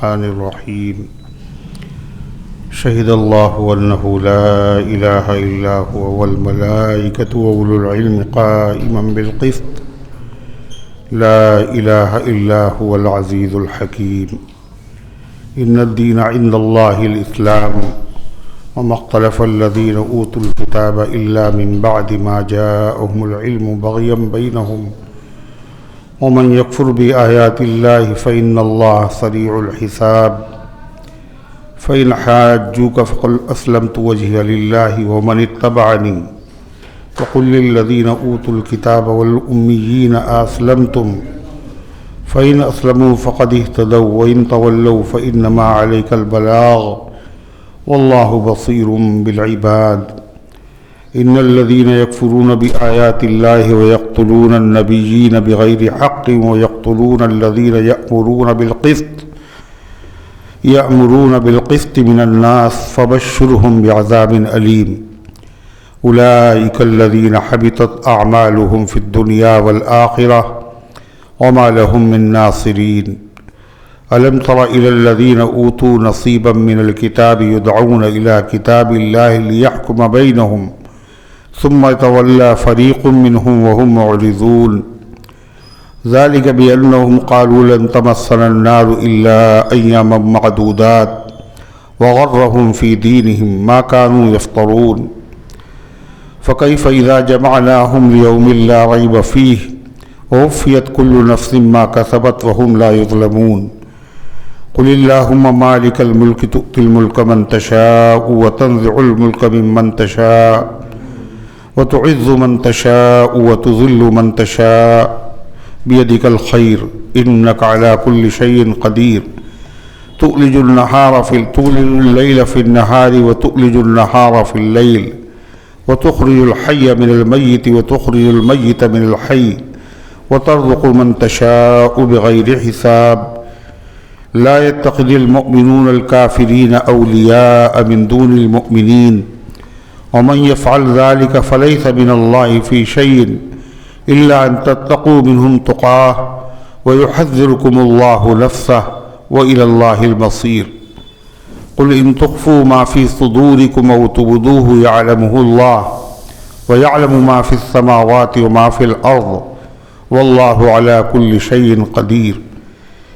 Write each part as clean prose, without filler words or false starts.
الرحمن الرحيم شهد الله أنه لا إله إلا هو والملائكة وأولو العلم قائما بالقسط لا إله إلا هو العزيز الحكيم إن الدين عند الله الإسلام وما اختلف الذين أوتوا الكتاب إلا من بعد ما جاءهم العلم بغيا بينهم ومن يكفر بآيات الله فإن الله سريع الحساب فإن حاجوك فقل أسلمت وجهي لله ومن اتبعني وقل للذين أوتوا الكتاب والأميين أسلمتم فإن أسلموا فقد اهتدوا وإن تولوا فإنما عليك البلاغ والله بصير بالعباد إن الذين يكفرون بآيات الله ويقتلون النبيين بغير حق ويقتلون الذين يأمرون بالقسط من الناس فبشرهم بعذاب أليم أولئك الذين حبطت أعمالهم في الدنيا والآخرة وما لهم من ناصرين ألم تر إلى الذين أوتوا نصيبا من الكتاب يدعون إلى كتاب الله ليحكم بينهم ثم تولى فريق منهم وهم معرضون ذلك بأنهم قالوا لن تمسنا النار إلا أياما معدودات وغرهم في دينهم ما كانوا يفترون فكيف إذا جمعناهم ليوم لا ريب فيه ووفيت كل نفس ما كسبت وهم لا يظلمون قل اللهم مالك الملك تؤتي الملك من تشاء وتنزع الملك ممن تشاء وتعز من تشاء وتذل من تشاء بيدك الخير إنك على كل شيء قدير تؤلج الليل في النهار وتؤلج النهار في الليل وتخرج الحي من الميت وتخرج الميت من الحي وترزق من تشاء بغير حساب لا يتخذ المؤمنون الكافرين أولياء من دون المؤمنين ومن يفعل ذلك فليس من الله في شيء إلا أن تتقوا منهم تقاه ويحذركم الله نفسه وإلى الله المصير قل إن تخفوا ما في صدوركم أو تبدوه يعلمه الله ويعلم ما في السماوات وما في الأرض والله على كل شيء قدير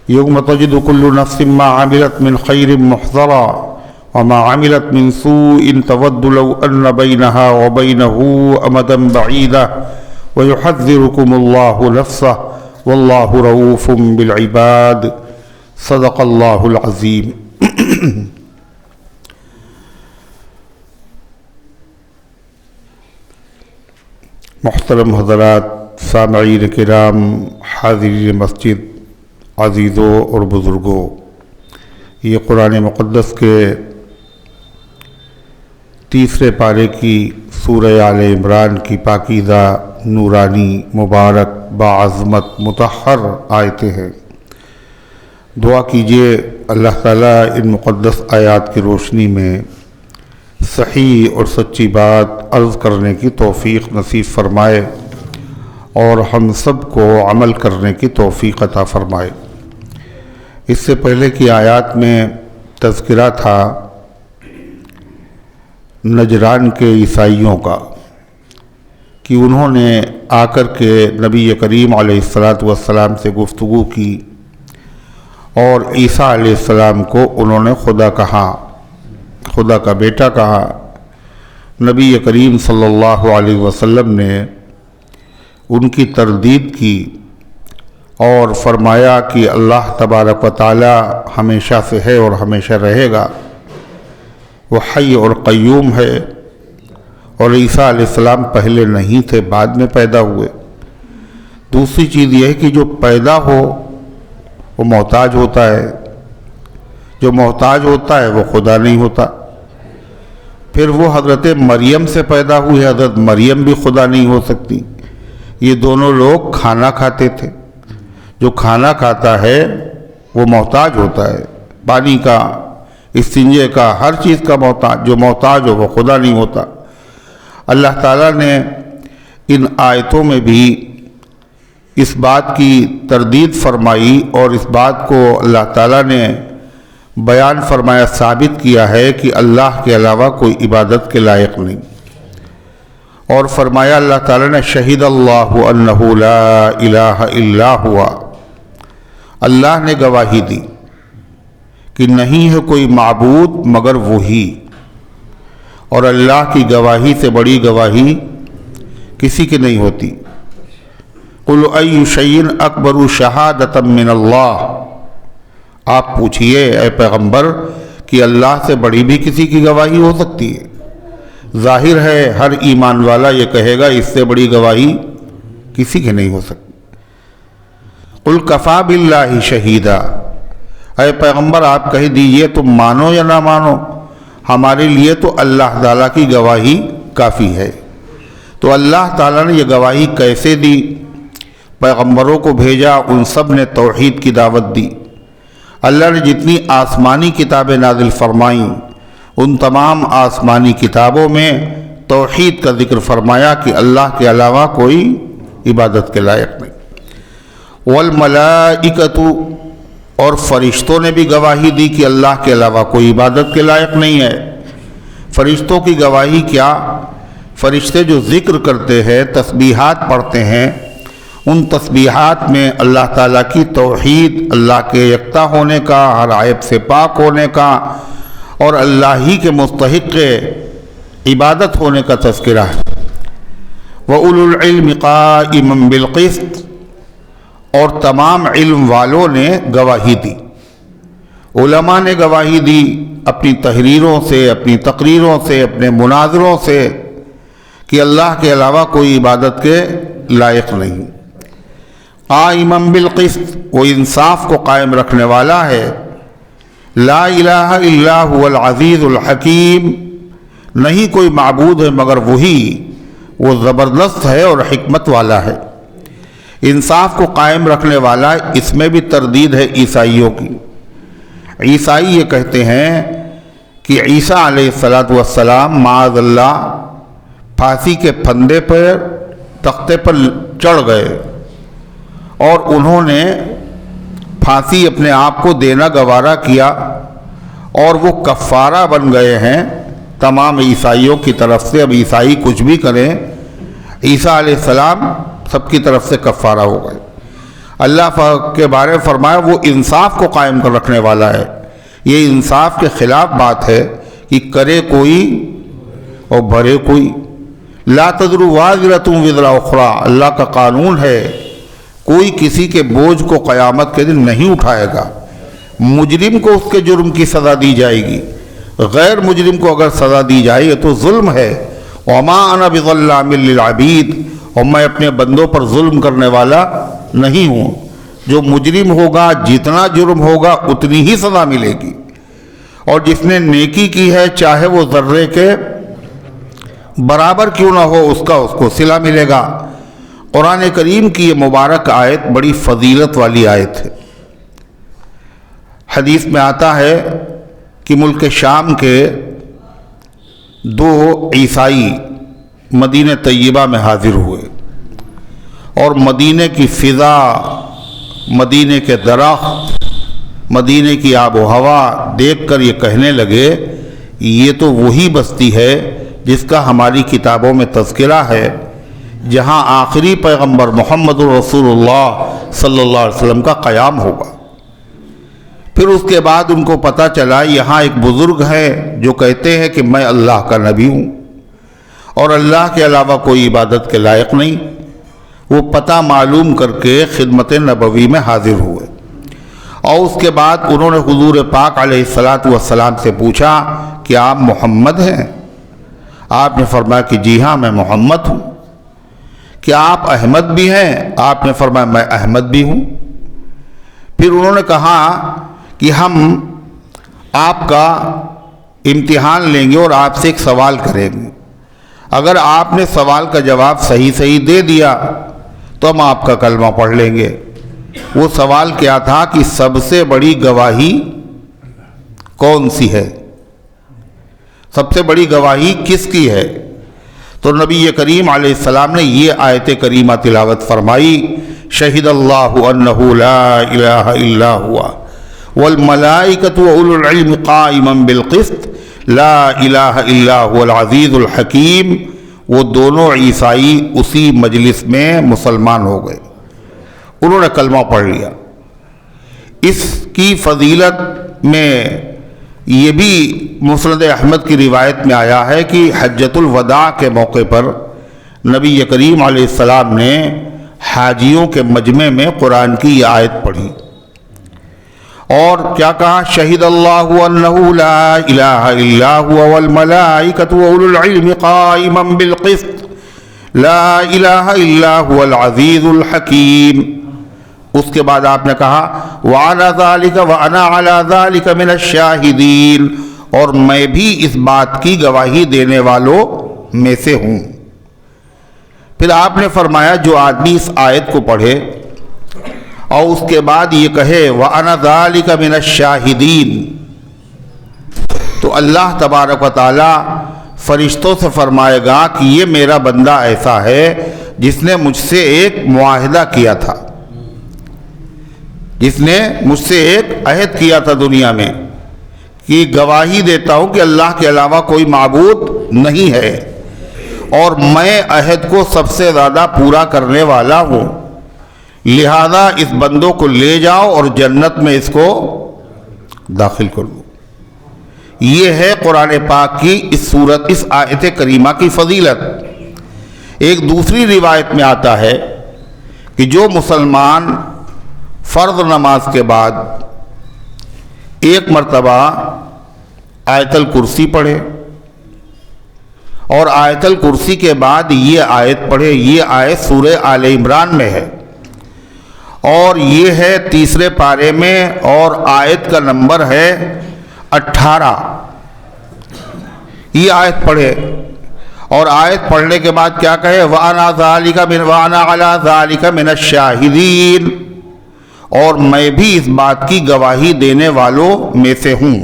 يوم تجد كل نفس ما عملت من خير محضرا وما عملت من سوء تود لو أن بينها وبينه أمدا بعيدا ويحذركم الله نفسه والله رؤوف بالعباد صدق الله العظيم. محترم حضرات، سامعین کرام، حاضرین مسجد، عزیزوں اور بزرگوں، یہ قرآن مقدس کے تیسرے پارے کی سورہ آل عمران کی پاکیزہ، نورانی، مبارک، باعظمت، مطہر آیتیں ہیں۔ دعا کیجئے اللہ تعالیٰ ان مقدس آیات کی روشنی میں صحیح اور سچی بات عرض کرنے کی توفیق نصیب فرمائے اور ہم سب کو عمل کرنے کی توفیق عطا فرمائے۔ اس سے پہلے کی آیات میں تذکرہ تھا نجران کے عیسائیوں کا کہ انہوں نے آ کر کے نبی کریم علیہ السلام سے گفتگو کی اور عیسیٰ علیہ السلام کو انہوں نے خدا کہا، خدا کا بیٹا کہا۔ نبی کریم صلی اللہ علیہ وسلم نے ان کی تردید کی اور فرمایا کہ اللہ تبارک و تعالی ہمیشہ سے ہے اور ہمیشہ رہے گا، وہ حی اور قیوم ہے، اور عیسیٰ علیہ السلام پہلے نہیں تھے، بعد میں پیدا ہوئے۔ دوسری چیز یہ ہے کہ جو پیدا ہو وہ محتاج ہوتا ہے، جو محتاج ہوتا ہے وہ خدا نہیں ہوتا۔ پھر وہ حضرت مریم سے پیدا ہوئی، حضرت مریم بھی خدا نہیں ہو سکتی۔ یہ دونوں لوگ کھانا کھاتے تھے، جو کھانا کھاتا ہے وہ محتاج ہوتا ہے، پانی کا، استنجے کا، ہر چیز کا محتاج۔ جو محتاج ہو وہ خدا نہیں ہوتا۔ اللہ تعالیٰ نے ان آیتوں میں بھی اس بات کی تردید فرمائی اور اس بات کو اللہ تعالیٰ نے بیان فرمایا، ثابت کیا ہے کہ اللہ کے علاوہ کوئی عبادت کے لائق نہیں، اور فرمایا اللہ تعالیٰ نے شہید اللہ انہ لا الہ الا ہوا، اللہ نے گواہی دی کہ نہیں ہے کوئی معبود مگر وہی، اور اللہ کی گواہی سے بڑی گواہی کسی کی نہیں ہوتی۔ قل ای شیء اکبر شہادۃ من اللہ، آپ پوچھئے اے پیغمبر کہ اللہ سے بڑی بھی کسی کی گواہی ہو سکتی ہے؟ ظاہر ہے ہر ایمان والا یہ کہے گا اس سے بڑی گواہی کسی کی نہیں ہو سکتی۔ قل کفا باللہ شہیدا، اے پیغمبر آپ کہہ دیجئے تم مانو یا نہ مانو، ہمارے لیے تو اللہ تعالیٰ کی گواہی کافی ہے۔ تو اللہ تعالیٰ نے یہ گواہی کیسے دی؟ پیغمبروں کو بھیجا، ان سب نے توحید کی دعوت دی۔ اللہ نے جتنی آسمانی کتابیں نازل فرمائیں ان تمام آسمانی کتابوں میں توحید کا ذکر فرمایا کہ اللہ کے علاوہ کوئی عبادت کے لائق نہیں۔ والملائکۃ، اور فرشتوں نے بھی گواہی دی کہ اللہ کے علاوہ کوئی عبادت کے لائق نہیں ہے۔ فرشتوں کی گواہی کیا؟ فرشتے جو ذکر کرتے ہیں، تسبیحات پڑھتے ہیں، ان تسبیحات میں اللہ تعالیٰ کی توحید، اللہ کے یکتا ہونے کا، ہر عیب سے پاک ہونے کا، اور اللہ ہی کے مستحق عبادت ہونے کا تذکرہ ہے۔ وَأُولُو الْعِلْمِ قَائِمًا بِالْقِسْطِ، اور تمام علم والوں نے گواہی دی، علماء نے گواہی دی اپنی تحریروں سے، اپنی تقریروں سے، اپنے مناظروں سے کہ اللہ کے علاوہ کوئی عبادت کے لائق نہیں۔ قائمًا بالقسط، وہ انصاف کو قائم رکھنے والا ہے۔ لا الہ الا هو العزیز الحکیم، نہیں کوئی معبود ہے مگر وہی، وہ زبردست ہے اور حکمت والا ہے۔ انصاف کو قائم رکھنے والا، اس میں بھی تردید ہے عیسائیوں کی۔ عیسائی یہ کہتے ہیں کہ عیسیٰ علیہ السلام معاذ اللہ پھانسی کے پھندے پر، تختے پر چڑھ گئے، اور انہوں نے پھانسی اپنے آپ کو دینا گوارا کیا، اور وہ کفارہ بن گئے ہیں تمام عیسائیوں کی طرف سے۔ اب عیسائی کچھ بھی کریں، عیسیٰ علیہ السلام سب کی طرف سے کفارہ ہو گئے۔ اللہ کے بارے میں فرمایا وہ انصاف کو قائم کر رکھنے والا ہے۔ یہ انصاف کے خلاف بات ہے کہ کرے کوئی اور بھرے کوئی۔ لا تزر وازرۃ وزر اخری، اللہ کا قانون ہے کوئی کسی کے بوجھ کو قیامت کے دن نہیں اٹھائے گا۔ مجرم کو اس کے جرم کی سزا دی جائے گی، غیر مجرم کو اگر سزا دی جائے تو ظلم ہے۔ وما انا بظلام للعبید، اور میں اپنے بندوں پر ظلم کرنے والا نہیں ہوں۔ جو مجرم ہوگا جتنا جرم ہوگا اتنی ہی سزا ملے گی، اور جس نے نیکی کی ہے چاہے وہ ذرے کے برابر کیوں نہ ہو اس کو صلہ ملے گا۔ قرآن کریم کی یہ مبارک آیت بڑی فضیلت والی آیت ہے۔ حدیث میں آتا ہے کہ ملک شام کے دو عیسائی مدینہ طیبہ میں حاضر ہوئے، اور مدینہ کی فضا، مدینہ کے درخت، مدینہ کی آب و ہوا دیکھ کر یہ کہنے لگے یہ تو وہی بستی ہے جس کا ہماری کتابوں میں تذکرہ ہے، جہاں آخری پیغمبر محمد رسول اللہ صلی اللہ علیہ وسلم کا قیام ہوگا۔ پھر اس کے بعد ان کو پتہ چلا یہاں ایک بزرگ ہے جو کہتے ہیں کہ میں اللہ کا نبی ہوں اور اللہ کے علاوہ کوئی عبادت کے لائق نہیں۔ وہ پتہ معلوم کر کے خدمت نبوی میں حاضر ہوئے، اور اس کے بعد انہوں نے حضور پاک علیہ السلام سے پوچھا کہ آپ محمد ہیں؟ آپ نے فرمایا کہ جی ہاں میں محمد ہوں۔ کیا آپ احمد بھی ہیں؟ آپ نے فرمایا میں احمد بھی ہوں۔ پھر انہوں نے کہا کہ ہم آپ کا امتحان لیں گے اور آپ سے ایک سوال کریں گے، اگر آپ نے سوال کا جواب صحیح دے دیا تو ہم آپ کا کلمہ پڑھ لیں گے۔ وہ سوال کیا تھا کہ سب سے بڑی گواہی کون سی ہے؟ سب سے بڑی گواہی کس کی ہے؟ تو نبی کریم علیہ السلام نے یہ آیت کریمہ تلاوت فرمائی، شہد اللہ انہ لا الہ الا ہوا والملائکۃ وأولو العلم قائما بالقسط لا الہ الا هو العزیز الحکیم، وہ دونوں عیسائی اسی مجلس میں مسلمان ہو گئے، انہوں نے کلمہ پڑھ لیا۔ اس کی فضیلت میں یہ بھی مسند احمد کی روایت میں آیا ہے کہ حجۃ الوداع کے موقع پر نبی کریم علیہ السلام نے حاجیوں کے مجمع میں قرآن کی یہ آیت پڑھی اور کیا کہا؟ شہد اللہ انہ لا الہ الا هو والملائکۃ واولو العلم قائما بالقسط لا الہ الا هو العزیز الحکیم۔ اس کے بعد آپ نے کہا وعلى ذلك وانا على ذلك من الشاہدین، اور میں بھی اس بات کی گواہی دینے والوں میں سے ہوں۔ پھر آپ نے فرمایا جو آدمی اس آیت کو پڑھے اور اس کے بعد یہ کہے وَأَنَا ذَلِكَ مِنَ الشَّاهِدِينَ، تو اللہ تبارک و تعالی فرشتوں سے فرمائے گا کہ یہ میرا بندہ ایسا ہے جس نے مجھ سے ایک معاہدہ کیا تھا، جس نے مجھ سے ایک عہد کیا تھا دنیا میں کہ گواہی دیتا ہوں کہ اللہ کے علاوہ کوئی معبود نہیں ہے اور میں عہد کو سب سے زیادہ پورا کرنے والا ہوں، لہذا اس بندوں کو لے جاؤ اور جنت میں اس کو داخل کر دو۔ یہ ہے قرآن پاک کی اس آیت کریمہ کی فضیلت۔ ایک دوسری روایت میں آتا ہے کہ جو مسلمان فرض نماز کے بعد ایک مرتبہ آیت الکرسی پڑھے اور آیت الکرسی کے بعد یہ آیت پڑھے، یہ آیت سورہ آل عمران میں ہے اور یہ ہے تیسرے پارے میں اور آیت کا نمبر ہے 18۔ یہ آیت پڑھے اور آیت پڑھنے کے بعد کیا کہے وَأَنَا عَلَى ذَلِكَ مِنَ الشَّاہِدِينَ، اور میں بھی اس بات کی گواہی دینے والوں میں سے ہوں۔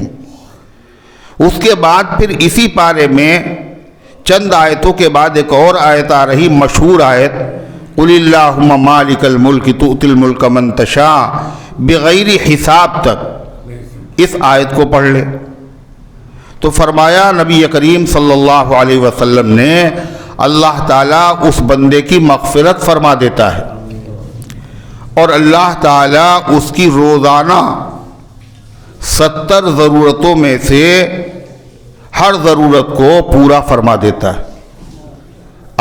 اس کے بعد پھر اسی پارے میں چند آیتوں کے بعد ایک اور آیت آ رہی، مشہور آیت قُلِ اللَّهُمَّ مَالِكَ الْمُلْكِ تُؤْتِي الْمُلْكَ مَن تَشَاءُ بغیر حساب تک اس آیت کو پڑھ لے۔ تو فرمایا نبی کریم صلی اللہ علیہ وسلم نے اللہ تعالیٰ اس بندے کی مغفرت فرما دیتا ہے اور اللہ تعالیٰ اس کی روزانہ 70 ضرورتوں میں سے ہر ضرورت کو پورا فرما دیتا ہے۔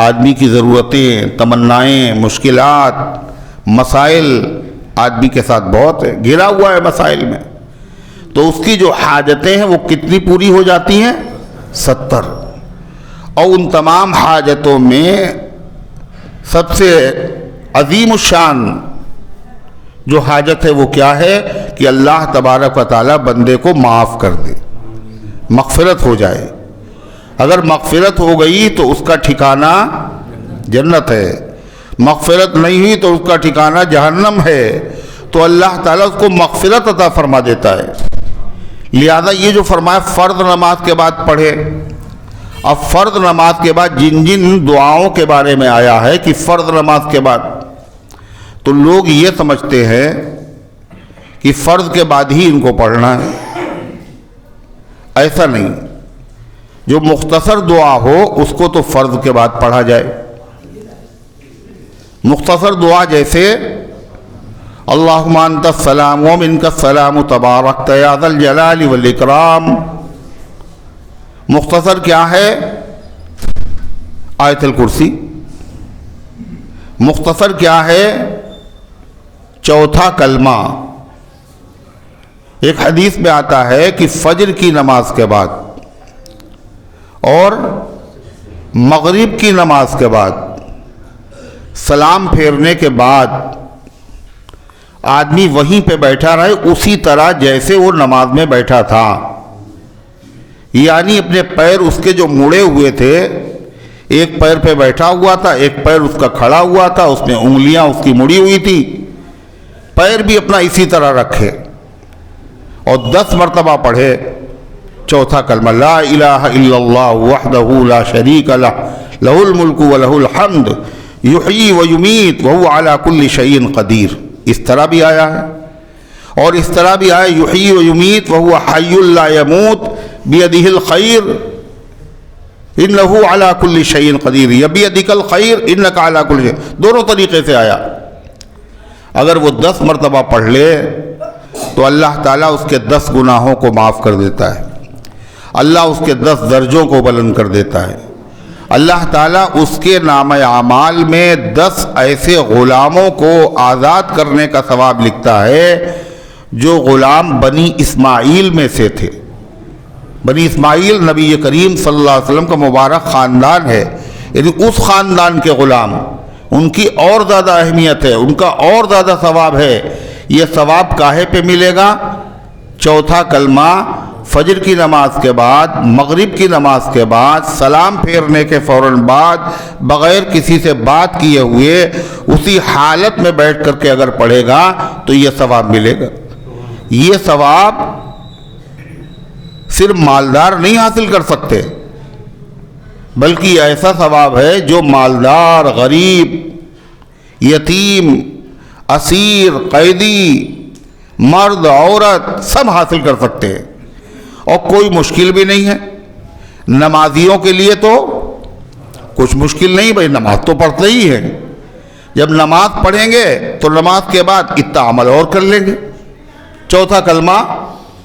آدمی کی ضرورتیں، تمنائیں، مشکلات، مسائل آدمی کے ساتھ بہت ہے، گھرا ہوا ہے مسائل میں، تو اس کی جو حاجتیں ہیں وہ کتنی پوری ہو جاتی ہیں؟ 70۔ اور ان تمام حاجتوں میں سب سے عظیم الشان جو حاجت ہے وہ کیا ہے کہ اللہ تبارک و تعالیٰ بندے کو معاف کر دے، مغفرت ہو جائے۔ اگر مغفرت ہو گئی تو اس کا ٹھکانہ جنت ہے، مغفرت نہیں ہوئی تو اس کا ٹھکانہ جہنم ہے، تو اللہ تعالیٰ اس کو مغفرت عطا فرما دیتا ہے۔ لہذا یہ جو فرمایا فرض نماز کے بعد پڑھے، اب فرض نماز کے بعد جن جن دعاؤں کے بارے میں آیا ہے کہ فرض نماز کے بعد، تو لوگ یہ سمجھتے ہیں کہ فرض کے بعد ہی ان کو پڑھنا ہے، ایسا نہیں۔ جو مختصر دعا ہو اس کو تو فرض کے بعد پڑھا جائے۔ مختصر دعا جیسے اللہم انت السلام ومنک السلام تبارکت یا ذا الجلال والاکرام، مختصر کیا ہے؟ آیت الکرسی۔ مختصر کیا ہے؟ چوتھا کلمہ۔ ایک حدیث میں آتا ہے کہ فجر کی نماز کے بعد اور مغرب کی نماز کے بعد سلام پھیرنے کے بعد آدمی وہیں پہ بیٹھا رہے اسی طرح جیسے وہ نماز میں بیٹھا تھا، یعنی اپنے پیر اس کے جو مڑے ہوئے تھے، ایک پیر پہ بیٹھا ہوا تھا، ایک پیر اس کا کھڑا ہوا تھا، اس میں انگلیاں اس کی مڑی ہوئی تھی، پیر بھی اپنا اسی طرح رکھے اور 10 مرتبہ پڑھے چوتھا کلمہ لا الہ الا اللہ وحدہ لا شریک لہ لہ الملک ولہ الحمد یحیی ویمیت وہو علی کل شیء قدیر، اس طرح بھی آیا ہے۔ اور اس طرح بھی آئے یحیی و یمیت وہو حی لا یموت بیدہ الخیر انہ علی کل شیء قدیر یا بیدک الخیر انک علی کل شیء، دونوں طریقے سے آیا۔ اگر وہ 10 مرتبہ پڑھ لے تو اللہ تعالیٰ اس کے 10 گناہوں کو معاف کر دیتا ہے، اللہ اس کے 10 درجوں کو بلند کر دیتا ہے، اللہ تعالیٰ اس کے نامہ اعمال میں 10 ایسے غلاموں کو آزاد کرنے کا ثواب لکھتا ہے جو غلام بنی اسماعیل میں سے تھے۔ بنی اسماعیل نبی کریم صلی اللہ علیہ وسلم کا مبارک خاندان ہے، یعنی اس خاندان کے غلام، ان کی اور زیادہ اہمیت ہے، ان کا اور زیادہ ثواب ہے۔ یہ ثواب کاہے پہ ملے گا؟ چوتھا کلمہ فجر کی نماز کے بعد، مغرب کی نماز کے بعد، سلام پھیرنے کے فوراً بعد، بغیر کسی سے بات کیے ہوئے اسی حالت میں بیٹھ کر کے اگر پڑھے گا تو یہ ثواب ملے گا۔ یہ ثواب صرف مالدار نہیں حاصل کر سکتے، بلکہ یہ ایسا ثواب ہے جو مالدار، غریب، یتیم، اسیر، قیدی، مرد، عورت سب حاصل کر سکتے ہیں، اور کوئی مشکل بھی نہیں ہے۔ نمازیوں کے لیے تو کچھ مشکل نہیں، بھائی نماز تو پڑھتے ہی ہیں، جب نماز پڑھیں گے تو نماز کے بعد اتنا عمل اور کر لیں گے۔ چوتھا کلمہ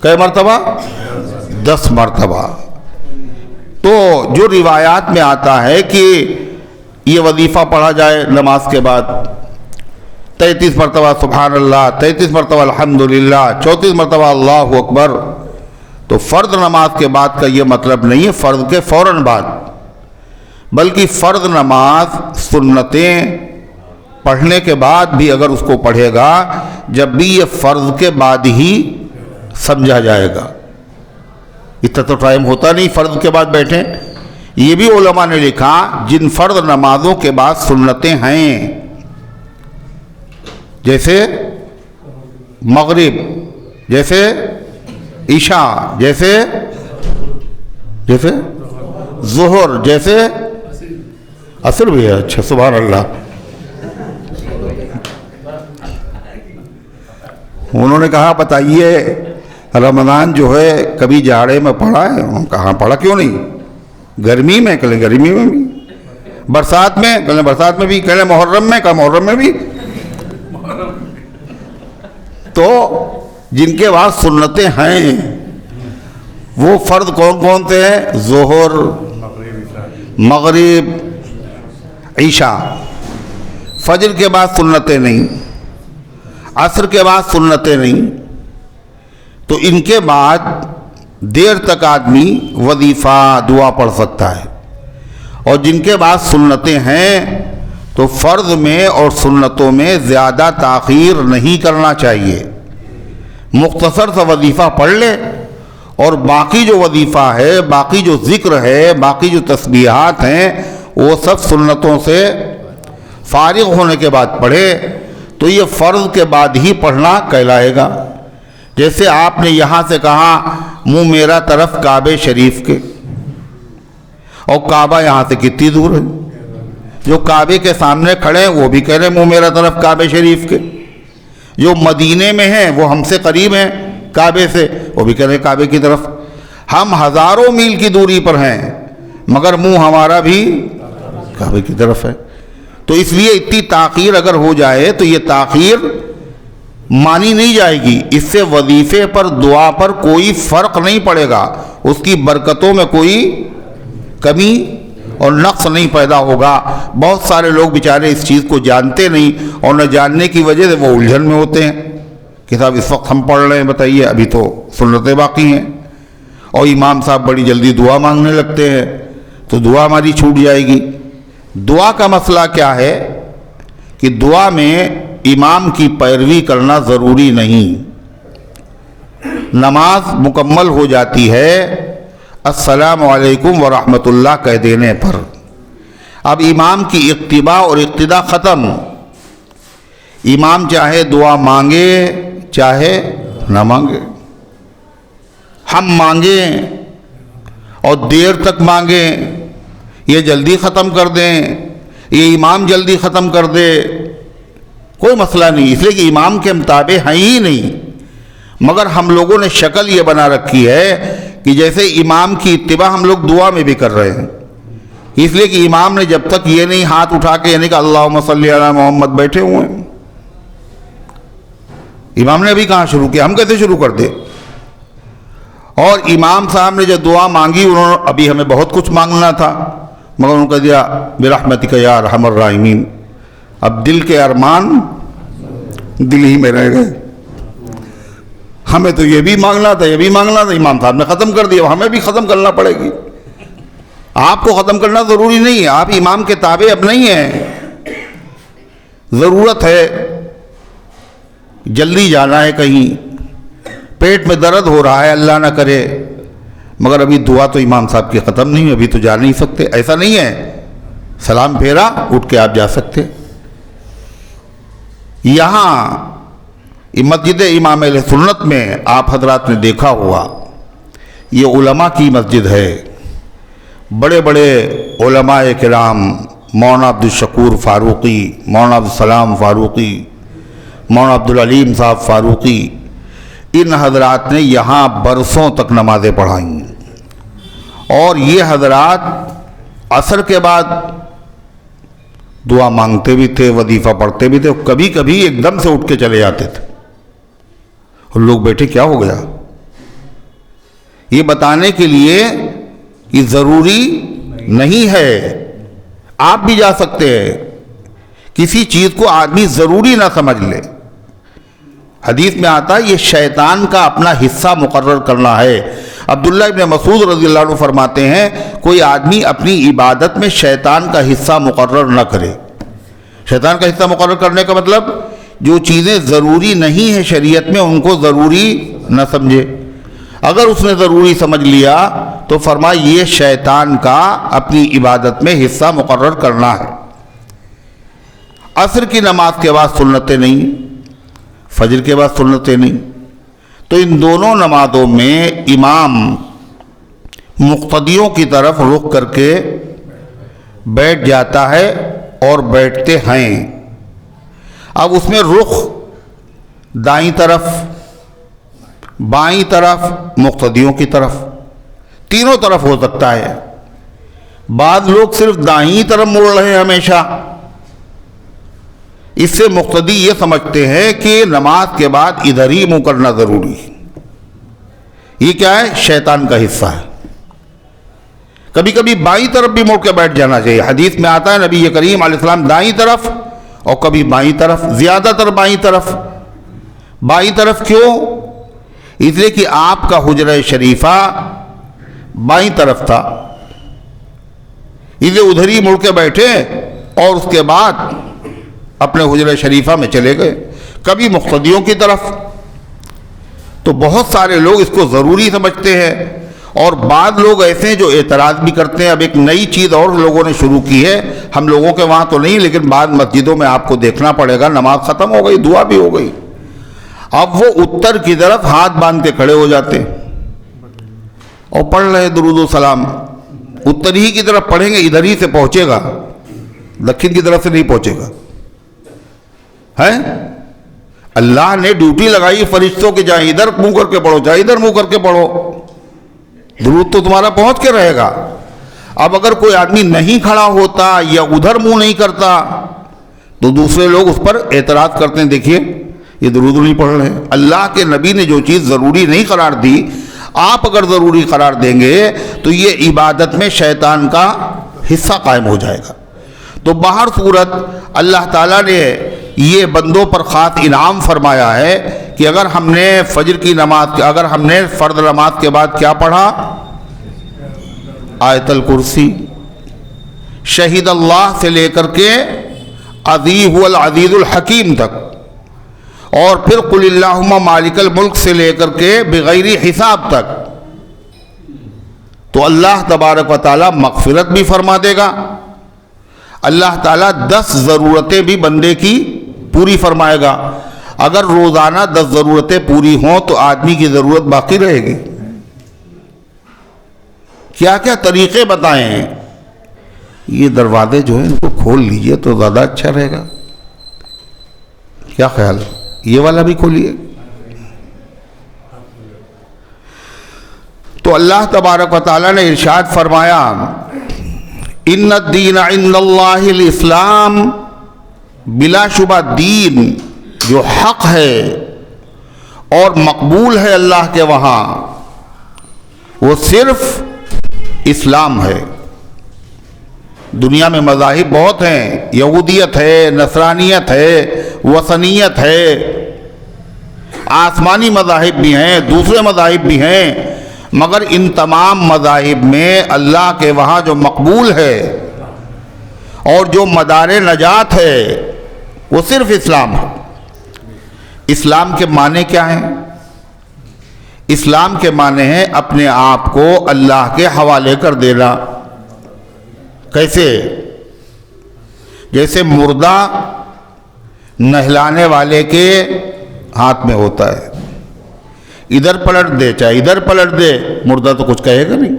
کئے مرتبہ؟ 10 مرتبہ۔ تو جو روایات میں آتا ہے کہ یہ وظیفہ پڑھا جائے نماز کے بعد 33 مرتبہ سبحان اللہ، 33 مرتبہ الحمدللہ، 34 مرتبہ اللہ اکبر، تو فرض نماز کے بعد کا یہ مطلب نہیں ہے فرض کے فوراً بعد، بلکہ فرض نماز سنتیں پڑھنے کے بعد بھی اگر اس کو پڑھے گا، جب بھی یہ فرض کے بعد ہی سمجھا جائے گا۔ اتنا تو ٹائم ہوتا نہیں فرض کے بعد بیٹھیں۔ یہ بھی علماء نے لکھا جن فرض نمازوں کے بعد سنتیں ہیں، جیسے مغرب، جیسے عشاء، جیسے ظہر، جیسے عصر بھی ہے، اچھا سبحان اللہ۔ انہوں نے کہا بتائیے رمضان جو ہے کبھی جاڑے میں پڑھا ہے؟ انہوں نے کہا پڑھا کیوں نہیں، گرمی میں، کہلیں گرمی میں بھی، برسات میں، کہلیں برسات میں بھی، کہلیں محرم میں، کہا محرم میں بھی۔ تو جن کے بعد سنتیں ہیں وہ فرض کون کون سے ہیں؟ ظہر، مغرب، عشاء۔ فجر کے بعد سنتیں نہیں، عصر کے بعد سنتیں نہیں، تو ان کے بعد دیر تک آدمی وظیفہ دعا پڑھ سکتا ہے۔ اور جن کے بعد سنتیں ہیں تو فرض میں اور سنتوں میں زیادہ تاخیر نہیں کرنا چاہیے، مختصر سا وظیفہ پڑھ لے، اور باقی جو وظیفہ ہے، باقی جو ذکر ہے، باقی جو تسبیحات ہیں، وہ سب سنتوں سے فارغ ہونے کے بعد پڑھے، تو یہ فرض کے بعد ہی پڑھنا کہلائے گا۔ جیسے آپ نے یہاں سے کہا منہ میرا طرف کعبہ شریف کے، اور کعبہ یہاں سے کتنی دور ہے؟ جو کعبے کے سامنے کھڑے ہیں وہ بھی کہہ رہے ہیں منہ میرا طرف کعبہ شریف کے، جو مدینے میں ہیں وہ ہم سے قریب ہیں کعبے سے، وہ بھی کہہ رہے ہیں کعبے کی طرف۔ ہم ہزاروں میل کی دوری پر ہیں مگر منہ ہمارا بھی کعبے کی طرف ہے۔ تو اس لیے اتنی تاخیر اگر ہو جائے تو یہ تاخیر مانی نہیں جائے گی، اس سے وظیفے پر، دعا پر کوئی فرق نہیں پڑے گا، اس کی برکتوں میں کوئی کمی اور نقص نہیں پیدا ہوگا۔ بہت سارے لوگ بیچارے اس چیز کو جانتے نہیں، اور نہ جاننے کی وجہ سے وہ الجھن میں ہوتے ہیں کہ صاحب اس وقت ہم پڑھ رہے ہیں، بتائیے ابھی تو سنتیں باقی ہیں، اور امام صاحب بڑی جلدی دعا مانگنے لگتے ہیں تو دعا ہماری چھوٹ جائے گی۔ دعا کا مسئلہ کیا ہے کہ دعا میں امام کی پیروی کرنا ضروری نہیں، نماز مکمل ہو جاتی ہے السلام علیکم ورحمۃ اللہ کہہ دینے پر۔ اب امام کی اتباع اور اقتداء ختم، امام چاہے دعا مانگے چاہے نہ مانگے، ہم مانگیں اور دیر تک مانگیں، یہ جلدی ختم کر دیں، یہ امام جلدی ختم کر دے، کوئی مسئلہ نہیں، اس لیے کہ امام کے مطابق ہیں ہی نہیں۔ مگر ہم لوگوں نے شکل یہ بنا رکھی ہے کہ جیسے امام کی اتباع ہم لوگ دعا میں بھی کر رہے ہیں، اس لیے کہ امام نے جب تک یہ نہیں ہاتھ اٹھا کے یعنی کہ اللہم صلی علی محمد بیٹھے ہوئے ہیں، امام نے ابھی کہاں شروع کیا، ہم کیسے شروع کر دیں؟ اور امام صاحب نے جو دعا مانگی انہوں نے ابھی ہمیں بہت کچھ مانگنا تھا مگر انہوں نے کہہ دیا برحمتک یا ارحم الراحمین، اب دل کے ارمان دل ہی میں رہ گئے، ہمیں تو یہ بھی مانگنا تھا یہ بھی مانگنا تھا، امام صاحب نے ختم کر دیا، ہمیں بھی ختم کرنا پڑے گی۔ آپ کو ختم کرنا ضروری نہیں ہے، آپ امام کے تابع اب نہیں ہیں، ضرورت ہے جلدی جانا ہے کہیں، پیٹ میں درد ہو رہا ہے اللہ نہ کرے، مگر ابھی دعا تو امام صاحب کی ختم نہیں ہے، ابھی تو جا نہیں سکتے، ایسا نہیں ہے، سلام پھیرا اٹھ کے آپ جا سکتے۔ یہاں مسجد امام اہل سنت میں آپ حضرات نے دیکھا ہوا یہ علماء کی مسجد ہے، بڑے بڑے علماء کرام، مولانا عبدالشکور فاروقی، مولانا عبدالسلام فاروقی، مولانا عبدالعلیم صاحب فاروقی، ان حضرات نے یہاں برسوں تک نمازیں پڑھائیں، اور یہ حضرات عصر کے بعد دعا مانگتے بھی تھے، وظیفہ پڑھتے بھی تھے، کبھی کبھی ایک دم سے اٹھ کے چلے جاتے تھے، اور لوگ بیٹھے کیا ہو گیا؟ یہ بتانے کے لیے یہ ضروری نہیں ہے، آپ بھی جا سکتے ہیں، کسی چیز کو آدمی ضروری نہ سمجھ لے۔ حدیث میں آتا ہے یہ شیطان کا اپنا حصہ مقرر کرنا ہے۔ عبداللہ ابن مسعود رضی اللہ عنہ فرماتے ہیں کوئی آدمی اپنی عبادت میں شیطان کا حصہ مقرر نہ کرے۔ شیطان کا حصہ مقرر کرنے کا مطلب جو چیزیں ضروری نہیں ہیں شریعت میں ان کو ضروری نہ سمجھے، اگر اس نے ضروری سمجھ لیا تو فرمایا یہ شیطان کا اپنی عبادت میں حصہ مقرر کرنا ہے۔ عصر کی نماز کے بعد سنتیں نہیں، فجر کے بعد سنتیں نہیں، تو ان دونوں نمازوں میں امام مقتدیوں کی طرف رخ کر کے بیٹھ جاتا ہے اور بیٹھتے ہیں۔ اب اس میں رخ دائیں طرف، بائیں طرف، مقتدیوں کی طرف، تینوں طرف ہو سکتا ہے۔ بعض لوگ صرف دائیں طرف مڑ رہے ہیں ہمیشہ، اس سے مقتدی یہ سمجھتے ہیں کہ نماز کے بعد ادھر ہی منہ کرنا ضروری ہے۔ یہ کیا ہے؟ شیطان کا حصہ ہے۔ کبھی کبھی بائیں طرف بھی مڑ کے بیٹھ جانا چاہیے، حدیث میں آتا ہے نبی کریم علیہ السلام دائیں طرف اور کبھی بائیں طرف، زیادہ تر بائیں طرف۔ بائیں طرف کیوں؟ اس لیے کہ آپ کا حجرہ شریفہ بائیں طرف تھا، اس لیے ادھر ہی مڑ کے بیٹھے اور اس کے بعد اپنے حجرہ شریفہ میں چلے گئے۔ کبھی مقتدیوں کی طرف، تو بہت سارے لوگ اس کو ضروری سمجھتے ہیں، اور بعض لوگ ایسے ہیں جو اعتراض بھی کرتے ہیں۔ اب ایک نئی چیز اور لوگوں نے شروع کی ہے، ہم لوگوں کے وہاں تو نہیں لیکن بعض مسجدوں میں آپ کو دیکھنا پڑے گا، نماز ختم ہو گئی، دعا بھی ہو گئی، اب وہ اتر کی طرف ہاتھ باندھ کے کھڑے ہو جاتے ہیں اور پڑھ رہے درود و سلام۔ اتر ہی کی طرف پڑھیں گے، ادھر ہی سے پہنچے گا، دکھن کی طرف سے نہیں پہنچے گا۔ ہے اللہ نے ڈیوٹی لگائی فرشتوں کے، جائیں ادھر منہ کر کے پڑھو، جائیں ادھر منہ کر کے پڑھو، درود تو تمہارا پہنچ کے رہے گا۔ اب اگر کوئی آدمی نہیں کھڑا ہوتا یا ادھر منہ نہیں کرتا تو دوسرے لوگ اس پر اعتراض کرتے ہیں، دیکھیے یہ درود نہیں پڑھ رہے ہیں۔ اللہ کے نبی نے جو چیز ضروری نہیں قرار دی، آپ اگر ضروری قرار دیں گے تو یہ عبادت میں شیطان کا حصہ قائم ہو جائے گا۔ تو باہر صورت اللہ تعالیٰ نے یہ بندوں پر خاص انعام فرمایا ہے کہ اگر ہم نے فجر کی نماز، اگر ہم نے فرض نماز کے بعد کیا پڑھا؟ آیت الکرسی، شہید اللہ سے لے کر کے عزیز العزیز الحکیم تک، اور پھر قل اللہم مالک الملک سے لے کر کے بغیر حساب تک، تو اللہ تبارک و تعالیٰ مغفرت بھی فرما دے گا۔ اللہ تعالیٰ 10 ضرورتیں بھی بندے کی پوری فرمائے گا۔ اگر روزانہ 10 ضرورتیں پوری ہوں تو آدمی کی ضرورت باقی رہے گی۔ کیا کیا طریقے بتائیں؟ یہ دروازے جو ہیں ان کو کھول لیجئے تو زیادہ اچھا رہے گا، کیا خیال ہے؟ یہ والا بھی کھولیے، تو اللہ تبارک و تعالیٰ نے ارشاد فرمایا ان الدین عند اللہ الاسلام، بلا شبہ دین جو حق ہے اور مقبول ہے اللہ کے وہاں وہ صرف اسلام ہے۔ دنیا میں مذاہب بہت ہیں، یہودیت ہے، نصرانیت ہے، وثنیت ہے، آسمانی مذاہب بھی ہیں، دوسرے مذاہب بھی ہیں، مگر ان تمام مذاہب میں اللہ کے وہاں جو مقبول ہے اور جو مدار نجات ہے وہ صرف اسلام ہے۔ اسلام کے معنی کیا ہیں؟ اسلام کے معنی ہے اپنے آپ کو اللہ کے حوالے کر دینا۔ کیسے؟ جیسے مردہ نہلانے والے کے ہاتھ میں ہوتا ہے، ادھر پلٹ دے چاہے ادھر پلٹ دے، مردہ تو کچھ کہے گا نہیں۔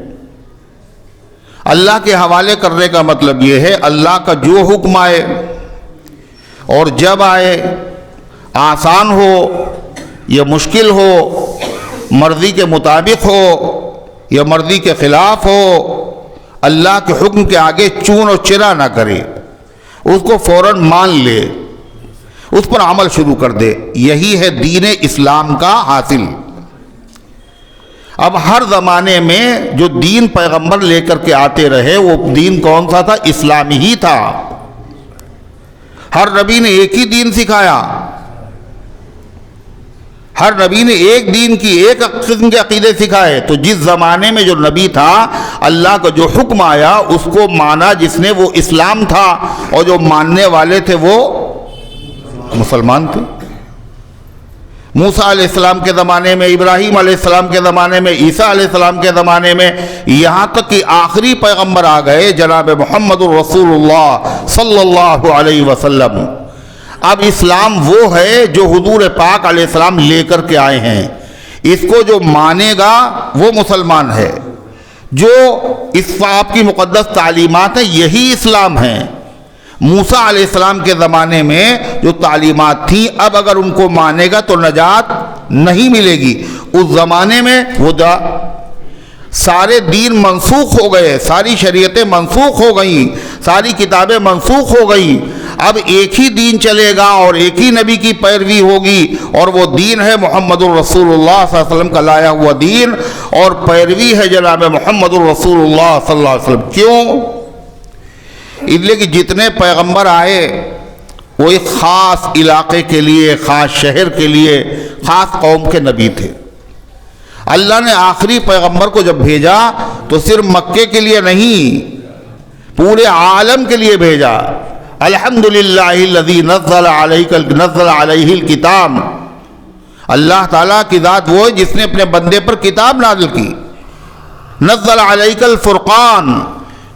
اللہ کے حوالے کرنے کا مطلب یہ ہے اللہ کا جو حکم آئے اور جب آئے، آسان ہو یا مشکل ہو، مرضی کے مطابق ہو یا مرضی کے خلاف ہو، اللہ کے حکم کے آگے چون اور چرا نہ کرے، اس کو فوراً مان لے، اس پر عمل شروع کر دے۔ یہی ہے دین اسلام کا حاصل۔ اب ہر زمانے میں جو دین پیغمبر لے کر کے آتے رہے وہ دین کون سا تھا؟ اسلامی ہی تھا۔ ہر نبی نے ایک ہی دین سکھایا، ہر نبی نے ایک دین کی ایک قسم کے عقیدے سکھائے۔ تو جس زمانے میں جو نبی تھا اللہ کا جو حکم آیا اس کو مانا جس نے، وہ اسلام تھا، اور جو ماننے والے تھے وہ مسلمان تھے۔ موسیٰ علیہ السلام کے زمانے میں، ابراہیم علیہ السلام کے زمانے میں، عیسیٰ علیہ السلام کے زمانے میں، یہاں تک کہ آخری پیغمبر آ گئے جناب محمد الرسول اللہ صلی اللہ علیہ وسلم۔ اب اسلام وہ ہے جو حضور پاک علیہ السلام لے کر کے آئے ہیں، اس کو جو مانے گا وہ مسلمان ہے۔ جو اس آپ کی مقدس تعلیمات ہیں یہی اسلام ہیں۔ موسیٰ علیہ السلام کے زمانے میں جو تعلیمات تھیں اب اگر ان کو مانے گا تو نجات نہیں ملے گی۔ اس زمانے میں وہ سارے دین منسوخ ہو گئے، ساری شریعتیں منسوخ ہو گئیں، ساری کتابیں منسوخ ہو گئیں۔ اب ایک ہی دین چلے گا اور ایک ہی نبی کی پیروی ہوگی، اور وہ دین ہے محمد الرسول اللہ صلی اللہ علیہ وسلم کا لایا ہوا دین، اور پیروی ہے جناب محمد الرسول اللہ صلی اللہ علیہ وسلم۔ کیوں؟ اس لیے کہ جتنے پیغمبر آئے وہ ایک خاص علاقے کے لیے، خاص شہر کے لیے، خاص قوم کے نبی تھے۔ اللہ نے آخری پیغمبر کو جب بھیجا تو صرف مکے کے لیے نہیں، پورے عالم کے لیے بھیجا۔ الحمدللہ الذی نزل علیہ الکتاب، اللہ تعالیٰ کی ذات وہ ہے جس نے اپنے بندے پر کتاب نازل کی۔ نزل علیک الفرقان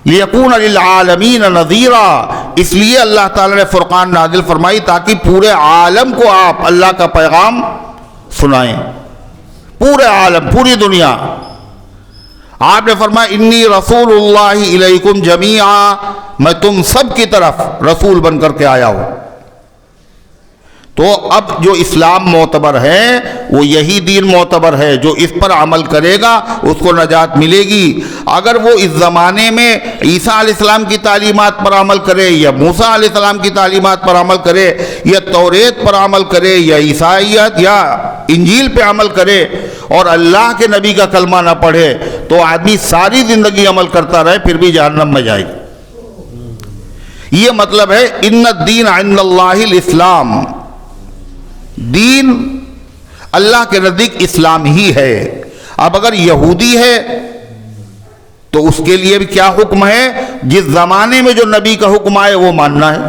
لیکون للعالمین نذیرا، اس لیے اللہ تعالیٰ نے فرقان نازل فرمائی تاکہ پورے عالم کو آپ اللہ کا پیغام سنائیں، پورے عالم، پوری دنیا۔ آپ نے فرمایا انی رسول اللہ الیکم جمیعا، میں تم سب کی طرف رسول بن کر کے آیا ہوں۔ تو اب جو اسلام معتبر ہے وہ یہی دین معتبر ہے، جو اس پر عمل کرے گا اس کو نجات ملے گی۔ اگر وہ اس زمانے میں عیسیٰ علیہ السلام کی تعلیمات پر عمل کرے یا موسیٰ علیہ السلام کی تعلیمات پر عمل کرے یا توریت پر عمل کرے یا عیسائیت یا انجیل پہ عمل کرے اور اللہ کے نبی کا کلمہ نہ پڑھے تو آدمی ساری زندگی عمل کرتا رہے پھر بھی جہنم میں جائے گا۔ یہ مطلب ہے ان الدین عند اللہ الاسلام، دین اللہ کے نزدیک اسلام ہی ہے۔ اب اگر یہودی ہے تو اس کے لیے بھی کیا حکم ہے؟ جس زمانے میں جو نبی کا حکم آئے وہ ماننا ہے۔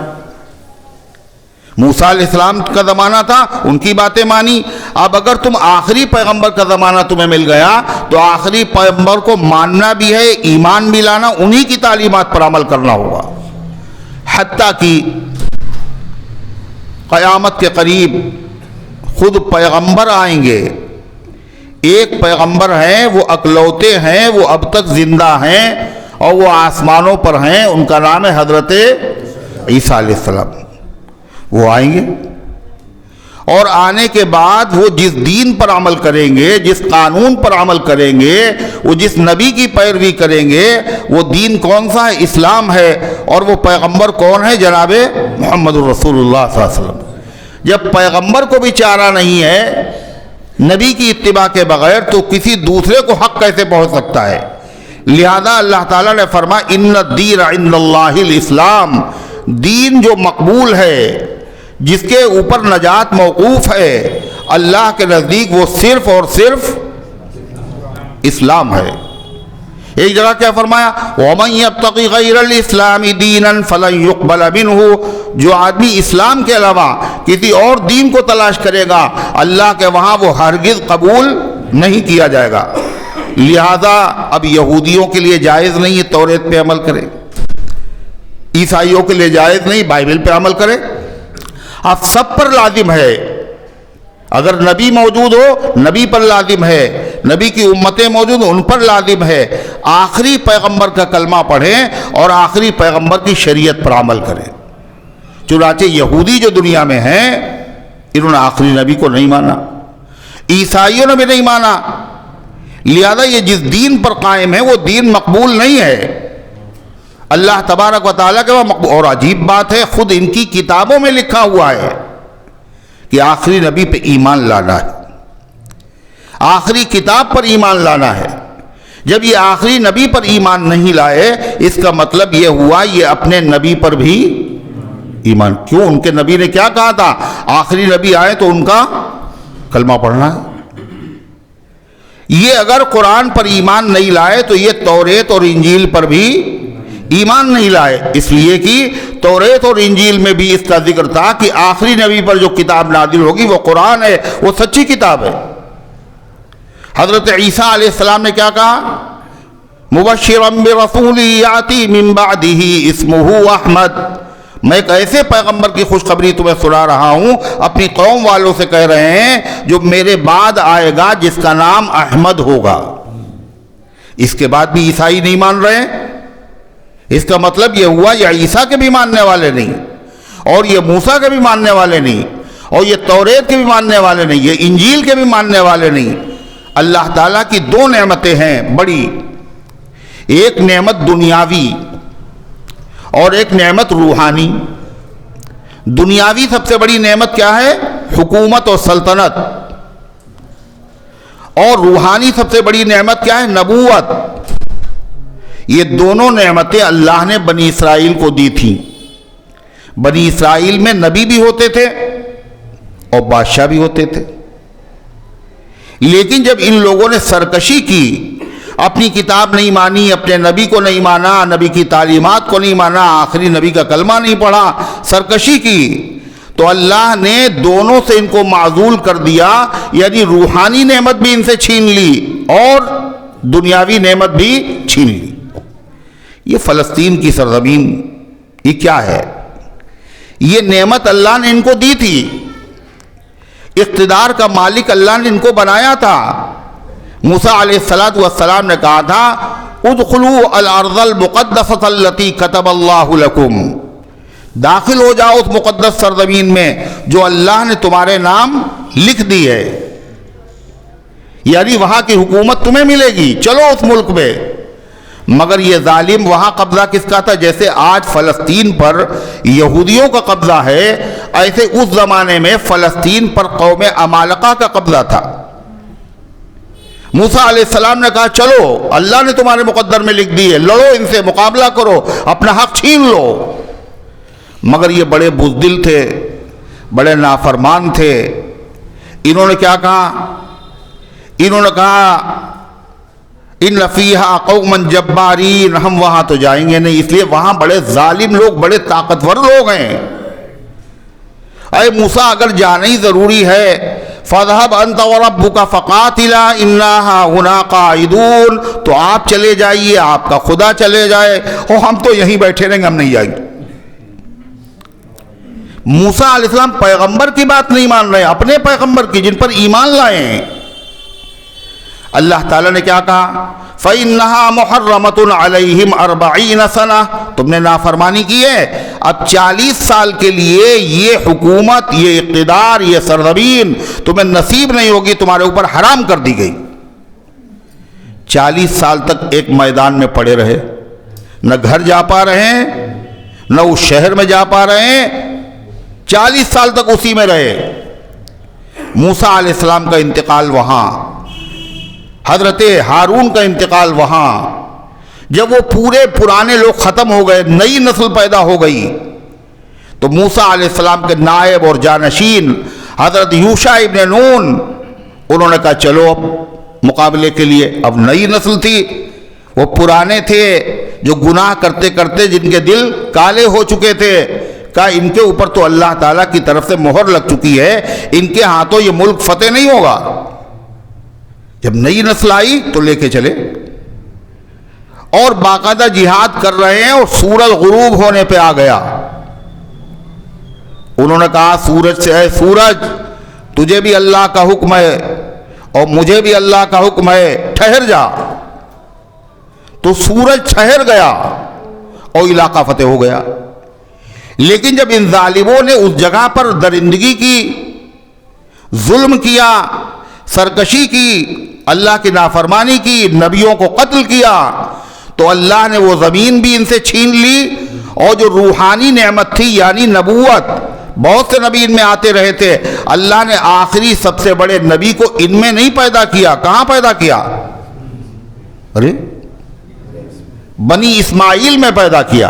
موسیٰ علیہ السلام کا زمانہ تھا، ان کی باتیں مانی۔ اب اگر تم آخری پیغمبر کا زمانہ تمہیں مل گیا تو آخری پیغمبر کو ماننا بھی ہے، ایمان بھی لانا، انہی کی تعلیمات پر عمل کرنا ہوگا۔ حتیٰ کہ قیامت کے قریب خود پیغمبر آئیں گے۔ ایک پیغمبر ہیں، وہ اکلوتے ہیں، وہ اب تک زندہ ہیں اور وہ آسمانوں پر ہیں، ان کا نام ہے حضرت عیسیٰ علیہ السلام۔ وہ آئیں گے اور آنے کے بعد وہ جس دین پر عمل کریں گے، جس قانون پر عمل کریں گے، وہ جس نبی کی پیروی کریں گے، وہ دین کون سا ہے؟ اسلام ہے۔ اور وہ پیغمبر کون ہے؟ جناب محمد الرسول اللہ صلی اللہ علیہ وسلم۔ جب پیغمبر کو بھی چارہ نہیں ہے نبی کی اتباع کے بغیر، تو کسی دوسرے کو حق کیسے پہنچ سکتا ہے؟ لہذا اللہ تعالیٰ نے فرمایا ان الدین عند اللہ الاسلام، دین جو مقبول ہے، جس کے اوپر نجات موقوف ہے اللہ کے نزدیک، وہ صرف اور صرف اسلام ہے۔ ایک جگہ کیا فرمایا؟ وَمَن يَبْتَغِ غَيْرَ الْإِسْلَامِ دِينًا فَلَن يُقْبَلَ مِنْهُ، جو آدمی اسلام کے علاوہ کسی اور دین کو تلاش کرے گا اللہ کے وہاں وہ ہرگز قبول نہیں کیا جائے گا۔ لہذا اب یہودیوں کے لیے جائز نہیں ہے توریت پہ عمل کرے، عیسائیوں کے لیے جائز نہیں بائبل پہ عمل کرے، اب سب پر لازم ہے۔ اگر نبی موجود ہو نبی پر لازم ہے، نبی کی امتیں موجود ان پر لازم ہے آخری پیغمبر کا کلمہ پڑھیں اور آخری پیغمبر کی شریعت پر عمل کریں۔ چنانچہ یہودی جو دنیا میں ہیں انہوں نے آخری نبی کو نہیں مانا، عیسائیوں نے بھی نہیں مانا، لہذا یہ جس دین پر قائم ہے وہ دین مقبول نہیں ہے اللہ تبارک و تعالیٰ کے وہاں۔ اور عجیب بات ہے، خود ان کی کتابوں میں لکھا ہوا ہے کہ آخری نبی پہ ایمان لانا ہے، آخری کتاب پر ایمان لانا ہے۔ جب یہ آخری نبی پر ایمان نہیں لائے، اس کا مطلب یہ ہوا یہ اپنے نبی پر بھی ایمان۔ کیوں؟ ان کے نبی نے کیا کہا تھا؟ آخری نبی آئے تو ان کا کلمہ پڑھنا ہے۔ یہ اگر قرآن پر ایمان نہیں لائے تو یہ توریت اور انجیل پر بھی ایمان نہیں لائے، اس لیے کہ توریت اور انجیل میں بھی اس کا ذکر تھا کہ آخری نبی پر جو کتاب نازل ہوگی وہ قرآن ہے، وہ سچی کتاب ہے۔ حضرت عیسیٰ علیہ السلام نے کیا کہا؟ مبشرا برسول یاتی من بعدہ اسمہ احمد، میں ایک ایسے پیغمبر کی خوشخبری تمہیں سنا رہا ہوں، اپنی قوم والوں سے کہہ رہے ہیں جو میرے بعد آئے گا جس کا نام احمد ہوگا۔ اس کے بعد بھی عیسائی نہیں مان رہے ہیں، اس کا مطلب یہ ہوا یہ عیسیٰ کے بھی ماننے والے نہیں، اور یہ موسیٰ کے بھی ماننے والے نہیں، اور یہ توریت کے بھی ماننے والے نہیں، یہ انجیل کے بھی ماننے والے نہیں۔ اللہ تعالیٰ کی دو نعمتیں ہیں بڑی، ایک نعمت دنیاوی اور ایک نعمت روحانی۔ دنیاوی سب سے بڑی نعمت کیا ہے؟ حکومت اور سلطنت۔ اور روحانی سب سے بڑی نعمت کیا ہے؟ نبوت۔ یہ دونوں نعمتیں اللہ نے بنی اسرائیل کو دی تھیں۔ بنی اسرائیل میں نبی بھی ہوتے تھے اور بادشاہ بھی ہوتے تھے، لیکن جب ان لوگوں نے سرکشی کی، اپنی کتاب نہیں مانی، اپنے نبی کو نہیں مانا، نبی کی تعلیمات کو نہیں مانا، آخری نبی کا کلمہ نہیں پڑھا، سرکشی کی، تو اللہ نے دونوں سے ان کو معزول کر دیا، یعنی روحانی نعمت بھی ان سے چھین لی اور دنیاوی نعمت بھی چھین لی۔ یہ فلسطین کی سرزمین یہ کیا ہے؟ یہ نعمت اللہ نے ان کو دی تھی، اقتدار کا مالک اللہ نے ان کو بنایا تھا۔ موسیٰ علیہ السلام نے کہا تھا ادخلوا الارض المقدسۃ التي كتب اللہ لکم، داخل ہو جاؤ اس مقدس سرزمین میں جو اللہ نے تمہارے نام لکھ دی ہے، یعنی وہاں کی حکومت تمہیں ملے گی، چلو اس ملک میں۔ مگر یہ ظالم وہاں قبضہ کس کا تھا؟ جیسے آج فلسطین پر یہودیوں کا قبضہ ہے، ایسے اس زمانے میں فلسطین پر قوم عمالقہ کا قبضہ تھا۔ موسیٰ علیہ السلام نے کہا چلو اللہ نے تمہارے مقدر میں لکھ دی ہے، لڑو ان سے، مقابلہ کرو، اپنا حق چھین لو۔ مگر یہ بڑے بزدل تھے، بڑے نافرمان تھے، انہوں نے کیا کہا؟ انہوں نے کہا ان فیہا قوما جبارین، ہم وہاں تو جائیں گے نہیں، اس لیے وہاں بڑے ظالم لوگ، بڑے طاقتور لوگ ہیں۔ اے موسیٰ اگر جانا ہی ضروری ہے فَاذْهَبْ أَنْتَ وَرَبُّكَ فَقَاتِلَا إِنَّا هَاهُنَا قَاعِدُونَ، تو آپ چلے جائیے، آپ کا خدا چلے جائے، اور ہم تو یہیں بیٹھے رہیں گے، ہم نہیں جائیں گے۔ موسیٰ علیہ السلام پیغمبر کی بات نہیں مان رہے، اپنے پیغمبر کی جن پر ایمان لائے ہیں۔ اللہ تعالیٰ نے کیا کہا؟ فَإِنَّهَا مُحَرَّمَةٌ عَلَيْهِمْ 40 سَنَةً، تم نے نافرمانی کی ہے، اب 40 سال کے لیے یہ حکومت، یہ اقتدار، یہ سرزمین تمہیں نصیب نہیں ہوگی، تمہارے اوپر حرام کر دی گئی۔ 40 سال تک ایک میدان میں پڑے رہے، نہ گھر جا پا رہے ہیں، نہ اس شہر میں جا پا رہے ہیں، 40 سال تک اسی میں رہے۔ موسیٰ علیہ السلام کا انتقال وہاں، حضرت ہارون کا انتقال وہاں، جب وہ پورے پرانے لوگ ختم ہو گئے، نئی نسل پیدا ہو گئی، تو موسیٰ علیہ السلام کے نائب اور جانشین حضرت یوشع ابن نون، انہوں نے کہا چلو اب مقابلے کے لیے، اب نئی نسل تھی، وہ پرانے تھے جو گناہ کرتے کرتے جن کے دل کالے ہو چکے تھے، کہا ان کے اوپر تو اللہ تعالیٰ کی طرف سے مہر لگ چکی ہے، ان کے ہاتھوں یہ ملک فتح نہیں ہوگا۔ جب نئی نسل آئی تو لے کے چلے، اور باقاعدہ جہاد کر رہے ہیں، اور سورج غروب ہونے پہ آ گیا۔ انہوں نے کہا سورج سے، اے سورج تجھے بھی اللہ کا حکم ہے اور مجھے بھی اللہ کا حکم ہے، ٹھہر جا۔ تو سورج ٹھہر گیا اور علاقہ فتح ہو گیا۔ لیکن جب ان ظالموں نے اس جگہ پر درندگی کی، ظلم کیا، سرکشی کی، اللہ کی نافرمانی کی، نبیوں کو قتل کیا، تو اللہ نے وہ زمین بھی ان سے چھین لی، اور جو روحانی نعمت تھی یعنی نبوت، بہت سے نبی ان میں آتے رہے تھے، اللہ نے آخری سب سے بڑے نبی کو ان میں نہیں پیدا کیا۔ کہاں پیدا کیا؟ ارے بنی اسماعیل میں پیدا کیا۔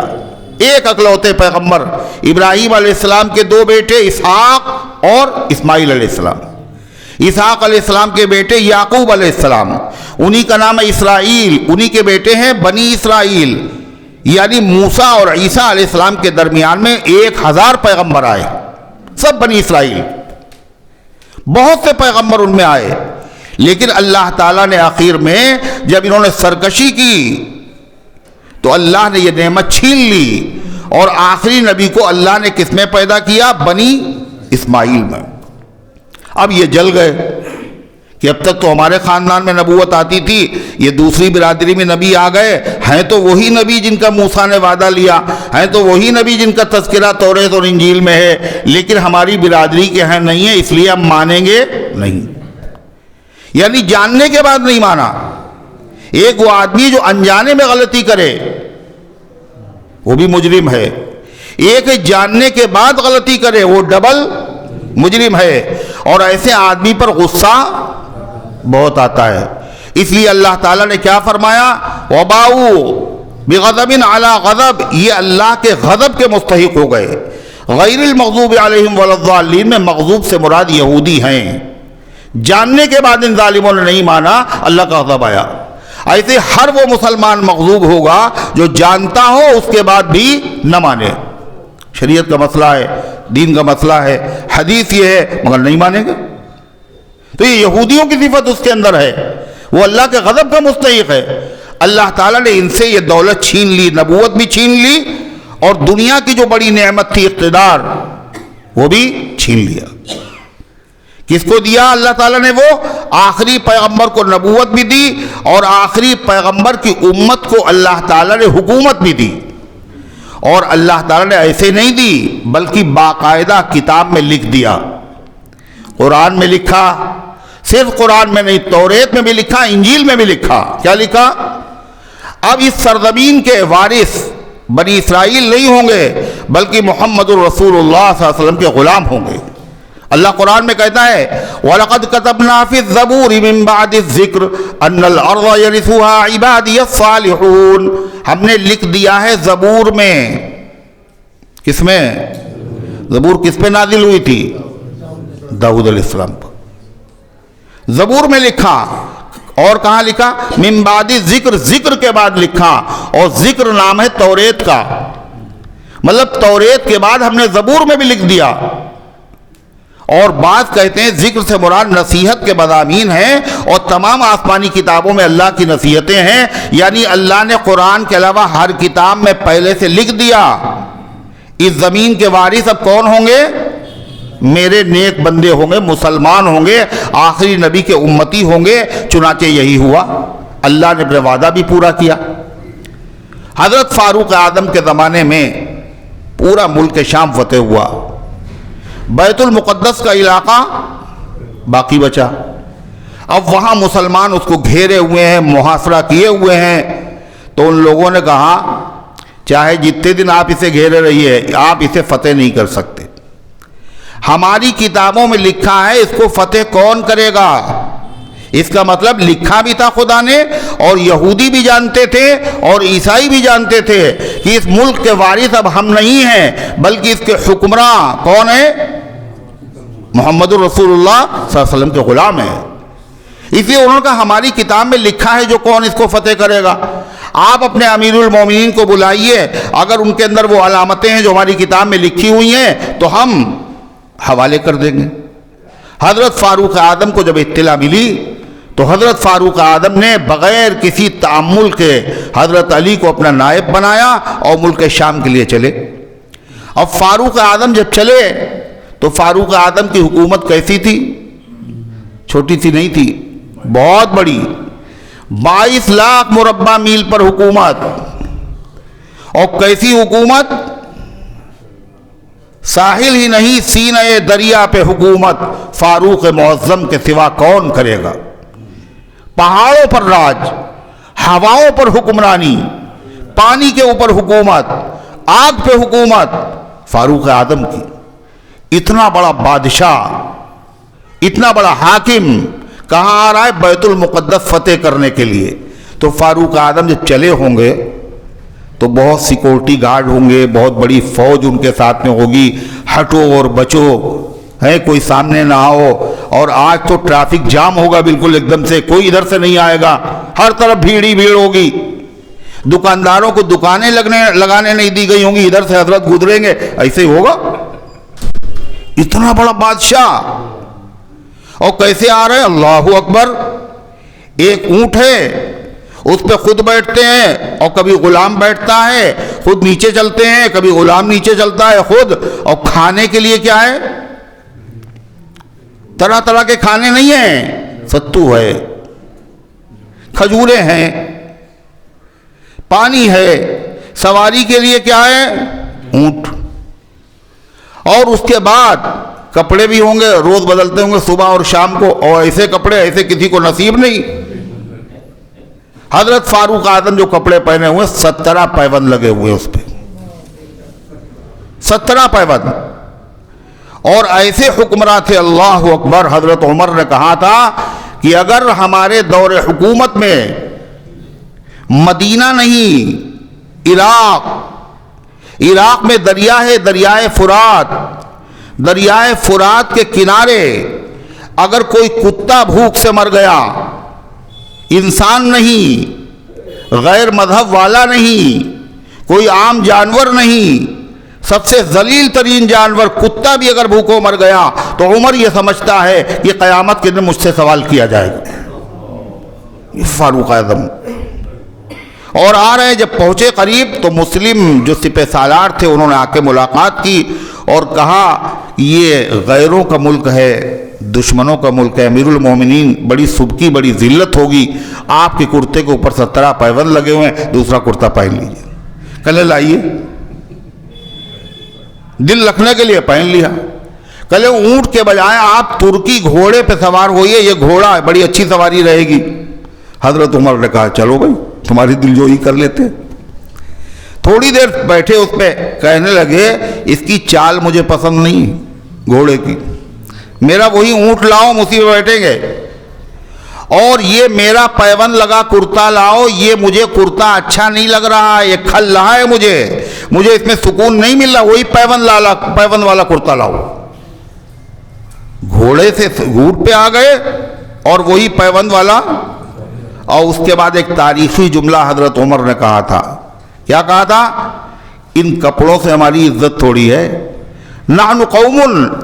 ایک اکلوتے پیغمبر، ابراہیم علیہ السلام کے 2 بیٹے اسحاق اور اسماعیل علیہ السلام۔ اسحاق علیہ السلام کے بیٹے یعقوب علیہ السلام، انہی کا نام ہے اسرائیل، انہی کے بیٹے ہیں بنی اسرائیل، یعنی موسیٰ اور عیسیٰ علیہ السلام کے درمیان میں 1000 پیغمبر آئے، سب بنی اسرائیل، بہت سے پیغمبر ان میں آئے۔ لیکن اللہ تعالیٰ نے آخر میں جب انہوں نے سرکشی کی تو اللہ نے یہ نعمت چھین لی، اور آخری نبی کو اللہ نے کس میں پیدا کیا؟ بنی اسماعیل میں۔ اب یہ جل گئے کہ اب تک تو ہمارے خاندان میں نبوت آتی تھی، یہ دوسری برادری میں نبی آ گئے ہیں، تو وہی نبی جن کا موسیٰ نے وعدہ لیا، ہیں تو وہی نبی جن کا تذکرہ تورات اور انجیل میں ہے، لیکن ہماری برادری کے ہیں نہیں ہے، اس لیے ہم مانیں گے نہیں۔ یعنی جاننے کے بعد نہیں مانا۔ ایک وہ آدمی جو انجانے میں غلطی کرے وہ بھی مجرم ہے، ایک جاننے کے بعد غلطی کرے وہ ڈبل مجرم ہے، اور ایسے آدمی پر غصہ بہت آتا ہے۔ اس لیے اللہ تعالیٰ نے کیا فرمایا؟ وَبَاءُوا بِغَضَبٍ عَلَىٰ غَضَبٍ، یہ اللہ کے غضب کے مستحق ہو گئے۔ غیر المغضوب علیہم ولا الضالین میں مغضوب سے مراد یہودی ہیں۔ جاننے کے بعد ان ظالموں نے نہیں مانا، اللہ کا غضب آیا۔ ایسے ہر وہ مسلمان مغضوب ہوگا جو جانتا ہو اس کے بعد بھی نہ مانے۔ شریعت کا مسئلہ ہے، دین کا مسئلہ ہے، حدیث یہ ہے، مگر نہیں مانیں گے۔ تو یہ یہودیوں کی صفت اس کے اندر ہے، وہ اللہ کے غضب کا مستحق ہے۔ اللہ تعالیٰ نے ان سے یہ دولت چھین لی، نبوت بھی چھین لی، اور دنیا کی جو بڑی نعمت تھی اقتدار، وہ بھی چھین لیا۔ کس کو دیا اللہ تعالیٰ نے؟ وہ آخری پیغمبر کو نبوت بھی دی، اور آخری پیغمبر کی امت کو اللہ تعالیٰ نے حکومت بھی دی۔ اور اللہ تعالیٰ نے ایسے نہیں دی بلکہ باقاعدہ کتاب میں لکھ دیا۔ قرآن میں لکھا، صرف قرآن میں نہیں، تورات میں بھی لکھا، انجیل میں بھی لکھا۔ کیا لکھا؟ اب اس سرزمین کے وارث بنی اسرائیل نہیں ہوں گے بلکہ محمد الرسول اللہ صلی اللہ علیہ وسلم کے غلام ہوں گے۔ اللہ قرآن میں کہتا ہے وَلَقَدْ كَتَبْنَا فِي الزَّبُورِ مِن بَعْدِ الذِّكْرِ أَنَّ الْأَرْضَ يَرِثُهَا عِبَادِيَ الصَّالِحُونَ، ہم نے لکھ دیا ہے زبور میں۔ کس میں؟ زبور کس پہ نازل ہوئی تھی؟ داؤد علیہ السلام پر۔ زبور میں لکھا، اور کہاں لکھا؟ من بعد ذکر، ذکر کے بعد لکھا، اور ذکر نام ہے تورات کا، مطلب تورات کے بعد ہم نے زبور میں بھی لکھ دیا۔ اور بعض کہتے ہیں ذکر سے مراد نصیحت کے مضامین ہیں، اور تمام آسمانی کتابوں میں اللہ کی نصیحتیں ہیں، یعنی اللہ نے قرآن کے علاوہ ہر کتاب میں پہلے سے لکھ دیا اس زمین کے وارث اب کون ہوں گے؟ میرے نیک بندے ہوں گے، مسلمان ہوں گے، آخری نبی کے امتی ہوں گے۔ چنانچہ یہی ہوا، اللہ نے اپنا وعدہ بھی پورا کیا۔ حضرت فاروق اعظم کے زمانے میں پورا ملک شام فتح ہوا، بیت المقدس کا علاقہ باقی بچا۔ اب وہاں مسلمان اس کو گھیرے ہوئے ہیں، محاصرہ کیے ہوئے ہیں، تو ان لوگوں نے کہا چاہے جتنے دن آپ اسے گھیرے رہیے، آپ اسے فتح نہیں کر سکتے۔ ہماری کتابوں میں لکھا ہے اس کو فتح کون کرے گا؟ اس کا مطلب لکھا بھی تھا خدا نے، اور یہودی بھی جانتے تھے اور عیسائی بھی جانتے تھے کہ اس ملک کے وارث اب ہم نہیں ہیں، بلکہ اس کے حکمراں کون ہیں؟ محمد الرسول اللہ صلی اللہ علیہ وسلم کے غلام ہیں۔ اس لیے انہوں نے کہا ہماری کتاب میں لکھا ہے جو کون اس کو فتح کرے گا۔ آپ اپنے امیر المومنین کو بلائیے، اگر ان کے اندر وہ علامتیں ہیں جو ہماری کتاب میں لکھی ہوئی ہیں تو ہم حوالے کر دیں گے۔ حضرت فاروق اعظم کو جب اطلاع ملی تو حضرت فاروق اعظم نے بغیر کسی تعامل کے حضرت علی کو اپنا نائب بنایا اور ملک شام کے لیے چلے۔ اب فاروق اعظم جب چلے تو فاروق اعظم کی حکومت کیسی تھی؟ چھوٹی سی نہیں تھی، بہت بڑی، 22 لاکھ مربع میل پر حکومت۔ اور کیسی حکومت؟ ساحل ہی نہیں، سینہ دریا پہ حکومت فاروق معظم کے سوا کون کرے گا؟ پہاڑوں پر راج، ہواؤں پر حکمرانی، پانی کے اوپر حکومت، آگ پہ حکومت فاروق اعظم کی۔ اتنا بڑا بادشاہ، اتنا بڑا حاکم کہاں آ رہا ہے؟ بیت المقدس فتح کرنے کے لیے۔ تو فاروق اعظم جب چلے ہوں گے تو بہت سیکورٹی گارڈ ہوں گے، بہت بڑی فوج ان کے ساتھ میں ہوگی، ہٹو اور بچو ہے، کوئی سامنے نہ آؤ۔ اور آج تو ٹریفک جام ہوگا بالکل ایک دم سے، کوئی ادھر سے نہیں آئے گا، ہر طرف بھیڑ ہی بھیڑ ہوگی۔ دکانداروں کو دکانیں لگانے نہیں دی گئی ہوں گی، ادھر سے حضرت گزریں گے، ایسے ہی ہوگا۔ اتنا بڑا بادشاہ، اور کیسے آ رہے ہیں؟ اللہ اکبر! ایک اونٹ ہے، اس پہ خود بیٹھتے ہیں، اور کبھی غلام بیٹھتا ہے، خود نیچے چلتے ہیں، کبھی غلام نیچے چلتا ہے خود۔ اور کھانے کے لیے کیا ہے؟ طرح طرح کے کھانے نہیں ہیں، ستو ہے، کھجوریں ہیں، پانی ہے۔ سواری کے لیے کیا ہے؟ اونٹ۔ اور اس کے بعد کپڑے بھی ہوں گے، روز بدلتے ہوں گے صبح اور شام کو، اور ایسے کپڑے ایسے کسی کو نصیب نہیں۔ حضرت فاروق اعظم جو کپڑے پہنے ہوئے 17 پیوند لگے ہوئے اس پہ، 17 پیوند، اور ایسے حکمراں تھے، اللہ اکبر! حضرت عمر نے کہا تھا کہ اگر ہمارے دور حکومت میں مدینہ نہیں، عراق میں دریا ہے، دریائے فرات، دریائے فرات کے کنارے اگر کوئی کتا بھوک سے مر گیا، انسان نہیں، غیر مذہب والا نہیں، کوئی عام جانور نہیں، سب سے ذلیل ترین جانور کتا بھی اگر بھوکو مر گیا، تو عمر یہ سمجھتا ہے کہ قیامت کے دن مجھ سے سوال کیا جائے گا۔ یہ فاروق اعظم اور آ رہے جب پہنچے قریب تو مسلم جو سپہ سالار تھے انہوں نے آ کے ملاقات کی اور کہا یہ غیروں کا ملک ہے، دشمنوں کا ملک ہے، امیر المومنین بڑی سبکی بڑی ذلت ہوگی، آپ کے کرتے کے اوپر 17 پیوند لگے ہوئے ہیں، دوسرا کرتا پہن لیجیے۔ کہنے لائیے، دل رکھنے کے لیے پہن لیا۔ کہلے اونٹ کے بجائے آپ ترکی گھوڑے پہ سوار ہوئیے، یہ گھوڑا ہے، بڑی اچھی سواری رہے گی۔ حضرت عمر نے کہا چلو بھائی تمہاری دل جوئی کر لیتے۔ تھوڑی دیر بیٹھے اس پہ، کہنے لگے اس کی چال مجھے پسند نہیں گھوڑے کی، میرا وہی اونٹ لاؤ ہم اسی پہ بیٹھیں گے، اور یہ میرا پیوند لگا کرتا لاؤ، یہ مجھے کرتا اچھا نہیں لگ رہا، یہ کھل رہا ہے، مجھے اس میں سکون نہیں مل رہا، وہی پیوند والا کرتا لاؤ۔ گھوڑے سے اونٹ پہ آ گئے اور وہی پیوند والا۔ اور اس کے بعد ایک تاریخی جملہ حضرت عمر نے کہا تھا، کیا کہا تھا؟ ان کپڑوں سے ہماری عزت تھوڑی ہے، نحن قوم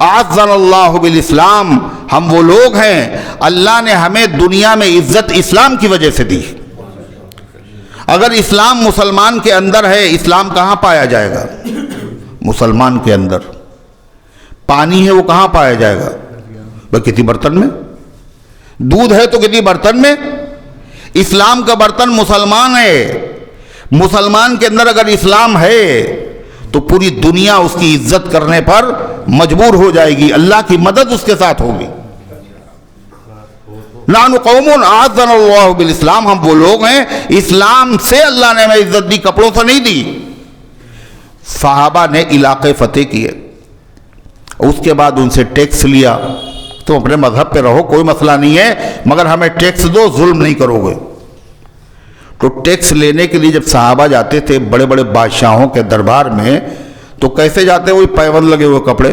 اعزنا اللہ بالاسلام، ہم وہ لوگ ہیں اللہ نے ہمیں دنیا میں عزت اسلام کی وجہ سے دی۔ اگر اسلام مسلمان کے اندر ہے، اسلام کہاں پایا جائے گا؟ مسلمان کے اندر۔ پانی ہے وہ کہاں پایا جائے گا؟ بس کسی برتن میں۔ دودھ ہے تو کسی برتن میں۔ اسلام کا برتن مسلمان ہے، مسلمان کے اندر اگر اسلام ہے تو پوری دنیا اس کی عزت کرنے پر مجبور ہو جائے گی، اللہ کی مدد اس کے ساتھ ہوگی۔ نحن قوم اعزنا اللہ بالاسلام، ہم وہ لوگ ہیں اسلام سے اللہ نے ہمیں عزت دی، کپڑوں سے نہیں دی۔ صحابہ نے علاقے فتح کیے، اس کے بعد ان سے ٹیکس لیا، تم اپنے مذہب پہ رہو کوئی مسئلہ نہیں ہے مگر ہمیں ٹیکس دو، ظلم نہیں کرو گے۔ تو ٹیکس لینے کے لیے جب صحابہ جاتے تھے بڑے بڑے بادشاہوں کے دربار میں تو کیسے جاتے ہوئے؟ پیوند لگے ہوئے کپڑے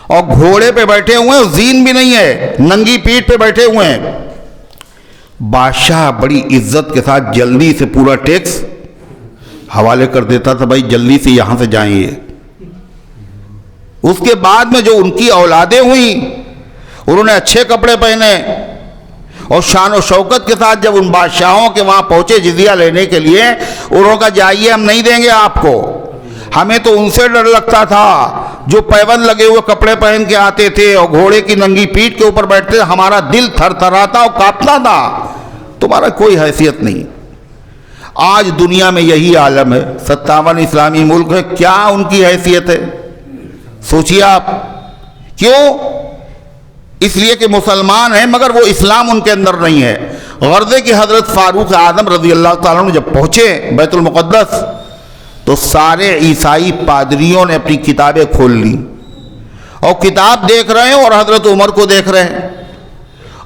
اور گھوڑے پہ بیٹھے ہوئے ہیں، زین بھی نہیں ہے، ننگی پیٹھ پہ بیٹھے ہوئے ہیں۔ بادشاہ بڑی عزت کے ساتھ جلدی سے پورا ٹیکس حوالے کر دیتا تھا، بھائی جلدی سے یہاں سے جائیں یہ۔ اس کے بعد میں جو ان کی اولادیں ہوئیں انہوں نے اچھے کپڑے پہنے اور شان و شوکت کے ساتھ جب ان بادشاہوں کے وہاں پہنچے جزیہ لینے کے لیے، انہوں نے کہا جائیے ہم نہیں دیں گے آپ کو، ہمیں تو ان سے ڈر لگتا تھا جو پیوند لگے ہوئے کپڑے پہن کے آتے تھے اور گھوڑے کی ننگی پیٹھ کے اوپر بیٹھتے تھے، ہمارا دل تھر تھراتا اور کانپتا تھا، تمہارا کوئی حیثیت نہیں۔ آج دنیا میں یہی عالم ہے، 57 اسلامی ملک ہے، کیا ان کی حیثیت ہے؟ سوچیے آپ، کیوں؟ اس لیے کہ مسلمان ہیں مگر وہ اسلام ان کے اندر نہیں ہے۔ غرضے کہ حضرت فاروق اعظم رضی اللہ تعالیٰ عنہ جب پہنچے بیت المقدس تو سارے عیسائی پادریوں نے اپنی کتابیں کھول لی اور کتاب دیکھ رہے ہیں اور حضرت عمر کو دیکھ رہے ہیں،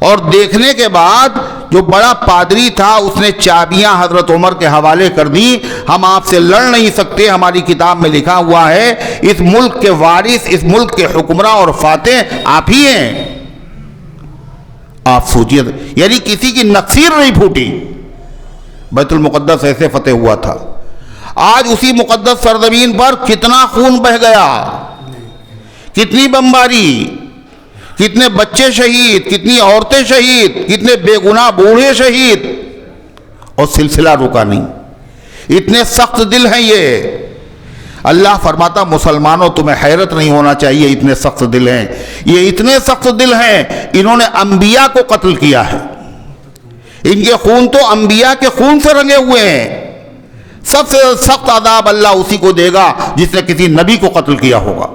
اور دیکھنے کے بعد جو بڑا پادری تھا اس نے چابیاں حضرت عمر کے حوالے کر دی، ہم آپ سے لڑ نہیں سکتے، ہماری کتاب میں لکھا ہوا ہے اس ملک کے وارث، اس ملک کے حکمراں اور فاتح آپ ہی ہیں۔ آپ سوچئے، یعنی کسی کی نقصیر نہیں پھوٹی، بیت المقدس ایسے فتح ہوا تھا۔ آج اسی مقدس سرزمین پر کتنا خون بہہ گیا، کتنی بمباری، کتنے بچے شہید، کتنی عورتیں شہید، کتنے بے گناہ بوڑھے شہید، اور سلسلہ رکا نہیں۔ اتنے سخت دل ہیں یہ۔ اللہ فرماتا مسلمانوں تمہیں حیرت نہیں ہونا چاہیے، اتنے سخت دل ہیں یہ، اتنے سخت دل ہیں انہوں نے انبیاء کو قتل کیا ہے، ان کے خون تو انبیاء کے خون سے رنگے ہوئے ہیں۔ سب سے سخت عذاب اللہ اسی کو دے گا جس نے کسی نبی کو قتل کیا ہوگا۔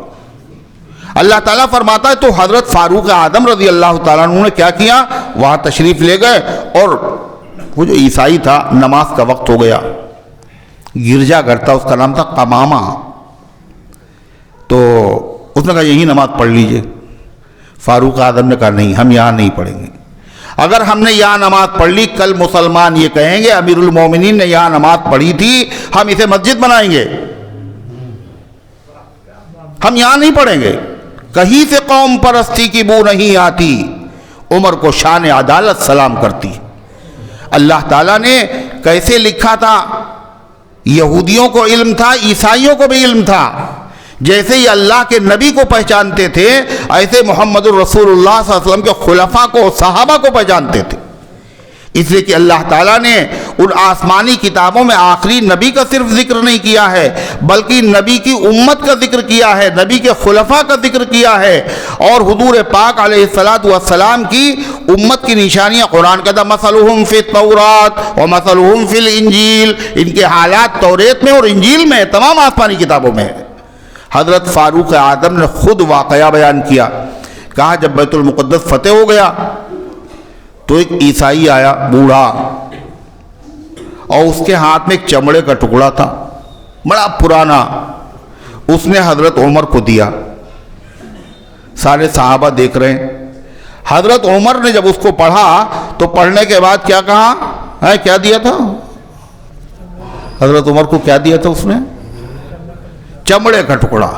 اللہ تعالیٰ فرماتا ہے تو حضرت فاروق اعظم رضی اللہ تعالیٰ عنہ نے کیا کیا؟ وہاں تشریف لے گئے اور وہ جو عیسائی تھا نماز کا وقت ہو گیا، گرجا گھر تھا، اس کا نام تھا قمامہ، تو اس نے کہا یہی نماز پڑھ لیجئے۔ فاروق اعظم نے کہا نہیں، ہم یہاں نہیں پڑھیں گے، اگر ہم نے یہاں نماز پڑھ لی کل مسلمان یہ کہیں گے امیر المومنین نے یہاں نماز پڑھی تھی، ہم اسے مسجد بنائیں گے، ہم یہاں نہیں پڑھیں گے۔ کہیں سے قوم پرستی کی بو نہیں آتی، عمر کو شان عدالت سلام کرتی۔ اللہ تعالیٰ نے کیسے لکھا تھا؟ یہودیوں کو علم تھا، عیسائیوں کو بھی علم تھا، جیسے یہ اللہ کے نبی کو پہچانتے تھے ایسے محمد الرسول اللہ صلی اللہ علیہ وسلم کے خلفاء کو، صحابہ کو پہچانتے تھے۔ اس لیے کہ اللہ تعالیٰ نے ان آسمانی کتابوں میں آخری نبی کا صرف ذکر نہیں کیا ہے بلکہ نبی کی امت کا ذکر کیا ہے، نبی کے خلفاء کا ذکر کیا ہے، اور حضور پاک علیہ السلام کی امت کی نشانیاں قرآن کہتا مثلہم فی التورات ومثلہم فی الانجیل، ان کے حالات توریت میں اور انجیل میں، تمام آسمانی کتابوں میں ہے۔ حضرت فاروق اعظم نے خود واقعہ بیان کیا، کہا جب بیت المقدس فتح ہو گیا تو ایک عیسائی آیا بوڑھا، اور اس کے ہاتھ میں ایک چمڑے کا ٹکڑا تھا بڑا پرانا، اس نے حضرت عمر کو دیا۔ سارے صحابہ دیکھ رہے ہیں، حضرت عمر نے جب اس کو پڑھا تو پڑھنے کے بعد کیا کہا؟ کیا دیا تھا حضرت عمر کو؟ کیا دیا تھا اس نے؟ چمڑے کا ٹکڑا،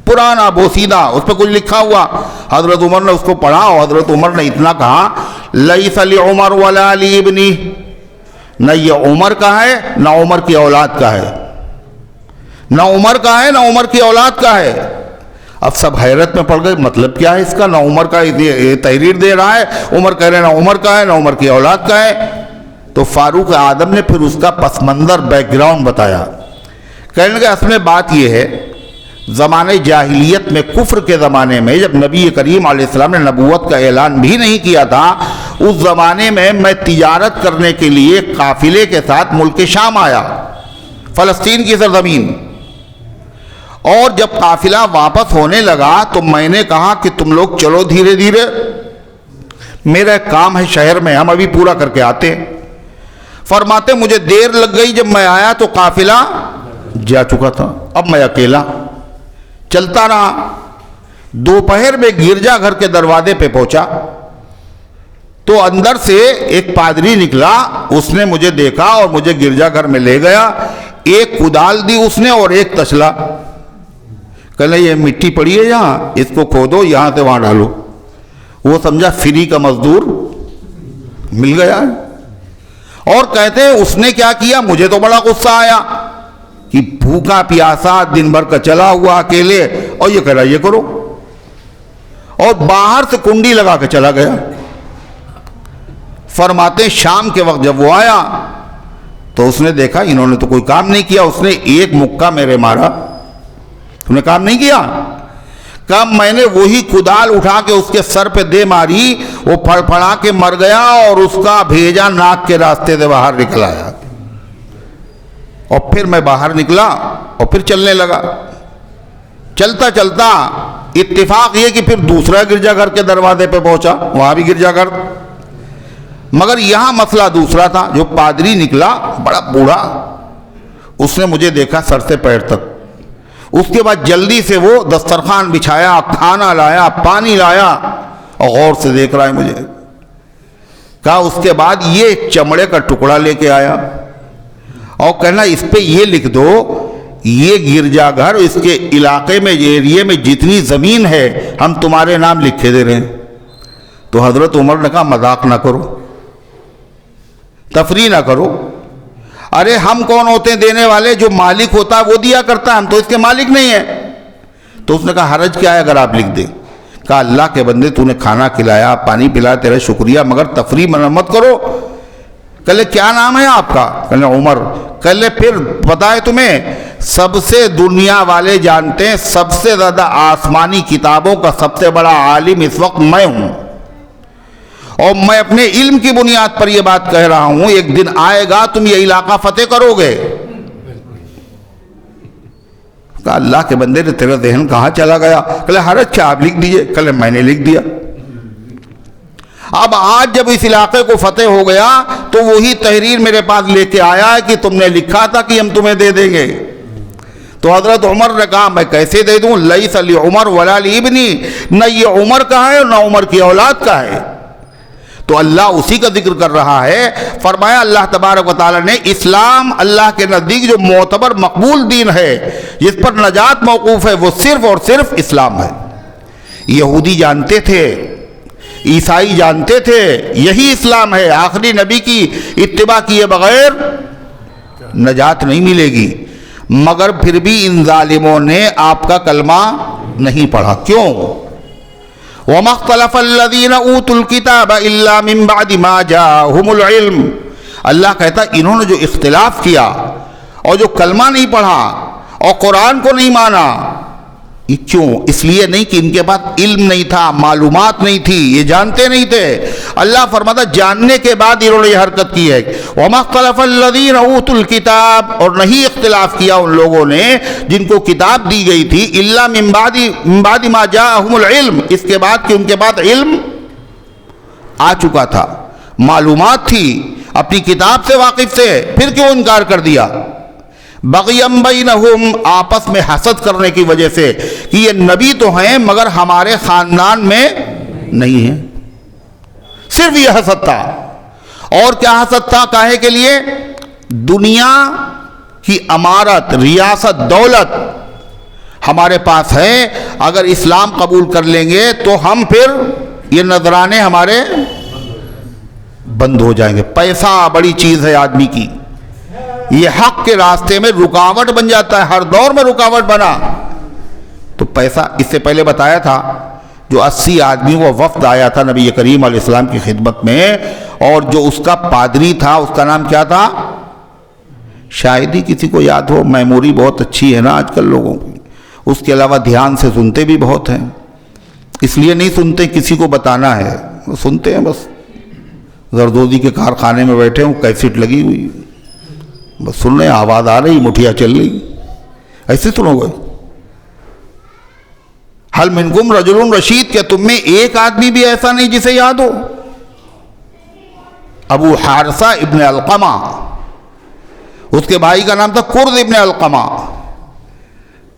پرانا بوسیدہ، اس پہ کچھ لکھا ہوا۔ حضرت عمر نے اس کو پڑھا اور حضرت عمر نے اتنا کہا لیس لعمر ولا لابنی، نہ یہ عمر کا ہے نہ عمر کی اولاد کا ہے، نہ عمر کا ہے نہ عمر کی اولاد کا ہے۔ اب سب حیرت میں پڑ گئے، مطلب کیا ہے اس کا؟ نہ عمر کا تحریر دے رہا ہے، عمر کہہ رہے ہیں نہ عمر کا ہے نہ عمر کی اولاد کا ہے۔ تو فاروق اعظم نے پھر اس کا پس منظر بیک گراؤنڈ بتایا، کہنے لگے اصل میں بات یہ ہے زمانے جاہلیت میں، کفر کے زمانے میں جب نبی کریم علیہ السلام نے نبوت کا اعلان بھی نہیں کیا تھا، اس زمانے میں تجارت کرنے کے لیے قافلے کے ساتھ ملک شام آیا، فلسطین کی سرزمین، اور جب قافلہ واپس ہونے لگا تو میں نے کہا کہ تم لوگ چلو دھیرے دھیرے، میرا ایک کام ہے شہر میں، ہم ابھی پورا کر کے آتے ہیں۔ فرماتے مجھے دیر لگ گئی، جب میں آیا تو قافلہ جا چکا تھا، اب میں اکیلا چلتا رہا۔ دوپہر میں گرجا گھر کے دروازے پہ پہنچا تو اندر سے ایک پادری نکلا، اس نے مجھے دیکھا اور مجھے گرجا گھر میں لے گیا۔ ایک کدال دی اس نے اور ایک تسلا، کہنے یہ مٹی پڑی ہے یہاں، اس کو کھودو، یہاں سے وہاں ڈالو۔ وہ سمجھا فری کا مزدور مل گیا ہے۔ اور کہتے ہیں اس نے کیا کیا، مجھے تو بڑا غصہ آیا کہ بھوکا پیاسا دن بھر کا چلا ہوا اکیلے، اور یہ کہہ رہا یہ کرو، اور باہر سے کنڈی لگا کے چلا گیا۔ فرماتے شام کے وقت جب وہ آیا تو اس نے دیکھا انہوں نے تو کوئی کام نہیں کیا، اس نے ایک مکہ میرے مارا، تم نے کام نہیں کیا؟ کہا میں نے وہی کدال اٹھا کے اس کے سر پہ دے ماری، وہ پھڑ پھڑا کے مر گیا اور اس کا بھیجا ناک کے راستے سے باہر نکل آیا۔ اور پھر میں باہر نکلا اور پھر چلنے لگا۔ چلتا چلتا اتفاق یہ کہ پھر دوسرا گرجا گھر کے دروازے پہ پہنچا، وہاں بھی گرجا گھر، مگر یہاں مسئلہ دوسرا تھا۔ جو پادری نکلا بڑا بوڑھا، اس نے مجھے دیکھا سر سے پیر تک، اس کے بعد جلدی سے وہ دسترخوان بچھایا، کھانا لایا، پانی لایا، اور غور سے دیکھ رہا ہے مجھے۔ کہا اس کے بعد یہ ایک چمڑے کا ٹکڑا لے کے آیا اور کہنا اس پہ یہ لکھ دو یہ گرجا گھر اس کے علاقے میں ایریے میں جتنی زمین ہے ہم تمہارے نام لکھے دے رہے ہیں۔ تو حضرت عمر نے کہا مذاق نہ کرو، تفریح نہ کرو، ارے ہم کون ہوتے ہیں دینے والے؟ جو مالک ہوتا ہے وہ دیا کرتا ہے، ہم تو اس کے مالک نہیں ہیں۔ تو اس نے کہا حرج کیا ہے اگر آپ لکھ دیں؟ کہا اللہ کے بندے تو نے کھانا کھلایا، پانی پلایا، تیرا شکریہ، مگر تفریح مت کرو۔ کہلے کیا نام ہے آپ کا؟ کہلے عمر۔ کہلے پھر پتا ہے تمہیں سب سے دنیا والے جانتے ہیں سب سے زیادہ آسمانی کتابوں کا سب سے بڑا عالم اس وقت میں ہوں، اور میں اپنے علم کی بنیاد پر یہ بات کہہ رہا ہوں، ایک دن آئے گا تم یہ علاقہ فتح کرو گے۔ کہا اللہ کے بندے نے تیرا ذہن کہاں چلا گیا؟ کہلے حرج کیا آپ لکھ دیجئے۔ کہلے میں نے لکھ دیا۔ اب آج جب اس علاقے کو فتح ہو گیا تو وہی تحریر میرے پاس لے کے آیا ہے کہ تم نے لکھا تھا کہ ہم تمہیں دے دیں گے۔ تو حضرت عمر نے کہا میں کیسے دے دوں؟ لیس لعمر ولا لابنی، نہ یہ عمر کا ہے اور نہ عمر کی اولاد کا ہے۔ تو اللہ اسی کا ذکر کر رہا ہے۔ فرمایا اللہ تبارک و تعالی نے اسلام اللہ کے نزدیک جو معتبر مقبول دین ہے جس پر نجات موقوف ہے وہ صرف اور صرف اسلام ہے۔ یہودی جانتے تھے، عیسائی جانتے تھے یہی اسلام ہے، آخری نبی کی اتباع کیے بغیر نجات نہیں ملے گی، مگر پھر بھی ان ظالموں نے آپ کا کلمہ نہیں پڑھا۔ کیوں؟ وَمَا اخْتَلَفَ الَّذِينَ أُوتُوا الْكِتَابَ إِلَّا مِن بَعْدِ مَا جَاءَهُمُ الْعِلْمُ۔ اللہ کہتا انہوں نے جو اختلاف کیا اور جو کلمہ نہیں پڑھا اور قرآن کو نہیں مانا، یہ کیوں؟ اس لیے نہیں کہ ان کے پاس علم نہیں تھا، معلومات نہیں تھی، یہ جانتے نہیں تھے۔ اللہ فرماتا جاننے کے بعد انہوں نے یہ حرکت کی ہے۔ وَمَا اخْتَلَفَ الَّذِينَ أُوتُوا الْكِتَابَ، اور نہیں اختلاف کیا ان لوگوں نے جن کو کتاب دی گئی تھی، إِلَّا مِن بَعْدِ مَا جَاءَهُمُ الْعِلْمُ، اس کے بعد کہ ان کے بعد علم آ چکا تھا، معلومات تھی، اپنی کتاب سے واقف تھے، پھر کیوں انکار کر دیا؟ بغیم بینہم، آپس میں حسد کرنے کی وجہ سے کہ یہ نبی تو ہیں مگر ہمارے خاندان میں نہیں ہیں، صرف یہ حسد تھا۔ اور کیا حسد تھا؟ کاہے کے لیے؟ دنیا کی امارت، ریاست، دولت ہمارے پاس ہے، اگر اسلام قبول کر لیں گے تو ہم پھر یہ نذرانے ہمارے بند ہو جائیں گے۔ پیسہ بڑی چیز ہے آدمی کی، یہ حق کے راستے میں رکاوٹ بن جاتا ہے، ہر دور میں رکاوٹ بنا۔ تو پیسہ، اس سے پہلے بتایا تھا جو 80 آدمی وہ وفد آیا تھا نبی کریم علیہ السلام کی خدمت میں، اور جو اس کا پادری تھا اس کا نام کیا تھا؟ شاید ہی کسی کو یاد ہو، میموری بہت اچھی ہے نا آج کل لوگوں کی، اس کے علاوہ دھیان سے سنتے بھی بہت ہیں، اس لیے نہیں سنتے کسی کو بتانا ہے، سنتے ہیں بس۔ زردوزی کے کارخانے میں بیٹھے ہوں, کیسٹ لگی ہوئی, بس سن رہے ہیں, آواز آ رہی, مٹھیاں چل رہی, ایسے سنو گے. حل منکم رجل رشید, کیا تم میں ایک آدمی بھی ایسا نہیں جسے یاد ہو؟ ابو حارثہ ابن علقمہ, اس کے بھائی کا نام تھا کرد ابن علقمہ.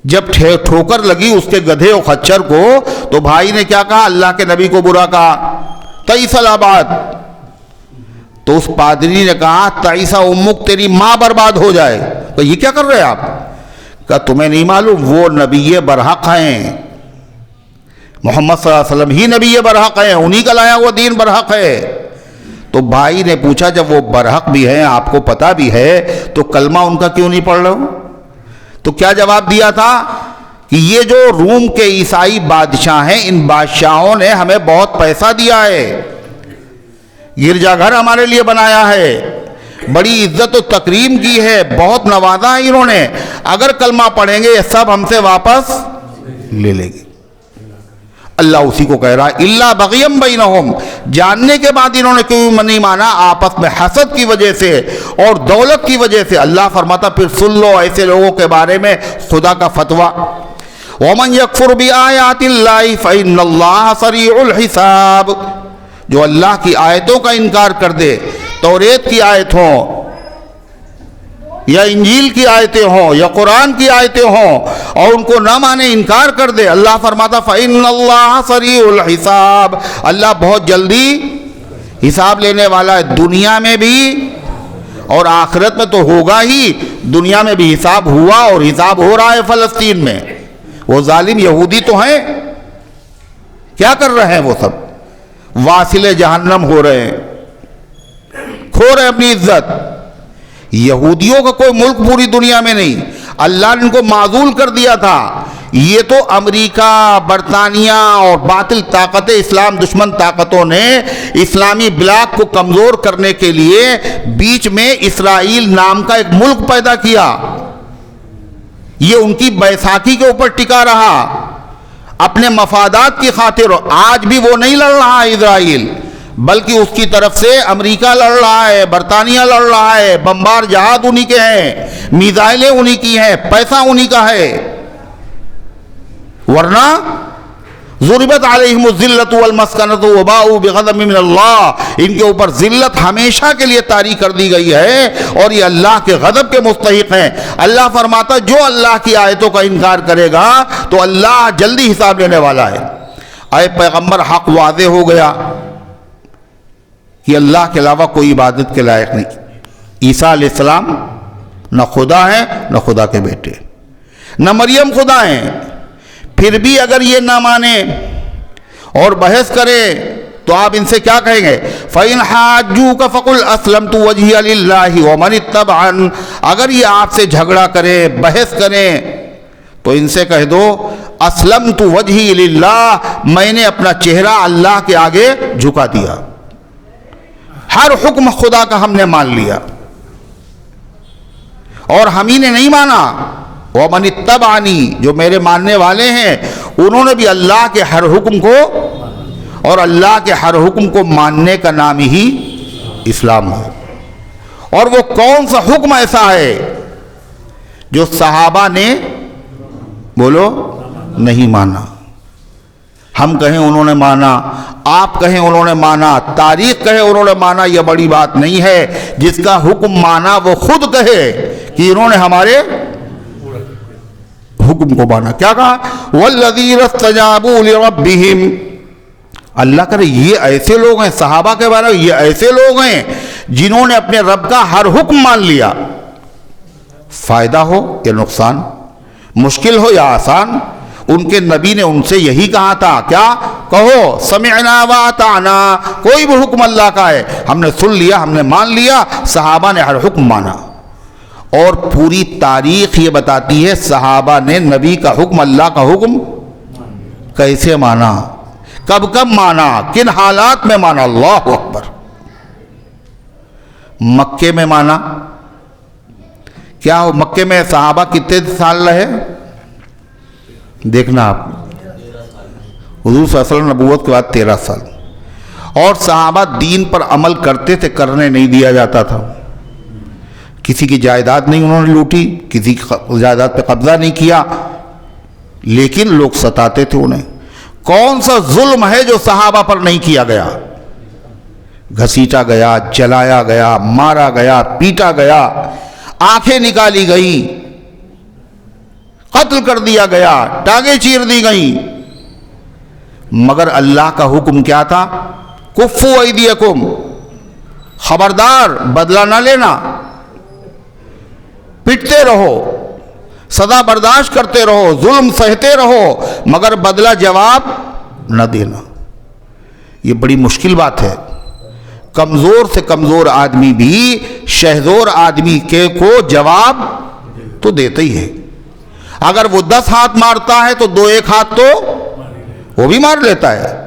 جب ٹھوکر لگی اس کے گدھے و خچر کو تو بھائی نے کیا کہا؟ اللہ کے نبی کو برا کہا, تئیس الآباد. تو اس پادری نے کہا تئیسا امک, تیری ماں برباد ہو جائے. تو یہ کیا کر رہے ہیں آپ؟ کہا تمہیں نہیں معلوم وہ نبی برحق ہیں, محمد صلی اللہ علیہ وسلم ہی نبی برحق ہیں, انہی کا لایا ہوا دین برحق ہے. تو بھائی نے پوچھا جب وہ برحق بھی ہیں, آپ کو پتا بھی ہے, تو کلمہ ان کا کیوں نہیں پڑھ رہے ہو؟ تو کیا جواب دیا تھا کہ یہ جو روم کے عیسائی بادشاہ ہیں, ان بادشاہوں نے ہمیں بہت پیسہ دیا ہے, گرجا گھر ہمارے لیے بنایا ہے, بڑی عزت و تکریم کی ہے, بہت نوازا ہے انہوں نے, اگر کلمہ پڑھیں گے یہ سب ہم سے واپس لے لیں گے. اللہ اسی کو کہہ رہا ہے اللہ بغیم بینہم, جاننے کے بعد انہوں نے کیوں نہیں مانا؟ آپس میں حسد کی وجہ سے اور دولت کی وجہ سے. اللہ فرماتا پھر سن لو ایسے لوگوں کے بارے میں خدا کا فتویٰ, وَمَنْ يَكْفُرْ بِآيَاتِ اللَّهِ فَإِنَّ اللَّهَ سَرِيعُ الْحِسَابِ, جو اللہ کی آیتوں کا انکار کر دے, توریت کی آیت ہوں یا انجیل کی آیتیں ہوں یا قرآن کی آیتیں ہوں, اور ان کو نہ مانے, انکار کر دے, اللہ فرماتا فَإِنَّ اللَّهَ سَرِيعُ الْحِسَابِ, اللہ بہت جلدی حساب لینے والا ہے, دنیا میں بھی اور آخرت میں تو ہوگا ہی. دنیا میں بھی حساب ہوا اور حساب ہو رہا ہے فلسطین میں. وہ ظالم یہودی تو ہیں, کیا کر رہے ہیں وہ سب؟ واصل جہنم ہو رہے ہیں, کھو رہے اپنی عزت. یہودیوں کا کوئی ملک پوری دنیا میں نہیں, اللہ نے ان کو معزول کر دیا تھا. یہ تو امریکہ, برطانیہ اور باطل طاقتیں, اسلام دشمن طاقتوں نے اسلامی بلاک کو کمزور کرنے کے لیے بیچ میں اسرائیل نام کا ایک ملک پیدا کیا. یہ ان کی بیساکھی کے اوپر ٹکا رہا اپنے مفادات کی خاطر. آج بھی وہ نہیں لڑ رہا اسرائیل, بلکہ اس کی طرف سے امریکہ لڑ رہا ہے, برطانیہ لڑ رہا ہے, بمبار جہاز انہی کے ہیں, میزائلیں انہی کی ہیں, پیسہ انہی کا ہے. ورنہ ضربت علیہم الذلۃ والمسکنۃ وباؤوا بغضب من اللہ, ان کے اوپر ذلت ہمیشہ کے لیے طاری کر دی گئی ہے اور یہ اللہ کے غضب کے مستحق ہیں. اللہ فرماتا جو اللہ کی آیتوں کا انکار کرے گا تو اللہ جلدی حساب لینے والا ہے. اے پیغمبر, حق واضح ہو گیا کہ اللہ کے علاوہ کوئی عبادت کے لائق نہیں. عیسیٰ علیہ السلام نہ خدا ہیں نہ خدا کے بیٹے, نہ مریم خدا ہیں. پھر بھی اگر یہ نہ مانے اور بحث کرے تو آپ ان سے کیا کہیں گے؟ فَإِنْ حَاجُّوكَ فَقُلْ أَسْلَمْتُ وَجْهِيَ لِلَّهِ وَمَنِ اتَّبَعَنِ, اگر یہ آپ سے جھگڑا کرے, بحث کریں, تو ان سے کہہ دو اسلمت وجہی للہ, میں نے اپنا چہرہ اللہ کے آگے جھکا دیا, ہر حکم خدا کا ہم نے مان لیا. اور ہم ہی نے نہیں مانا, وَمَنِ اتَّبَعَنِي, جو میرے ماننے والے ہیں انہوں نے بھی اللہ کے ہر حکم کو, اور اللہ کے ہر حکم کو ماننے کا نام ہی اسلام ہے. اور وہ کون سا حکم ایسا ہے جو صحابہ نے بولو نہیں مانا؟ ہم کہیں انہوں نے مانا, آپ کہیں انہوں نے مانا, تاریخ کہے انہوں نے مانا, یہ بڑی بات نہیں ہے. جس کا حکم مانا وہ خود کہے کہ انہوں نے ہمارے حکم کو مانا. کیا کہا؟ وَالَّذِينَ اسْتَجَابُوا لِرَبِّهِمْ, اللہ کرے یہ ایسے لوگ ہیں, صحابہ کے بارے میں یہ ایسے لوگ ہیں جنہوں نے اپنے رب کا ہر حکم مان لیا. فائدہ ہو یا نقصان, مشکل ہو یا آسان, ان کے نبی نے ان سے یہی کہا تھا. کیا کہو؟ سمعنا واطعنا, کوئی بھی حکم اللہ کا ہے ہم نے سن لیا, ہم نے مان لیا. صحابہ نے ہر حکم مانا. اور پوری تاریخ یہ بتاتی ہے صحابہ نے نبی کا حکم, اللہ کا حکم کیسے مانا, کب کب مانا, کن حالات میں مانا. اللہ اکبر. مکے میں مانا. کیا ہو مکے میں صحابہ کتنے سال رہے؟ دیکھنا آپ, حضور صلی اللہ علیہ وسلم نبوت کے بعد 13 سال. اور صحابہ دین پر عمل کرتے تھے، کرنے نہیں دیا جاتا تھا. کسی کی جائیداد نہیں انہوں نے لوٹی، کسی کی جائیداد پہ قبضہ نہیں کیا، لیکن لوگ ستاتے تھے انہیں. کون سا ظلم ہے جو صحابہ پر نہیں کیا گیا؟ گھسیٹا گیا، جلایا گیا، مارا گیا، پیٹا گیا، آنکھیں نکالی گئیں، قتل کر دیا گیا، ٹانگیں چیر دی گئیں. مگر اللہ کا حکم کیا تھا؟ کفو ایدیکم، خبردار بدلہ نہ لینا، پٹتے رہو، سزا برداشت کرتے رہو، ظلم سہتے رہو، مگر بدلہ جواب نہ دینا. یہ بڑی مشکل بات ہے. کمزور سے کمزور آدمی بھی شہزور آدمی کو جواب تو دیتا ہی ہے. اگر وہ 10 ہاتھ مارتا ہے تو 2-1 ہاتھ تو وہ بھی مار لیتا ہے.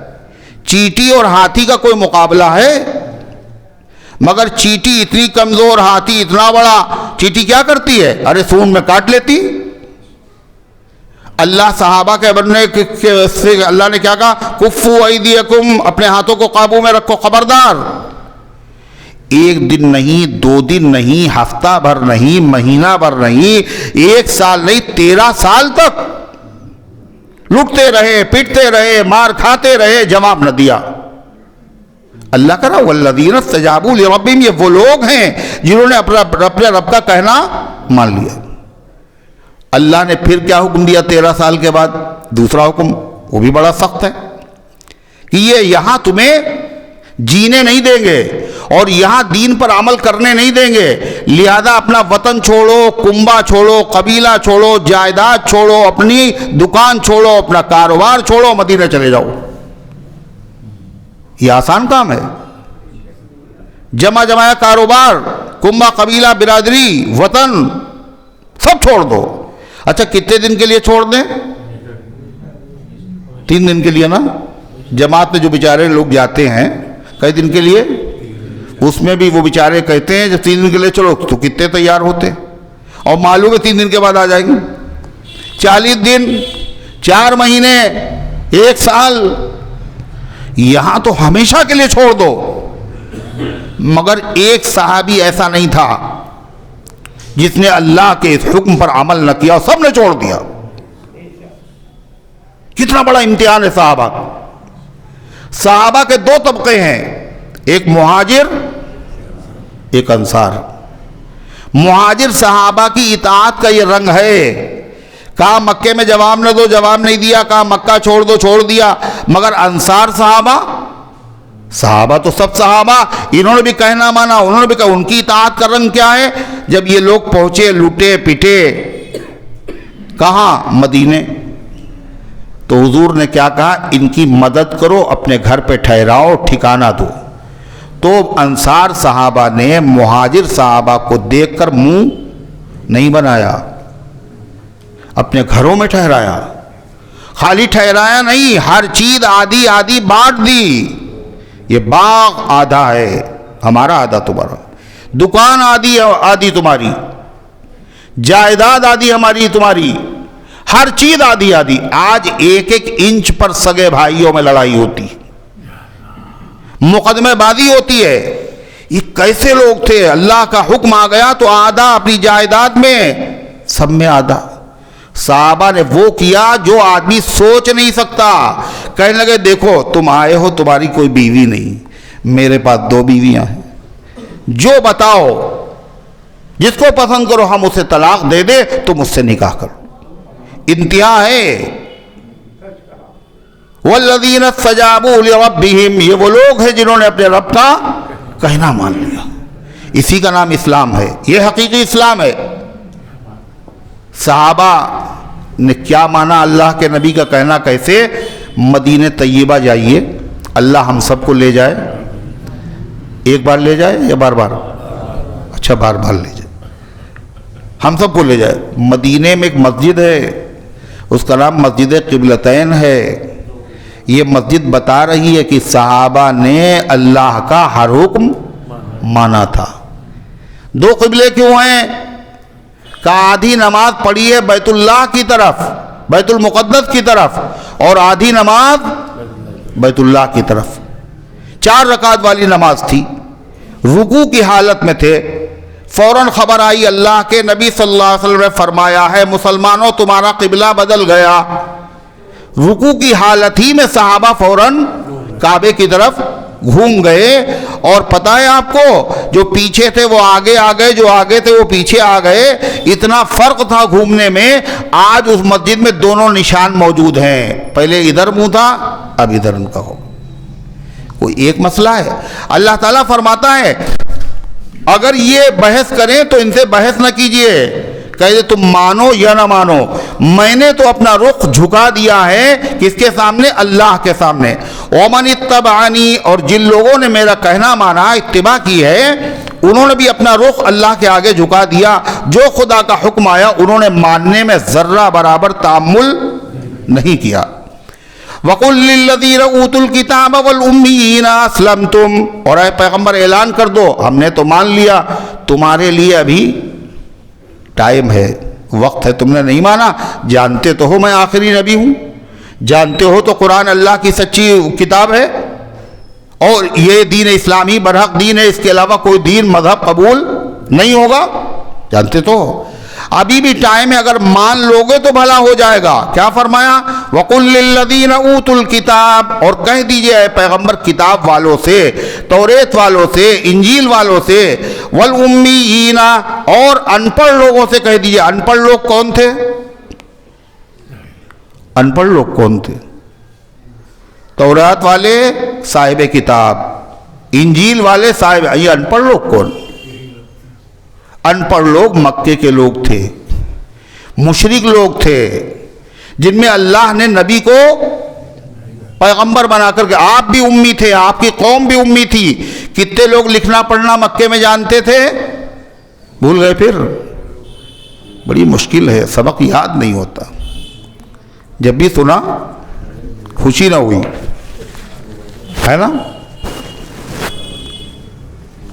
چیٹی اور ہاتھی کا کوئی مقابلہ ہے؟ مگر چیٹی اتنی کمزور، ہاتھی اتنا بڑا. چیٹی کیا کرتی ہے؟ ارے سون میں کاٹ لیتی. اللہ صحابہ کے بننے سے اللہ نے کیا کہا؟ کفو ایدیکم، اپنے ہاتھوں کو قابو میں رکھو، خبردار. 1 دن نہیں، 2 دن نہیں، ہفتہ بھر نہیں، مہینہ بھر نہیں، 1 سال نہیں، 13 سال تک لٹتے رہے، پٹتے رہے، مار کھاتے رہے، جواب نہ دیا. اللہ کا نا والذین استجابوا لربہم، یہ وہ لوگ ہیں جنہوں نے اپنے رب کا کہنا مان لیا. اللہ نے پھر کیا حکم دیا 13 سال کے بعد؟ دوسرا حکم، وہ بھی بڑا سخت ہے کہ یہ یہاں تمہیں جینے نہیں دیں گے اور یہاں دین پر عمل کرنے نہیں دیں گے، لہذا اپنا وطن چھوڑو، کنبہ چھوڑو، قبیلہ چھوڑو، جائیداد چھوڑو، اپنی دکان چھوڑو، اپنا کاروبار چھوڑو، مدینہ چلے جاؤ. یہ آسان کام ہے؟ جمایا کاروبار، کنبہ، قبیلہ، برادری، وطن سب چھوڑ دو. اچھا کتنے دن کے لیے چھوڑ دیں؟ 3 دن کے لیے نا. جماعت میں جو بیچارے لوگ جاتے ہیں کئی دن کے لیے، اس میں بھی وہ بیچارے کہتے ہیں جب 3 دن کے لیے چلو تو کتنے تیار ہوتے، اور معلوم ہے 3 دن کے بعد آ جائیں گے. 40 دن، 4 مہینے، 1 سال، یہاں تو ہمیشہ کے لیے چھوڑ دو. مگر ایک صحابی ایسا نہیں تھا جس نے اللہ کے اس حکم پر عمل نہ کیا، سب نے چھوڑ دیا. کتنا بڑا امتحان ہے صحابہ. صحابہ کے 2 طبقے ہیں، ایک مہاجر، ایک انصار. مہاجر صحابہ کی اطاعت کا یہ رنگ ہے. کہا مکے میں جواب نہ دو، جواب نہیں دیا، کہا مکہ چھوڑ دو، چھوڑ دیا. مگر انصار صحابہ تو سب صحابہ، انہوں نے بھی کہنا مانا، انہوں نے بھی کہا. ان کی اطاعت کا رنگ کیا ہے؟ جب یہ لوگ پہنچے، لوٹے پٹے، کہاں؟ مدینے، تو حضور نے کیا کہا؟ ان کی مدد کرو، اپنے گھر پہ ٹھہراؤ، ٹھکانہ دو. تو انصار صحابہ نے مہاجر صحابہ کو دیکھ کر منہ نہیں بنایا، اپنے گھروں میں ٹھہرایا. خالی ٹھہرایا نہیں، ہر چیز آدھی آدھی بانٹ دی. یہ باغ آدھا ہے ہمارا، آدھا تمہارا، دکان آدھی آدھی تمہاری، جائیداد آدھی ہماری تمہاری، ہر چیز آدھی آدھی. آج 1-1 انچ پر سگے بھائیوں میں لڑائی ہوتی، مقدمے بازی ہوتی ہے. یہ کیسے لوگ تھے؟ اللہ کا حکم آ گیا تو آدھا اپنی جائیداد میں، سب میں آدھا. صحابہ نے وہ کیا جو آدمی سوچ نہیں سکتا. کہنے لگے دیکھو تم آئے ہو، تمہاری کوئی بیوی نہیں، میرے پاس 2 بیویاں ہیں، جو بتاؤ، جس کو پسند کرو ہم اسے طلاق دے دے، تم اس سے نکاح کرو. انتہا ہے. والذین استجابوا لربہم، یہ وہ لوگ ہیں جنہوں نے اپنے رب کا کہنا مان لیا. اسی کا نام اسلام ہے، یہ حقیقی اسلام ہے. صحابہ نے کیا مانا اللہ کے نبی کا کہنا؟ کیسے؟ مدینہ طیبہ جائیے، اللہ ہم سب کو لے جائے. ایک بار لے جائے یا بار بار؟ اچھا بار بار لے جائے، ہم سب کو لے جائے. مدینے میں ایک مسجد ہے، اس کا نام مسجد قبلتین ہے. یہ مسجد بتا رہی ہے کہ صحابہ نے اللہ کا ہر حکم مانا تھا. 2 قبلے کیوں ہیں؟ کہ آدھی نماز پڑھی ہے بیت اللہ کی طرف، بیت المقدس کی طرف، اور آدھی نماز بیت اللہ کی طرف. 4 رکعت والی نماز تھی، رکوع کی حالت میں تھے، فوراً خبر آئی اللہ کے نبی صلی اللہ علیہ وسلم نے فرمایا ہے مسلمانوں تمہارا قبلہ بدل گیا۔ رکوع کی حالت ہی میں صحابہ فوراً کعبے کی طرف گھوم گئے، اور پتہ ہے آپ کو جو پیچھے تھے وہ آگے آ گئے، جو آگے تھے وہ پیچھے آ گئے، اتنا فرق تھا گھومنے میں۔ آج اس مسجد میں دونوں نشان موجود ہیں، پہلے ادھر منہ تھا اب ادھر ان کا ہو، کوئی ایک مسئلہ ہے۔ اللہ تعالیٰ فرماتا ہے اگر یہ بحث کریں تو ان سے بحث نہ کیجئے، کہتے تم مانو یا نہ مانو، میں نے تو اپنا رخ جھکا دیا ہے کس کے سامنے؟ اللہ کے سامنے۔ وَمَنِ اتَّبَعَنِي، اور جن لوگوں نے میرا کہنا مانا، اتباع کی ہے، انہوں نے بھی اپنا رخ اللہ کے آگے جھکا دیا۔ جو خدا کا حکم آیا انہوں نے ماننے میں ذرہ برابر تأمل نہیں کیا۔ وَقُلْ لِلَّذِينَ أُوتُوا الْكِتَابَ وَالْأُمِّيِّينَ أَسْلَمْتُمْ، اور اے پیغمبر اعلان کر دو ہم نے تو مان لیا، تمہارے لیے ابھی ٹائم ہے، وقت ہے، تم نے نہیں مانا، جانتے تو ہو میں آخری نبی ہوں، جانتے ہو تو قرآن اللہ کی سچی کتاب ہے، اور یہ دین اسلامی برحق دین ہے، اس کے علاوہ کوئی دین مذہب قبول نہیں ہوگا، جانتے تو ہو، ابھی بھی ٹائم ہے، اگر مان لوگے تو بھلا ہو جائے گا۔ کیا فرمایا؟ وَقُلْ لِلَّذِينَ أُوتُوا الْكِتَابَ، اور کہہ دیجئے اے پیغمبر کتاب والوں سے، توریت والوں سے، انجیل والوں سے، وَالْأُمِّيِّينَ، اور ان پڑھ لوگوں سے کہہ دیجئے۔ ان پڑھ لوگ کون تھے؟ ان پڑھ لوگ کون تھے؟ تورات والے صاحب کتاب، انجیل والے صاحب، یہ ان پڑھ لوگ کون؟ ان پڑھ لوگ مکے کے لوگ تھے، مشرک لوگ تھے، جن میں اللہ نے نبی کو پیغمبر بنا کر کے، آپ بھی امی تھے، آپ کی قوم بھی امی تھی، کتنے لوگ لکھنا پڑھنا مکے میں جانتے تھے؟ بھول گئے؟ پھر بڑی مشکل ہے، سبق یاد نہیں ہوتا، جب بھی سنا خوشی نہ ہوئی، ہے نا؟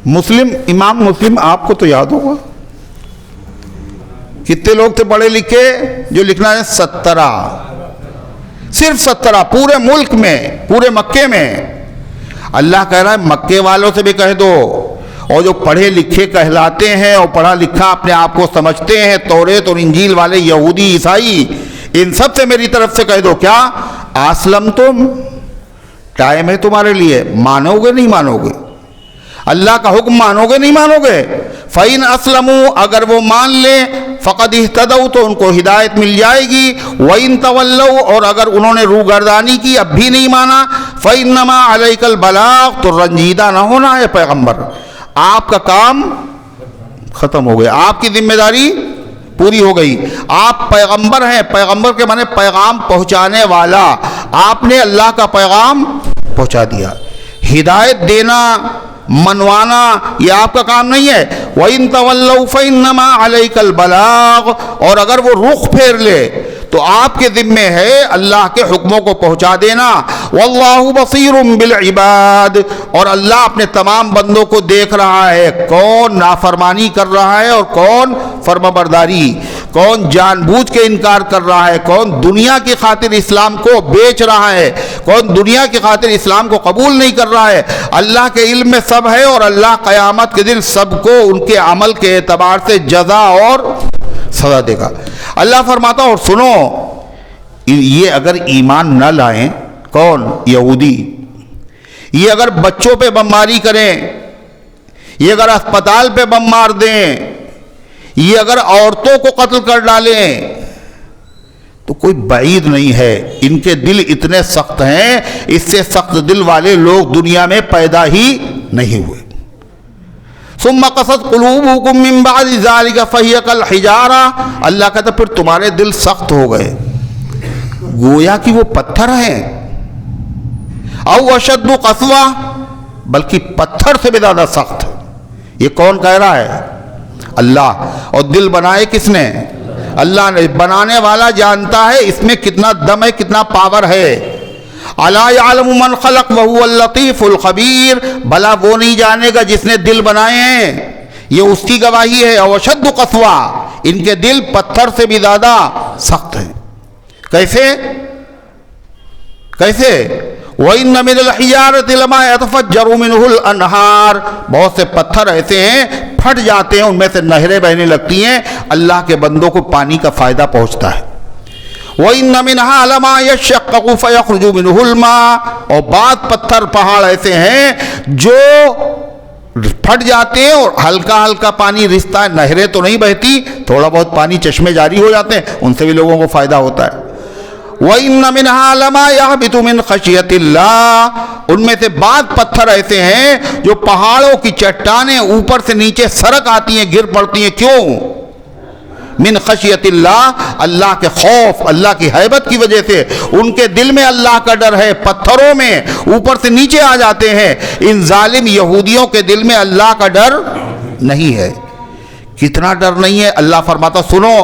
مسلم، امام مسلم آپ کو تو یاد ہوگا، کتنے لوگ تھے پڑھے لکھے جو لکھنا ہے؟ 17، صرف 17 پورے ملک میں، پورے مکے میں۔ اللہ کہہ رہا ہے مکے والوں سے بھی کہہ دو، اور جو پڑھے لکھے کہلاتے ہیں اور پڑھا لکھا اپنے آپ کو سمجھتے ہیں، توریت اور انجیل والے یہودی عیسائی، ان سب سے میری طرف سے کہہ دو کیا؟ اسلمتم، ٹائم ہے تمہارے لیے، مانو گے نہیں مانو گے؟ اللہ کا حکم مانو گے نہیں مانو گے؟ فَإِنْ أَسْلَمُوا، اگر وہ مان لیں، فَقَدْ اهْتَدَوْا، تو ان کو ہدایت مل جائے گی، وَإِنْ تَوَلَّوْا، اور اگر انہوں نے روگردانی کی اب بھی نہیں مانا، فَإِنَّمَا عَلَيْكَ الْبَلَاغُ، تو رنجیدہ نہ ہونا ہے پیغمبر، آپ کا کام ختم ہو گیا، آپ کی ذمہ داری پوری ہو گئی، آپ پیغمبر ہیں، پیغمبر کے معنی پیغام پہنچانے والا، آپ نے اللہ کا پیغام پہنچا دیا، ہدایت دینا منوانا یہ آپ کا کام نہیں ہے۔ وَإِن تَوَلَّوْا فَإِنَّمَا عَلَيْكَ الْبَلَاغُ، اور اگر وہ رخ پھیر لے تو آپ کے ذمے ہے اللہ کے حکموں کو پہنچا دینا۔ وَاللَّهُ بَصِيرٌ بِالْعِبَادِ، اور اللہ اپنے تمام بندوں کو دیکھ رہا ہے، کون نافرمانی کر رہا ہے اور کون فرمانبرداری، کون جان بوجھ کے انکار کر رہا ہے، کون دنیا کی خاطر اسلام کو بیچ رہا ہے، کون دنیا کی خاطر اسلام کو قبول نہیں کر رہا ہے۔ اللہ کے علم میں سب ہے، اور اللہ قیامت کے دن سب کو ان کے عمل کے اعتبار سے جزا اور سزا دے گا۔ اللہ فرماتا اور سنو، یہ اگر ایمان نہ لائیں، کون؟ یہودی، یہ اگر بچوں پہ بمباری کریں، یہ اگر اسپتال پہ بم مار دیں، یہ اگر عورتوں کو قتل کر ڈالیں، تو کوئی بعید نہیں ہے، ان کے دل اتنے سخت ہیں، اس سے سخت دل والے لوگ دنیا میں پیدا ہی نہیں ہوئے۔ ثم قست قلوبكم من بعد ذلك فهي كالحجارة، اللہ کہتا پھر تمہارے دل سخت ہو گئے، گویا کہ وہ پتھر ہیں، او اشد قسوہ، بلکہ پتھر سے بھی زیادہ سخت۔ یہ کون کہہ رہا ہے؟ اللہ۔ اور دل بنائے کس نے؟ اللہ نے۔ بنانے والا جانتا ہے اس میں کتنا دم ہے، کتنا پاور ہے۔ الا یعلم من خلق وهو اللطیف الخبیر، بھلا وہ نہیں جانے گا جس نے دل بنائے ہیں، یہ اس کی گواہی ہے۔ او اشد قسوہ، ان کے دل پتھر سے بھی زیادہ سخت ہیں۔ کیسے؟ کیسے؟ وَإِنَّ مِنَ الْحِجَارَةِ لَمَا يَتَفَجَّرُ مِنْهُ الْأَنْهَارُ، بہت سے پتھر ایسے ہیں پھٹ جاتے ہیں، ان میں سے نہریں بہنے لگتی ہیں، اللہ کے بندوں کو پانی کا فائدہ پہنچتا ہے۔ وَإِنَّ مِنْهَا لَمَا يَشَّقَّقُ فَيَخْرُجُ مِنْهُ الْمَاءُ، اور بعض پتھر پہاڑ ایسے ہیں جو پھٹ جاتے ہیں اور ہلکا ہلکا پانی رستا ہے، نہریں تو نہیں بہتی، تھوڑا بہت پانی چشمے جاری ہو جاتے ہیں، ان سے بھی لوگوں کو فائدہ ہوتا ہے۔ وَإِنَّ مِنْهَا لَمَا يَهْبِطُ مِنْ خَشْيَةِ اللَّهِ، ان میں سے بعض پتھر ایسے ہیں جو پہاڑوں کی چٹانیں اوپر سے نیچے سرک آتی ہیں، گر پڑتی ہیں، کیوں؟ من خشیت اللہ، اللہ کے خوف، اللہ کی ہیبت کی وجہ سے، ان کے دل میں اللہ کا ڈر ہے، پتھروں میں اوپر سے نیچے آ جاتے ہیں۔ ان ظالم یہودیوں کے دل میں اللہ کا ڈر نہیں ہے۔ کتنا ڈر نہیں ہے؟ اللہ فرماتا سنو،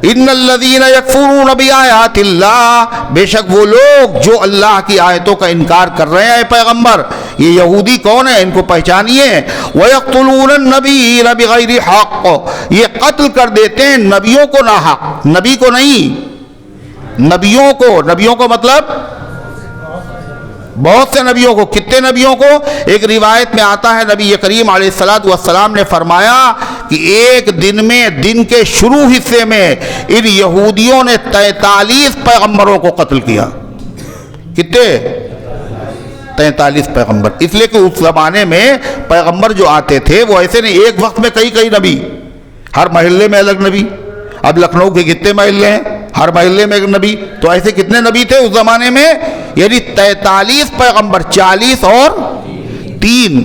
ان الذین یکفرون بآیات اللہ، بے شک وہ لوگ جو اللہ کی آیتوں کا انکار کر رہے ہیں، اے پیغمبر یہ یہودی کون ہے، ان کو پہچانیے۔ وَيَقْتُلُونَ النَّبِيِّينَ بِغَيْرِ حَقٍّ، یہ قتل کر دیتے ہیں نبیوں کو ناحق، نبی کو نہیں، نبیوں کو۔ نبیوں کو مطلب بہت سے نبیوں کو۔ کتنے نبیوں کو؟ ایک روایت میں آتا ہے نبی کریم علیہ السلام نے فرمایا کہ ایک دن میں، دن کے شروع حصے میں ان یہودیوں نے 43 پیغمبروں کو قتل کیا۔ کتنے؟ 43 پیغمبر۔ اس لیے کہ اس زمانے میں پیغمبر جو آتے تھے وہ ایسے نہیں، ایک وقت میں کئی نبی، ہر محلے میں الگ نبی۔ اب لکھنؤ کے کتنے محلے ہیں، ہر محلے میں ایک نبی، تو ایسے کتنے نبی تھے اس زمانے میں؟ یعنی 43 پیغمبر، 40 اور 3،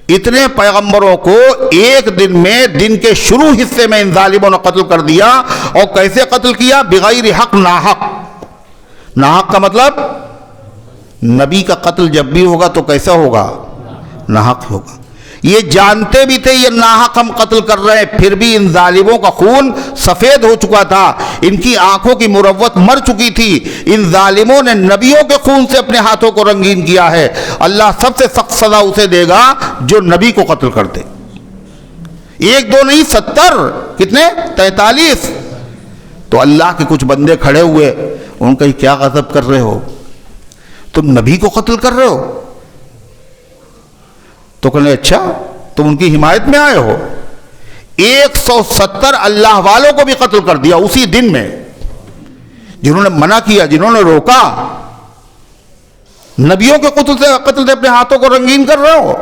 اتنے پیغمبروں کو ایک دن میں، دن کے شروع حصے میں ان ظالموں نے قتل کر دیا۔ اور کیسے قتل کیا؟ بغیر حق، ناحق۔ ناحق کا مطلب نبی کا قتل جب بھی ہوگا تو کیسا ہوگا؟ ناحق ہوگا۔ یہ جانتے بھی تھے یہ ناحق ہم قتل کر رہے ہیں، پھر بھی ان ظالموں کا خون سفید ہو چکا تھا، ان کی آنکھوں کی مروت مر چکی تھی۔ ان ظالموں نے نبیوں کے خون سے اپنے ہاتھوں کو رنگین کیا ہے۔ اللہ سب سے سخت سزا اسے دے گا جو نبی کو قتل کر دے۔ ایک دو نہیں، 70۔ کتنے؟ 43۔ تو اللہ کے کچھ بندے کھڑے ہوئے، ان کا کیا غضب کر رہے ہو؟ تم نبی کو قتل کر رہے ہو؟ تو کہنے اچھا تم ان کی حمایت میں آئے ہو۔ 170 اللہ والوں کو بھی قتل کر دیا اسی دن میں، جنہوں نے منع کیا، جنہوں نے روکا۔ نبیوں کے قتل سے اپنے ہاتھوں کو رنگین کر رہے ہو۔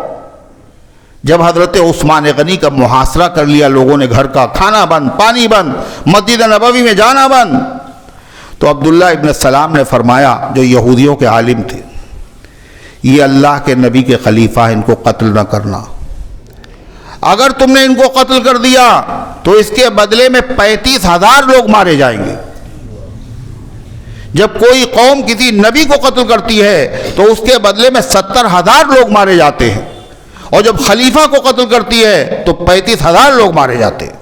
جب حضرت عثمان غنی کا محاصرہ کر لیا لوگوں نے، گھر کا کھانا بند، پانی بند، مسجد نبوی میں جانا بند، تو عبداللہ ابن سلام نے فرمایا، جو یہودیوں کے عالم تھے، یہ اللہ کے نبی کے خلیفہ ہیں، ان کو قتل نہ کرنا۔ اگر تم نے ان کو قتل کر دیا تو اس کے بدلے میں 35,000 لوگ مارے جائیں گے۔ جب کوئی قوم کسی نبی کو قتل کرتی ہے تو اس کے بدلے میں 70,000 لوگ مارے جاتے ہیں، اور جب خلیفہ کو قتل کرتی ہے تو 35,000 لوگ مارے جاتے ہیں۔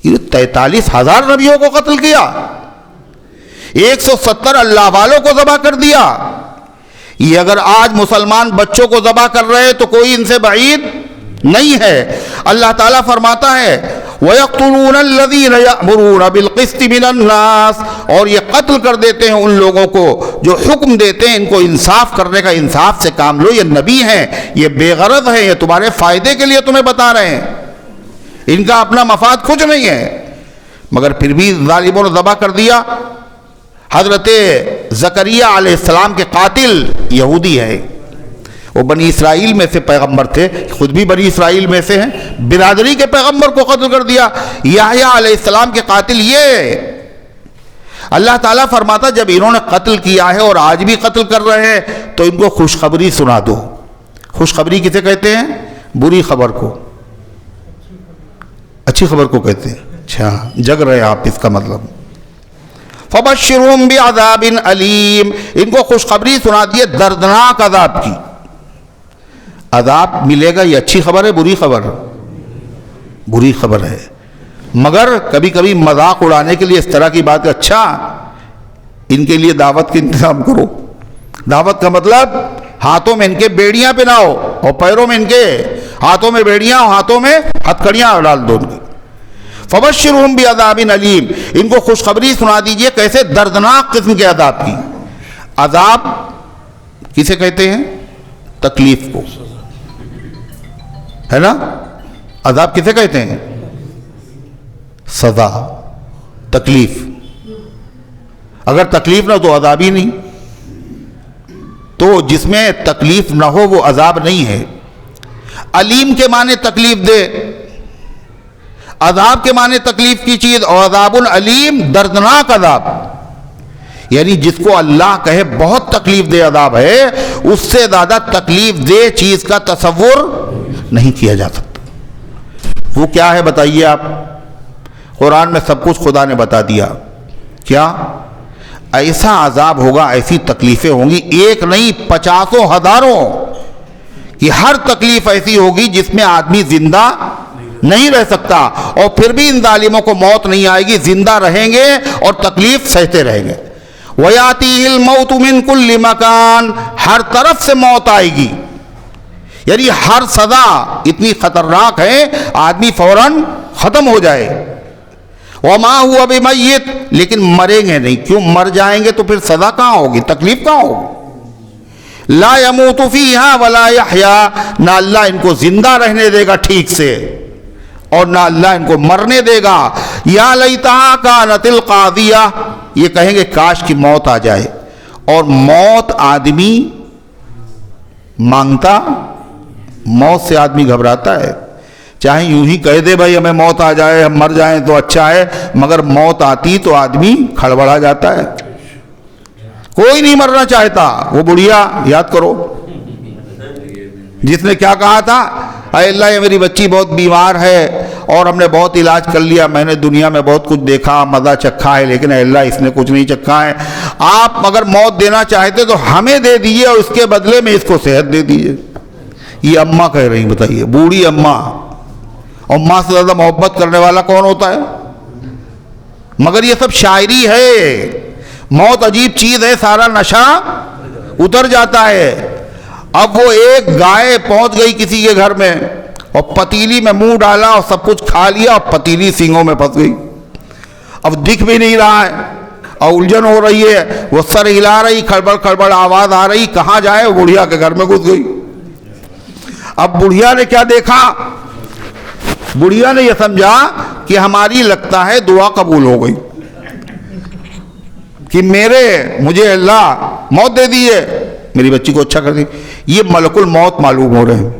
یہ 43,000 نبیوں کو قتل کیا، 170 اللہ والوں کو ذبح کر دیا۔ یہ اگر آج مسلمان بچوں کو ذبح کر رہے ہیں تو کوئی ان سے بعید نہیں ہے۔ اللہ تعالیٰ فرماتا ہے وَيَقْتُلُونَ الَّذِينَ يَأْمُرُونَ بِالْقِسْطِ مِنَ النَّاسِ، اور یہ قتل کر دیتے ہیں ان لوگوں کو جو حکم دیتے ہیں ان کو انصاف کرنے کا، انصاف سے کام لو۔ یہ نبی ہیں، یہ بے غرض ہیں، یہ تمہارے فائدے کے لیے تمہیں بتا رہے ہیں، ان کا اپنا مفاد کچھ نہیں ہے، مگر پھر بھی ظالموں نے ذبح کر دیا۔ حضرت زکریا علیہ السلام کے قاتل یہودی ہے، وہ بنی اسرائیل میں سے پیغمبر تھے، خود بھی بنی اسرائیل میں سے ہیں، برادری کے پیغمبر کو قتل کر دیا۔ یحییٰ علیہ السلام کے قاتل یہ۔ اللہ تعالیٰ فرماتا جب انہوں نے قتل کیا ہے اور آج بھی قتل کر رہے ہیں تو ان کو خوشخبری سنا دو۔ خوشخبری کسے کہتے ہیں؟ بری خبر کو اچھی خبر کو کہتے ہیں۔ اچھا جگ رہے آپ، اس کا مطلب فَبَشِّرْهُمْ بِعَذَابٍ عَلِيمٍ، ان کو خوشخبری سنا دیے دردناک عذاب کی۔ عذاب ملے گا، یہ اچھی خبر ہے بری خبر؟ بری خبر ہے، مگر کبھی کبھی مذاق اڑانے کے لیے اس طرح کی بات، اچھا ان کے لیے دعوت کا انتظام کرو۔ دعوت کا مطلب ہاتھوں میں ان کے بیڑیاں پہناؤ اور پیروں میں ان کے، ہاتھوں میں بیڑیاں اور ہاتھوں میں ہتھکڑیاں ڈال دو ان کی۔ فَبَشِّرْهُمْ بِعَذَابٍ عَلِيمٍ، ان کو خوشخبری سنا دیجئے کیسے؟ دردناک قسم کے عذاب کی۔ عذاب کسے کہتے ہیں؟ تکلیف کو، ہے نا؟ عذاب کسے کہتے ہیں؟ سزا، تکلیف۔ اگر تکلیف نہ تو عذاب ہی نہیں، تو جس میں تکلیف نہ ہو وہ عذاب نہیں ہے۔ علیم کے معنی تکلیف دے، عذاب کے معنی تکلیف کی چیز، اور عذاب العلیم دردناک عذاب، یعنی جس کو اللہ کہے بہت تکلیف دہ عذاب ہے، اس سے زیادہ تکلیف دہ چیز کا تصور نہیں کیا جا سکتا۔ وہ کیا ہے بتائیے آپ؟ قرآن میں سب کچھ خدا نے بتا دیا۔ کیا؟ ایسا عذاب ہوگا، ایسی تکلیفیں ہوں گی، ایک نہیں 50 ہزاروں کہ ہر تکلیف ایسی ہوگی جس میں آدمی زندہ نہیں رہ سکتا، اور پھر بھی ان ظالموں کو موت نہیں آئے گی، زندہ رہیں گے اور تکلیف سہتے رہیں گے۔ وَيَأْتِيهِ الْمَوْتُ مِنْ كُلِّ مَكَانٍ، ہر طرف سے موت آئے گی، یعنی ہر سزا اتنی خطرناک ہے آدمی فوراً ختم ہو جائے۔ وَمَا هُوَ بِمَيِّتٍ، لیکن مریں گے نہیں، کیوں؟ مر جائیں گے تو پھر سزا کہاں ہوگی، تکلیف کہاں ہوگی؟ لا يموت فيها ولا يحيى، نہ اللہ ان کو زندہ رہنے دے گا ٹھیک سے، اور نہ اللہ ان کو مرنے دے گا۔ یا لیتہا کانت القاضیہ، یہ کہیں گے کاش کی موت آ جائے۔ اور موت آدمی مانگتا، موت سے آدمی گھبراتا ہے، چاہے یوں ہی کہہ دے بھائی ہمیں موت آ جائے، ہم مر جائیں تو اچھا ہے، مگر موت آتی تو آدمی کھڑبڑا جاتا ہے۔ کوئی نہیں مرنا چاہتا۔ وہ بڑھیا یاد کرو جس نے کیا کہا تھا، اے اللہ یہ میری بچی بہت بیمار ہے اور ہم نے بہت علاج کر لیا، میں نے دنیا میں بہت کچھ دیکھا، مزہ چکھا ہے، لیکن اے اللہ اس نے کچھ نہیں چکھا ہے، آپ اگر موت دینا چاہتے تو ہمیں دے دیجیے اور اس کے بدلے میں اس کو صحت دے دیجیے۔ یہ اماں کہہ رہی، بتائیے، بوڑھی اماں۔ اور ماں سے زیادہ محبت کرنے والا کون ہوتا ہے؟ مگر یہ سب شاعری ہے۔ موت عجیب چیز ہے، سارا نشہ اتر جاتا ہے۔ اب وہ ایک گائے پہنچ گئی کسی کے گھر میں اور پتیلی میں منہ ڈالا اور سب کچھ کھا لیا اور پتیلی سینگوں میں پھنس گئی، اب دکھ بھی نہیں رہا ہے اور الجھن ہو رہی ہے، وہ سر ہلا رہی، کھڑبڑ کھڑبڑ آواز آ رہی، کہاں جائے؟ وہ بڑھیا کے گھر میں گھس گئی۔ اب بڑھیا نے کیا دیکھا؟ بڑھیا نے یہ سمجھا کہ ہماری لگتا ہے دعا قبول ہو گئی، کہ مجھے اللہ موت دے دی ہے، میری بچی کو اچھا کر دی۔ یہ ملک الموت معلوم ہو رہے ہیں۔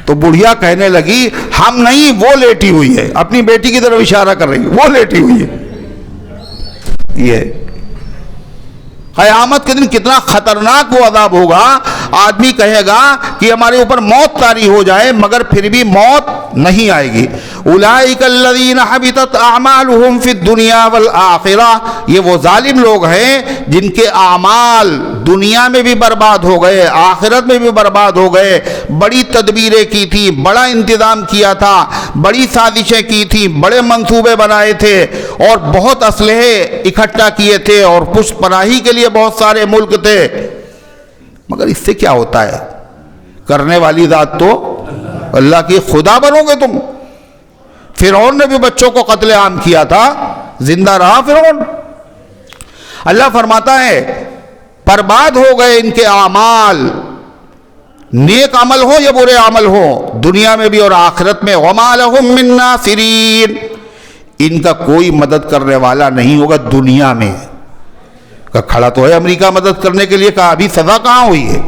تو بڑھیا کہنے لگی ہم نہیں، وہ لیٹی ہوئی ہے، اپنی بیٹی کی طرف اشارہ کر رہی ہے، وہ لیٹی ہوئی ہے۔ یہ قیامت کے دن کتنا خطرناک وہ عذاب ہوگا، آدمی کہے گا کہ ہمارے اوپر موت طاری ہو جائے، مگر پھر بھی موت نہیں آئے گی۔ اولئک الذین حبطت اعمالهم فی الدنیا والآخرہ، یہ وہ ظالم لوگ ہیں جن کے اعمال دنیا میں بھی برباد ہو گئے، آخرت میں بھی برباد ہو گئے۔ بڑی تدبیریں کی تھی، بڑا انتظام کیا تھا، بڑی سازشیں کی تھی، بڑے منصوبے بنائے تھے اور بہت اسلحے اکٹھا کیے تھے اور پشت پناہی کے لیے بہت سارے ملک تھے، مگر اس سے کیا ہوتا ہے؟ کرنے والی ذات تو اللہ کی، خدا بنو گے تم۔ فرعون نے بھی بچوں کو قتل عام کیا تھا، زندہ رہا فرعون۔ اللہ فرماتا ہے برباد ہو گئے ان کے اعمال، نیک عمل ہو یا برے عمل ہو، دنیا میں بھی اور آخرت میں۔ وما لهم من ناصرین، ان کا کوئی مدد کرنے والا نہیں ہوگا دنیا میں۔ کھڑا تو ہے امریکہ مدد کرنے کے لیے، کہا ابھی سزا کہاں ہوئی ہے؟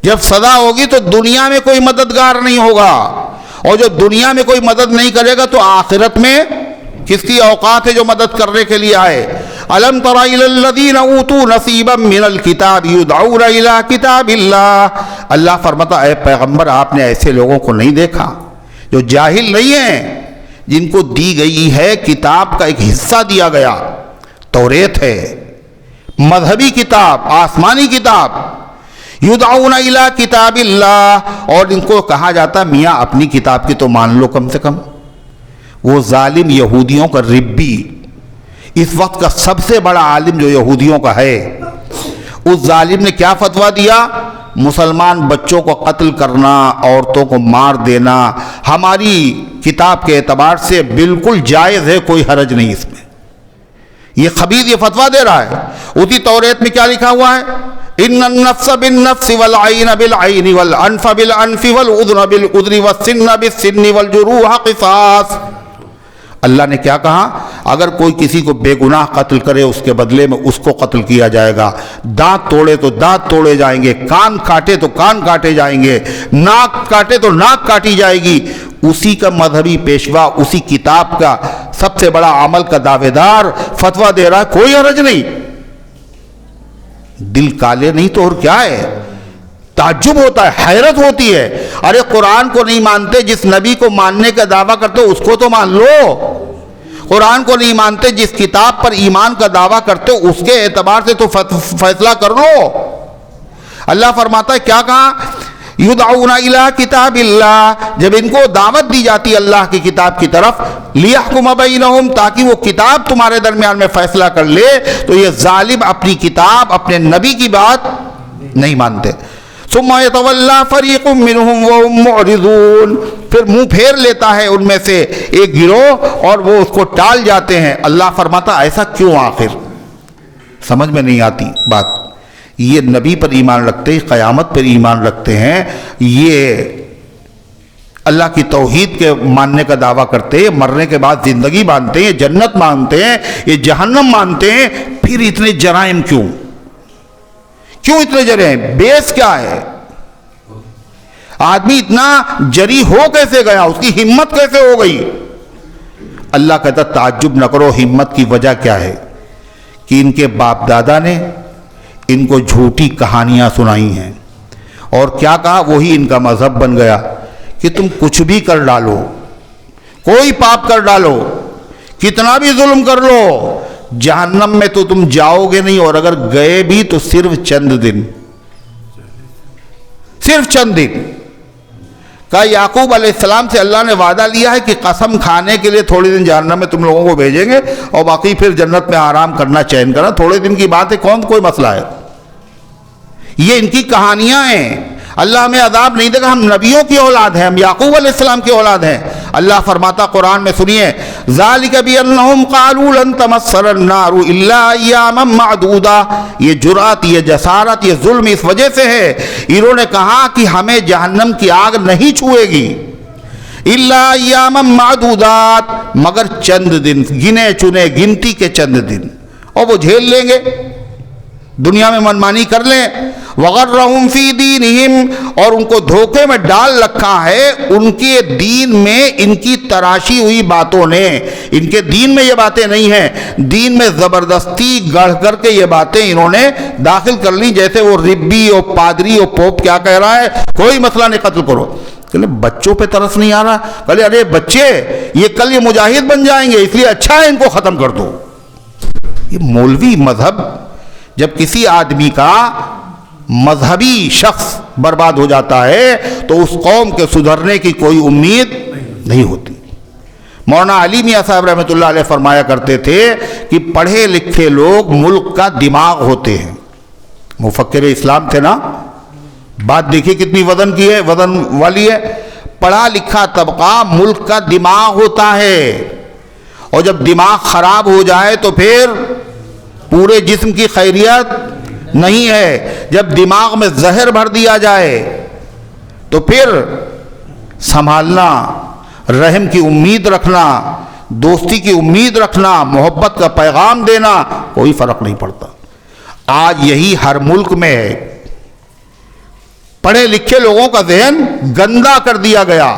جب سزا ہوگی تو دنیا میں کوئی مددگار نہیں ہوگا، اور جو دنیا میں کوئی مدد نہیں کرے گا تو آخرت میں کس کی اوقات ہے جو مدد کرنے کے لیے آئے؟ الم تر الی الذین اوتوا نصیبا من الکتاب یدعون الی کتاب اللہ، اللہ فرماتا اے پیغمبر آپ نے ایسے لوگوں کو نہیں دیکھا جو جاہل نہیں ہیں، جن کو دی گئی ہے کتاب کا ایک حصہ دیا گیا، توریت ہے، مذہبی کتاب، آسمانی کتاب، یدعون الی کتاب اللہ، اور ان کو کہا جاتا میاں اپنی کتاب کی تو مان لو کم سے کم۔ وہ ظالم یہودیوں کا ربی، اس وقت کا سب سے بڑا عالم جو یہودیوں کا ہے، اس ظالم نے کیا فتویٰ دیا؟ مسلمان بچوں کو قتل کرنا، عورتوں کو مار دینا ہماری کتاب کے اعتبار سے بالکل جائز ہے، کوئی حرج نہیں اس میں۔ یہ خبیث یہ فتویٰ دے رہا ہے۔ اسی توریت میں کیا لکھا ہوا ہے؟ ان النفس بالنفس والعین بالعین والانف بالانف والاذن بالاذن والسن بالسن والجروح قصاص. اللہ نے کیا کہا؟ اگر کوئی کسی کو بے گناہ قتل کرے اس کے بدلے میں اس کو قتل کیا جائے گا. دانت توڑے تو دانت توڑے جائیں گے، کان کاٹے تو کان کاٹے جائیں گے، ناک کاٹے تو ناک کاٹی جائے گی. اسی کا مذہبی پیشوا، اسی کتاب کا سب سے بڑا عمل کا دعوے دار فتویٰ دے رہا ہے، کوئی حرج نہیں. دل کالے نہیں تو اور کیا ہے؟ تعجب ہوتا ہے، حیرت ہوتی ہے. ارے قرآن کو نہیں مانتے، جس نبی کو ماننے کا دعویٰ کرتے ہو اس کو تو مان لو. قرآن کو نہیں مانتے، جس کتاب پر ایمان کا دعویٰ کرتے ہو اس کے اعتبار سے تو فیصلہ کر لو. اللہ فرماتا ہے کیا کہا؟ یدعون الی کتاب اللہ، جب ان کو دعوت دی جاتی ہے اللہ کی کتاب کی طرف، لیحکم بینہم، تاکہ وہ کتاب تمہارے درمیان میں فیصلہ کر لے، تو یہ ظالم اپنی کتاب، اپنے نبی کی بات نہیں مانتے. ثم یتولی فریق منہم وہم معرضون، پھر منہ پھیر لیتا ہے ان میں سے ایک گروہ اور وہ اس کو ٹال جاتے ہیں. اللہ فرماتا ایسا کیوں؟ آخر سمجھ میں نہیں آتی بات. یہ نبی پر ایمان رکھتے ہیں، قیامت پر ایمان رکھتے ہیں، یہ اللہ کی توحید کے ماننے کا دعویٰ کرتے ہیں، مرنے کے بعد زندگی مانتے ہیں، جنت مانتے ہیں، یہ جہنم مانتے ہیں، پھر اتنے جرائم کیوں؟ کیوں اتنے جرائم؟ بیس کیا ہے؟ آدمی اتنا جری ہو کیسے گیا؟ اس کی ہمت کیسے ہو گئی؟ اللہ کہتا تعجب نہ کرو، ہمت کی وجہ کیا ہے؟ کہ ان کے باپ دادا نے ان کو جھوٹی کہانیاں سنائی ہیں، اور کیا کہا؟ وہی ان کا مذہب بن گیا کہ تم کچھ بھی کر ڈالو، کوئی پاپ کر ڈالو، کتنا بھی ظلم کر لو، جہنم میں تو تم جاؤ گے نہیں، اور اگر گئے بھی تو صرف چند دن، صرف چند دن. کہا یعقوب علیہ السلام سے اللہ نے وعدہ لیا ہے کہ قسم کھانے کے لیے تھوڑے دن جہنم میں تم لوگوں کو بھیجیں گے اور باقی پھر جنت میں آرام کرنا، چین کرنا. تھوڑے دن کی بات ہے، کوئی مسئلہ ہے؟ یہ ان کی کہانیاں ہیں. اللہ ہمیں عذاب نہیں دے گا، ہم نبیوں کی اولاد ہیں، ہم یعقوب علیہ السلام کی اولاد ہیں. اللہ فرماتا قرآن میں سنیے، ذالک بانہم قالوا لن تمسنا النار الا ایاما معدودا. یہ جرأت، یہ جسارت، یہ ظلم اس وجہ سے ہے، انہوں نے کہا کہ ہمیں جہنم کی آگ نہیں چھوئے گی، الا ایاما معدودات، مگر چند دن، گنے چنے گنتی کے چند دن، اور وہ جھیل لیں گے، دنیا میں منمانی کر لیں. وغرہم فی دینہم، اور ان کو دھوکے میں ڈال رکھا ہے ان کے دین میں، ان کی تراشی ہوئی باتوں نے. ان کے دین میں یہ باتیں نہیں ہیں، دین میں زبردستی گڑھ کر کے یہ باتیں انہوں نے داخل کر لی. جیسے وہ ربی اور پادری اور پوپ کیا کہہ رہا ہے، کوئی مسئلہ نہیں، قتل کرو. کہ بچوں پہ ترس نہیں آ رہا؟ کہ ارے بچے یہ کل یہ مجاہد بن جائیں گے، اس لیے اچھا ہے ان کو ختم کر دو. یہ مولوی مذہب، جب کسی آدمی کا مذہبی شخص برباد ہو جاتا ہے تو اس قوم کے سدھرنے کی کوئی امید نہیں ہوتی. مولانا علی میاں صاحب رحمۃ اللہ علیہ فرمایا کرتے تھے کہ پڑھے لکھے لوگ ملک کا دماغ ہوتے ہیں. مفکر اسلام تھے نا، بات دیکھیے کتنی وزن کی ہے، وزن والی ہے. پڑھا لکھا طبقہ ملک کا دماغ ہوتا ہے، اور جب دماغ خراب ہو جائے تو پھر پورے جسم کی خیریت نہیں ہے. جب دماغ میں زہر بھر دیا جائے تو پھر سنبھالنا، رحم کی امید رکھنا، دوستی کی امید رکھنا، محبت کا پیغام دینا، کوئی فرق نہیں پڑتا. آج یہی ہر ملک میں ہے. پڑھے لکھے لوگوں کا ذہن گندا کر دیا گیا،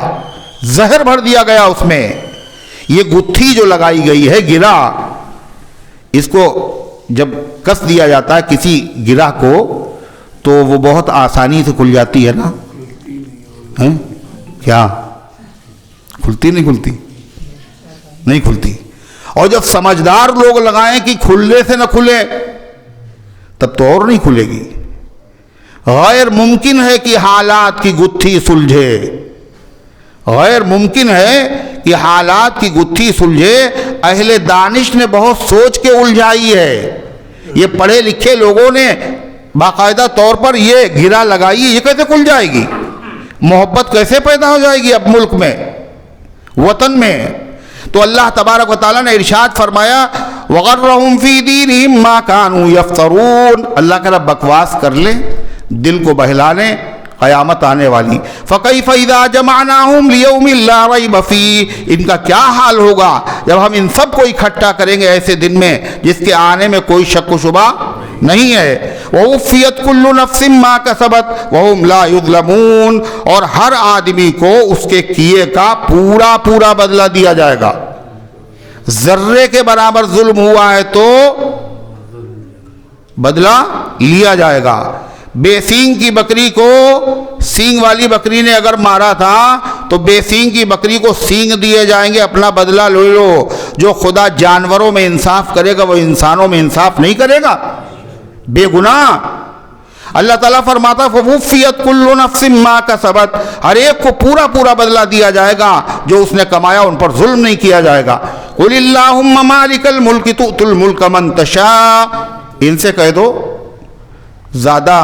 زہر بھر دیا گیا اس میں. یہ گتھی جو لگائی گئی ہے گرہ، اس کو جب کس دیا جاتا ہے کسی گرہ کو تو وہ بہت آسانی سے کھل جاتی ہے نا. کیا کھلتی نہیں؟ کھلتی نہیں کھلتی. اور جب سمجھدار لوگ لگائیں کہ کھلنے سے نہ کھلے تب تو اور نہیں کھلے گی. غیر ممکن ہے کہ حالات کی گتھی سلجھے، غیر ممکن ہے کہ حالات کی گتھی سلجھے. اہل دانش نے بہت سوچ کے الجھائی ہے. یہ پڑھے لکھے لوگوں نے باقاعدہ طور پر یہ گرہ لگائی ہے. یہ کیسے کھل جائے گی؟ محبت کیسے پیدا ہو جائے گی اب ملک میں، وطن میں؟ تو اللہ تبارک و تعالیٰ نے ارشاد فرمایا وغرهم فی دینہم ما كانوا یفترون، اللہ کا رب بکواس کر لیں، دل کو بہلا لیں قیامت آنے والی۔ فَكَيْفَ إِذَا جَمَعْنَاهُمْ لِيَوْمٍ لَا رَيْبَ فِيهِ، ان کا کیا حال ہوگا جب ہم ان سب کو اکٹھا کریں گے ایسے دن میں جس کے آنے میں کوئی شک و شبہ نہیں ہے۔ وَوُفِّيَتْ كُلُّ نَفْسٍ مَا كَسَبَتْ وَهُمْ لَا يُظْلَمُونَ، اور ہر آدمی کو اس کے کیے کا پورا پورا بدلہ دیا جائے گا۔ ذرے کے برابر ظلم ہوا ہے تو بدلہ لیا جائے گا۔ بے سینگ کی بکری کو سینگ والی بکری نے اگر مارا تھا تو بے سینگ کی بکری کو سینگ دیے جائیں گے، اپنا بدلہ لے لو۔ جو خدا جانوروں میں انصاف کرے گا وہ انسانوں میں انصاف نہیں کرے گا؟ بے گناہ اللہ تعالیٰ فرماتا فَوُفِّيَتْ كُلُّ نَفْسٍ مَا كَسَبَتْ، ہر ایک کو پورا پورا بدلہ دیا جائے گا جو اس نے کمایا، ان پر ظلم نہیں کیا جائے گا۔ قُلِ اللَّهُمَّ مَالِكَ الْمُلْكِ تُؤْتِ الْمُلْكَ مَن تَشَاءُ، ان سے کہہ دو زیادہ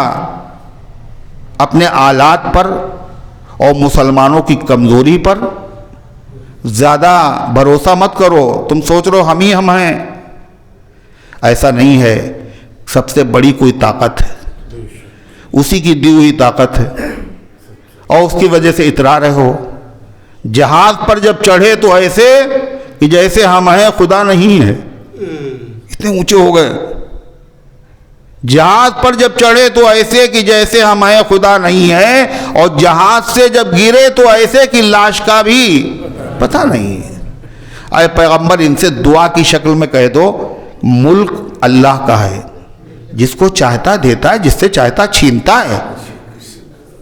اپنے آلات پر اور مسلمانوں کی کمزوری پر زیادہ بھروسہ مت کرو، تم سوچ رہو ہم ہی ہم ہیں، ایسا نہیں ہے۔ سب سے بڑی کوئی طاقت ہے، اسی کی دی ہوئی طاقت ہے، اور اس کی وجہ سے اترا رہے ہو۔ جہاز پر جب چڑھے تو ایسے کہ جیسے ہم ہیں خدا نہیں ہے، اتنے اونچے ہو گئے۔ جہاز پر جب چڑھے تو ایسے کہ جیسے ہم ہیں خدا نہیں ہے، اور جہاز سے جب گرے تو ایسے کہ لاش کا بھی پتہ نہیں ہے۔ اے پیغمبر ان سے دعا کی شکل میں کہہ دو ملک اللہ کا ہے، جس کو چاہتا دیتا ہے، جس سے چاہتا چھینتا ہے،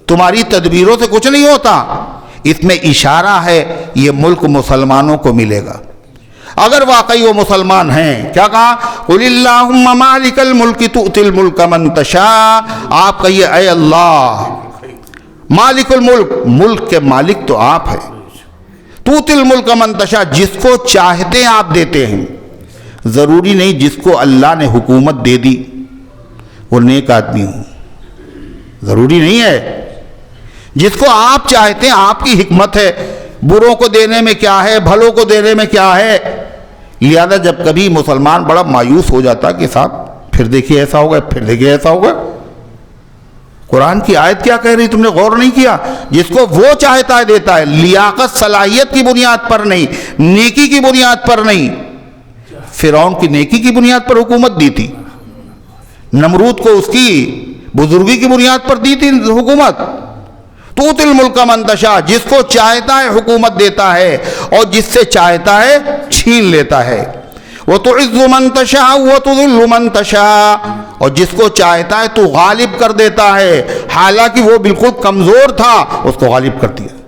تمہاری تدبیروں سے کچھ نہیں ہوتا۔ اس میں اشارہ ہے یہ ملک مسلمانوں کو ملے گا اگر واقعی وہ مسلمان ہیں۔ کیا کہا؟ قُلِ اللَّهُمَّ مَالِكَ الْمُلْكِ تُؤْتِي الْمُلْكَ مَن تَشَاءُ، آپ کہیے اے اللہ مالک الملک، ملک کے مالک تو آپ ہیں، تُؤْتِي الْمُلْكَ مَن تَشَاءُ، جس کو چاہتے ہیں آپ دیتے ہیں۔ ضروری نہیں جس کو اللہ نے حکومت دے دی وہ نیک آدمی ہوں، ضروری نہیں ہے۔ جس کو آپ چاہتے ہیں، آپ کی حکمت ہے، بروں کو دینے میں کیا ہے، بھلوں کو دینے میں کیا ہے۔ لہذا جب کبھی مسلمان بڑا مایوس ہو جاتا کہ صاحب پھر دیکھیے ایسا ہوگا، پھر دیکھیے ایسا ہوگا، قرآن کی آیت کیا کہہ رہی تم نے غور نہیں کیا؟ جس کو وہ چاہتا ہے دیتا ہے، لیاقت صلاحیت کی بنیاد پر نہیں، نیکی کی بنیاد پر نہیں۔ فرعون کی نیکی کی بنیاد پر حکومت دی تھی، نمرود کو اس کی بزرگی کی بنیاد پر دی تھی حکومت۔ تُؤْتِي الْمُلْكَ مَن تَشَاءُ، جس کو چاہتا ہے حکومت دیتا ہے اور جس سے چاہتا ہے چھین لیتا ہے۔ وَتُعِزُّ مَن تَشَاءُ وَتُذِلُّ مَن تَشَاءُ، اور جس کو چاہتا ہے تو غالب کر دیتا ہے، حالانکہ وہ بالکل کمزور تھا اس کو غالب کر دیا۔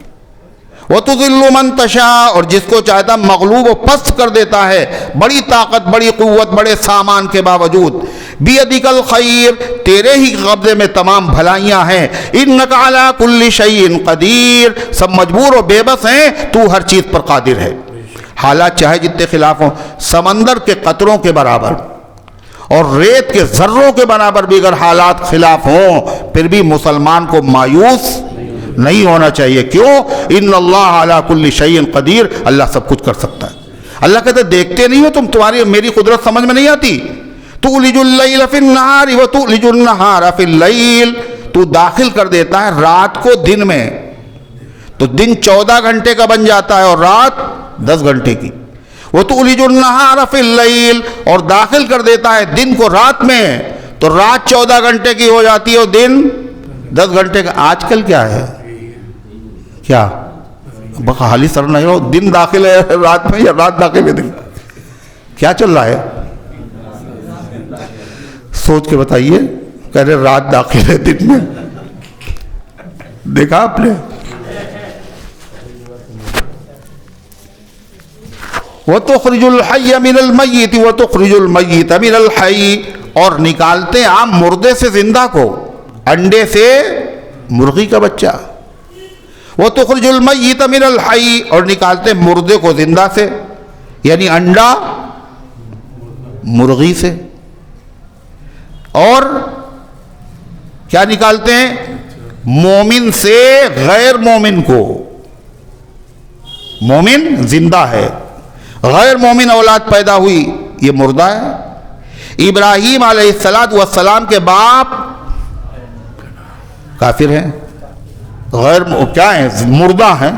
وَتُذِلُّ مَن تَشَاءُ، اور جس کو چاہتا مغلوب و پست کر دیتا ہے، بڑی طاقت، بڑی قوت، بڑے سامان کے باوجود۔ بِيَدِكَ الْخَيْرُ، تیرے ہی قبضے میں تمام بھلائیاں ہیں۔ إِنَّكَ عَلَى كُلِّ شَيْءٍ قَدِيرٌ، سب مجبور و بے بس ہیں، تو ہر چیز پر قادر ہے۔ حالات چاہے جتنے خلاف ہوں، سمندر کے قطروں کے برابر اور ریت کے ذروں کے برابر بھی اگر حالات خلاف ہوں، پھر بھی مسلمان کو مایوس نہیں ہونا چاہیے۔ کیوں؟ ان اللہ علی کل شیء قدیر، اللہ سب کچھ کر سکتا ہے۔ اللہ کہتے دیکھتے نہیں ہو تم، تمہاری میری قدرت سمجھ میں نہیں آتی؟ تولج اللیل فی النہار وتولج النہار فی اللیل، تو داخل کر دیتا ہے رات کو دن میں، تو دن 14 گھنٹے کا بن جاتا ہے اور رات 10 گھنٹے کی۔ وتولج النہار فی اللیل، اور داخل کر دیتا ہے دن کو رات میں، تو رات 14 گھنٹے کی ہو جاتی ہے اور دن 10 گھنٹے کا۔ آج کل کیا ہے؟ کیا بخالی سر نہیں ہو، دن داخل ہے رات میں یا رات داخل ہے دن؟ کیا چل رہا ہے؟ سوچ کے بتائیے۔ کہہ رہے رات داخل ہے دن میں، دیکھا آپ نے؟ وَتُخْرِجُ الْحَيَّ مِنَ الْمَيِّتِ وَتُخْرِجُ الْمَيِّتَ مِنَ الْحَيِّ، اور نکالتے ہیں آپ مردے سے زندہ کو، انڈے سے مرغی کا بچہ۔ وَتُخْرِجُ الْمَيِّتَ مِنَ الْحَيِّ، اور نکالتے ہیں مردے کو زندہ سے، یعنی انڈا مرغی سے۔ اور کیا نکالتے ہیں؟ مومن سے غیر مومن کو۔ مومن زندہ ہے، غیر مومن اولاد پیدا ہوئی، یہ مردہ ہے. ابراہیم علیہ السلام کے باپ کافر ہیں, غیر کیا ہیں, مردہ ہیں.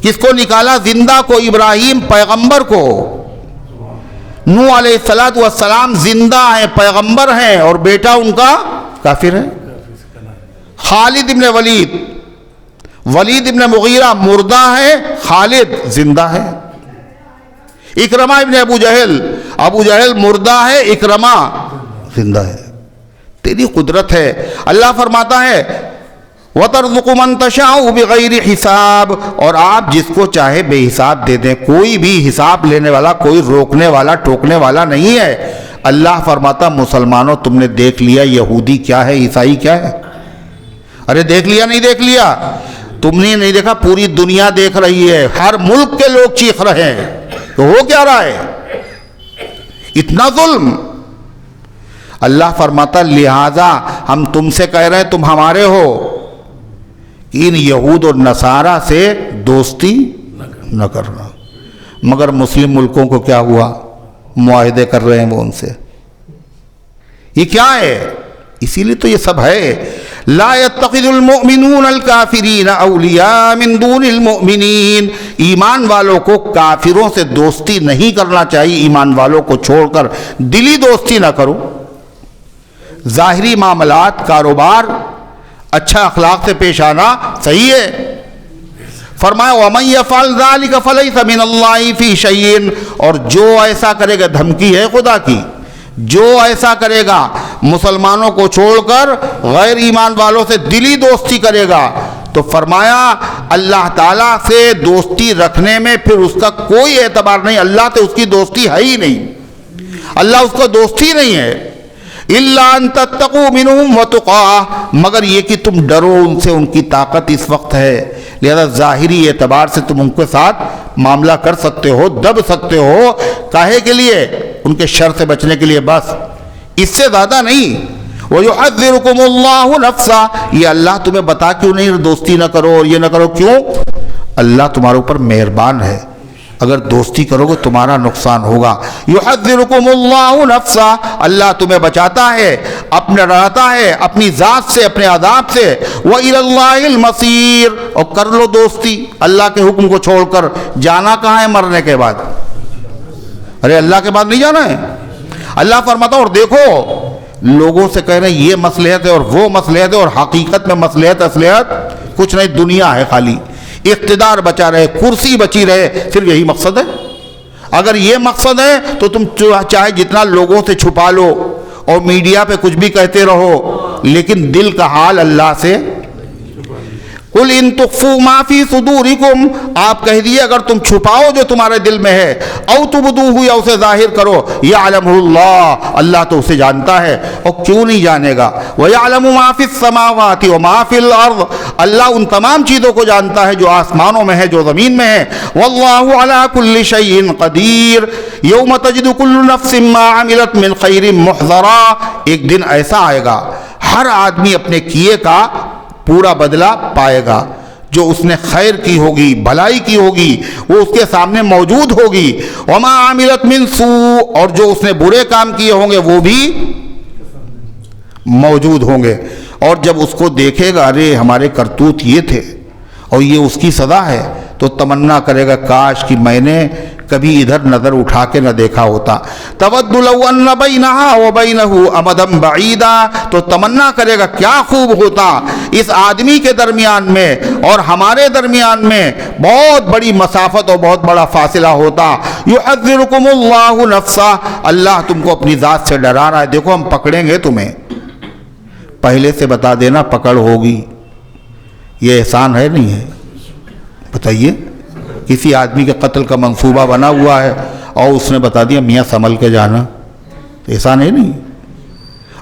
کس کو نکالا؟ زندہ کو, ابراہیم پیغمبر کو. نوح علیہ السلام زندہ ہیں, پیغمبر ہیں, اور بیٹا ان کا کافر ہے. خالد ابن ولید ابن مغیرہ مردہ ہے, خالد زندہ ہے. اکرمہ ابن ابو جہل مردہ ہے, اکرمہ زندہ ہے. تیری قدرت ہے. اللہ فرماتا ہے وَتَرْزُقُ مَن تَشَاءُ بِغَيْرِ حساب, اور آپ جس کو چاہے بے حساب دے دیں. کوئی بھی حساب لینے والا, کوئی روکنے والا, ٹوکنے والا نہیں ہے. اللہ فرماتا مسلمانوں تم نے دیکھ لیا یہودی کیا ہے, عیسائی کیا ہے. ارے دیکھ لیا نہیں دیکھ لیا؟ تم نے نہیں دیکھا, پوری دنیا دیکھ رہی ہے, ہر ملک کے لوگ چیخ رہے ہیں. تو ہو کیا رہا ہے؟ اتنا ظلم. اللہ فرماتا لہذا ہم تم سے کہہ رہے ہیں تم ہمارے ہو, ان یہود اور نصارہ سے دوستی نہ کرنا. مگر مسلم ملکوں کو کیا ہوا؟ معاہدے کر رہے ہیں وہ ان سے. یہ کیا ہے؟ اسی لیے تو یہ سب ہے. لا يتخذ المؤمنون الكافرین اولیاء من دون المؤمنین. ایمان والوں کو کافروں سے دوستی نہیں کرنا چاہیے. ایمان والوں کو چھوڑ کر دلی دوستی نہ کرو. ظاہری معاملات, کاروبار, اچھا اخلاق سے پیش آنا صحیح ہے. فرمایا وَمَن يَفْعَلْ ذَلِكَ فَلَيْسَ مِنَ اللَّهِ فِي شَيْءٍ, اور جو ایسا کرے گا, دھمکی ہے خدا کی, جو ایسا کرے گا مسلمانوں کو چھوڑ کر غیر ایمان والوں سے دلی دوستی کرے گا, تو فرمایا اللہ تعالیٰ سے دوستی رکھنے میں پھر اس کا کوئی اعتبار نہیں. اللہ سے اس کی دوستی ہے ہی نہیں, اللہ اس کو دوستی نہیں ہے. إِلَّا أَن تَتَّقُوا مِنْهُمْ وَتُقَاهُ, مگر یہ کہ تم ڈرو ان سے, ان کی طاقت اس وقت ہے. لہذا ظاہری اعتبار سے تم ان کے ساتھ معاملہ کر سکتے ہو, دب سکتے ہو. کاہے کے لیے؟ ان کے شر سے بچنے کے لیے, بس, اس سے زیادہ نہیں. وَيُحَذِّرُكُمُ اللَّهُ نَفْسَهُ, یہ اللہ تمہیں بتا کیوں نہیں دوستی نہ کرو اور یہ نہ کرو, کیوں؟ اللہ تمہارے اوپر مہربان ہے, اگر دوستی کرو گے تمہارا نقصان ہوگا. یحذرکم اللہ نفسا, اللہ تمہیں بچاتا ہے, اپنے ڈراتا ہے اپنی ذات سے, اپنے عذاب سے. وَإِلَى اللَّهِ الْمَصِيرُ, اور کر لو دوستی اللہ کے حکم کو چھوڑ کر. جانا کہاں ہے مرنے کے بعد؟ ارے اللہ کے بعد نہیں جانا ہے. اللہ فرماتا اور دیکھو لوگوں سے کہہ رہے ہیں یہ مصلحت ہے اور وہ مصلحت ہے, اور حقیقت میں مصلحت اصلحت کچھ نہیں, دنیا ہے خالی. اقتدار بچا رہے, کرسی بچی رہے, صرف یہی مقصد ہے. اگر یہ مقصد ہے تو تم چاہے جتنا لوگوں سے چھپا لو اور میڈیا پہ کچھ بھی کہتے رہو, لیکن دل کا حال اللہ سے. قُلْ إِن تُخْفُوا مَا فِي صُدُورِكُمْ, آپ کہہ دیے اگر تم چھپاؤ جو تمہارے دل میں ہے, اَوْ تُبْدُوهُ, یا اسے ظاہر کرو, يَعْلَمُهُ اللَّهُ, اللہ تو اسے جانتا ہے. اور کیوں نہیں جانے گا؟ وَيَعْلَمُ مَا فِي السَّمَاوَاتِ وَمَا فِي الْأَرْضِ, اللہ ان تمام چیزوں کو جانتا ہے جو آسمانوں میں ہے, جو زمین میں ہے. وَاللَّهُ عَلَى كُلِّ شَيْءٍ قَدِيرٌ يَوْمَ تَجِدُ كُلُّ نَفْسٍ مَّا عَمِلَتْ مِنْ خَيْرٍ مُحْضَرًا, ایک دن ایسا آئے گا ہر آدمی اپنے کیے کا پورا بدلہ پائے گا. جو اس نے خیر کی ہوگی, بھلائی کی ہوگی, وہ اس کے سامنے موجود ہوگی. وما عملت من سوء, اور جو اس نے برے کام کیے ہوں گے وہ بھی موجود ہوں گے. اور جب اس کو دیکھے گا ارے ہمارے کرتوت یہ تھے اور یہ اس کی سزا ہے, تو تمنا کرے گا کاش کہ میں نے کبھی ادھر نظر اٹھا کے نہ دیکھا ہوتا. تود لو ان بینہا وبینہ امدا بعیدا, تو تمنا کرے گا کیا خوب ہوتا اس آدمی کے درمیان میں اور ہمارے درمیان میں بہت بڑی مسافت اور بہت بڑا فاصلہ ہوتا. یحذرکم اللہ نفسا, اللہ تم کو اپنی ذات سے ڈرا رہا ہے. دیکھو ہم پکڑیں گے تمہیں, پہلے سے بتا دینا پکڑ ہوگی. یہ احسان ہے نہیں ہے؟ بتائیے, کسی آدمی کے قتل کا منصوبہ بنا ہوا ہے اور اس نے بتا دیا میاں سنبھل کے جانا, احسان ہے نہیں؟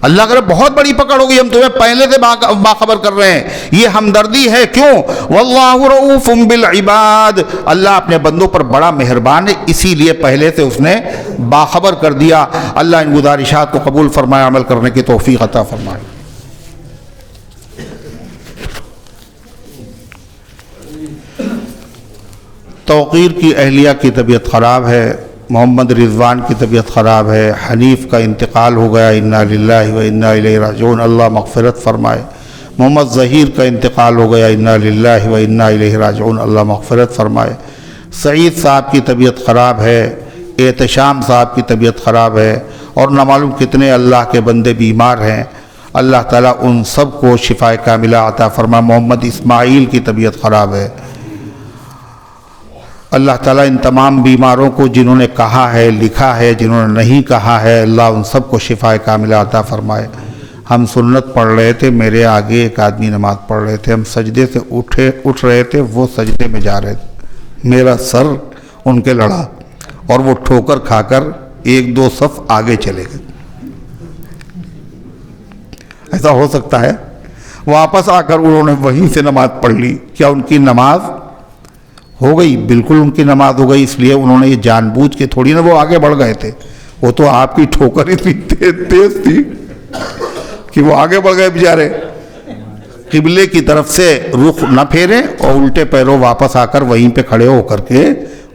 اللہ کرے بہت بڑی پکڑ ہوگی, ہم تمہیں پہلے سے باخبر کر رہے ہیں. یہ ہمدردی ہے, کیوں؟ واللہ رؤوف بالعباد, اللہ اپنے بندوں پر بڑا مہربان ہے, اسی لیے پہلے سے اس نے باخبر کر دیا. اللہ ان گزارشات کو قبول فرمائے, عمل کرنے کی توفیق عطا فرمائے. توقیر کی اہلیہ کی طبیعت خراب ہے, محمد رضوان کی طبیعت خراب ہے، حنیف کا انتقال ہو گیا، انا للہ و انا الیہ راجعون، اللہ مغفرت فرمائے۔ محمد ظہیر کا انتقال ہو گیا، انا للہ و انا الیہ راجعون، اللہ مغفرت فرمائے۔ سعید صاحب کی طبیعت خراب ہے، احتشام صاحب کی طبیعت خراب ہے، اور نہ معلوم کتنے اللہ کے بندے بیمار ہیں، اللہ تعالیٰ ان سب کو شفائے کاملہ عطا فرمائے۔ محمد اسماعیل کی طبیعت خراب ہے، اللہ تعالیٰ ان تمام بیماروں کو، جنہوں نے کہا ہے لکھا ہے، جنہوں نے نہیں کہا ہے، اللہ ان سب کو شفائے کاملہ عطا فرمائے۔ ہم سنت پڑھ رہے تھے، میرے آگے ایک آدمی نماز پڑھ رہے تھے، ہم سجدے سے اٹھ رہے تھے، وہ سجدے میں جا رہے تھے، میرا سر ان کے لڑا اور وہ ٹھوکر کھا کر ایک دو صف آگے چلے گئے۔ ایسا ہو سکتا ہے؟ واپس آ کر انہوں نے وہیں سے نماز پڑھ لی، کیا ان کی نماز ہو گئی؟ بالکل ان کی نماز ہو گئی، اس لیے انہوں نے یہ جان بوجھ کے تھوڑی نہ وہ آگے بڑھ گئے تھے، وہ تو آپ کی ٹھوکر اتنی تیز تھی کہ وہ آگے بڑھ گئے بیچارے۔ قبلے کی طرف سے رخ نہ پھیریں اور الٹے پیروں واپس آ کر وہیں پہ کھڑے ہو کر کے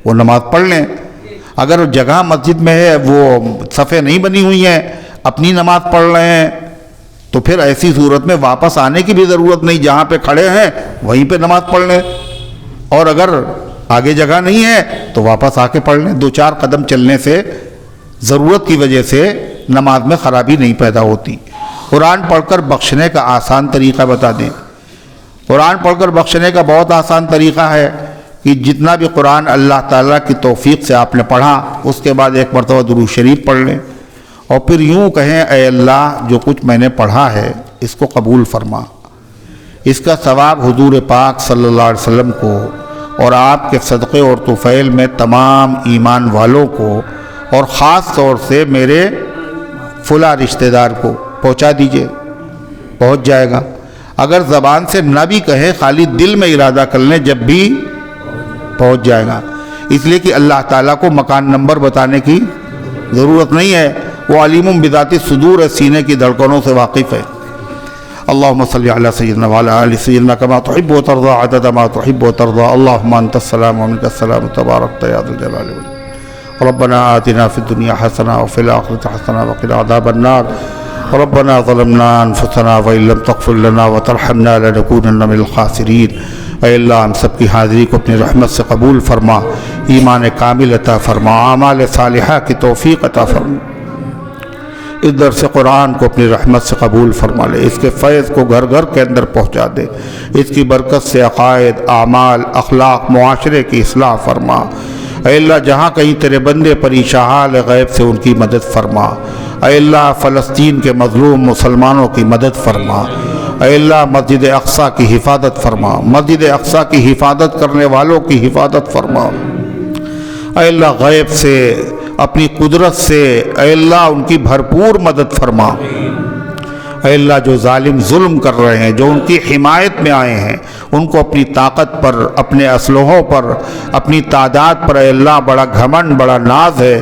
وہ نماز پڑھ لیں۔ اگر جگہ مسجد میں ہے، وہ صفیں نہیں بنی ہوئی ہیں، اپنی نماز پڑھ رہے ہیں، تو پھر ایسی صورت میں واپس آنے کی بھی ضرورت نہیں، جہاں پہ کھڑے ہیں وہیں پہ نماز پڑھ لیں، اور اگر آگے جگہ نہیں ہے تو واپس آ کے پڑھ لیں۔ دو چار قدم چلنے سے ضرورت کی وجہ سے نماز میں خرابی نہیں پیدا ہوتی۔ قرآن پڑھ کر بخشنے کا آسان طریقہ بتا دیں۔ قرآن پڑھ کر بخشنے کا بہت آسان طریقہ ہے کہ جتنا بھی قرآن اللہ تعالیٰ کی توفیق سے آپ نے پڑھا، اس کے بعد ایک مرتبہ درود شریف پڑھ لیں، اور پھر یوں کہیں، اے اللہ جو کچھ میں نے پڑھا ہے اس کو قبول فرما۔ اس کا ثواب حضور پاک صلی اللہ علیہ وسلم کو اور آپ کے صدقے اور طفیل میں تمام ایمان والوں کو، اور خاص طور سے میرے فلاں رشتہ دار کو پہنچا دیجئے، پہنچ جائے گا۔ اگر زبان سے نہ بھی کہے، خالی دل میں ارادہ کر لیں، جب بھی پہنچ جائے گا۔ اس لیے کہ اللہ تعالیٰ کو مکان نمبر بتانے کی ضرورت نہیں ہے، وہ علیم بذات الصدور ہے، سینے کی دھڑکنوں سے واقف ہے۔ اللهم صل على سيدنا وعلى آل سيدنا كما تحب وترضى عدد ما تحب وترضى اللهم أنت السلام ومنك السلام تبارك يا ذو الجلال والإكرام ربنا آتنا في الدنيا حسنة وفي الآخرة حسنة وقنا عذاب النار ربنا ظلمنا أنفسنا وإن لم تغفر لنا وترحمنا لنكونن من الخاسرين۔ اے اللہ ہم سب کی حاضری کو اپنی رحمت سے قبول فرما، ایمان کامل عطا فرما، اعمال صالحہ کی توفیق عطا فرما، اس درس قرآن کو اپنی رحمت سے قبول فرما لے، اس کے فیض کو گھر گھر کے اندر پہنچا دے، اس کی برکت سے عقائد، اعمال، اخلاق، معاشرے کی اصلاح فرما۔ اے اللہ جہاں کہیں تیرے بندے پریشان حال غیب سے ان کی مدد فرما۔ اے اللہ فلسطین کے مظلوم مسلمانوں کی مدد فرما۔ اے اللہ مسجد اقصیٰ کی حفاظت فرما، مسجد اقصیٰ کی حفاظت کرنے والوں کی حفاظت فرما۔ اے اللہ غیب سے، اپنی قدرت سے، اے اللہ ان کی بھرپور مدد فرما۔ اے اللہ جو ظالم ظلم کر رہے ہیں، جو ان کی حمایت میں آئے ہیں، ان کو اپنی طاقت پر، اپنے اسلحوں پر، اپنی تعداد پر اے اللہ بڑا گھمنڈ، بڑا ناز ہے،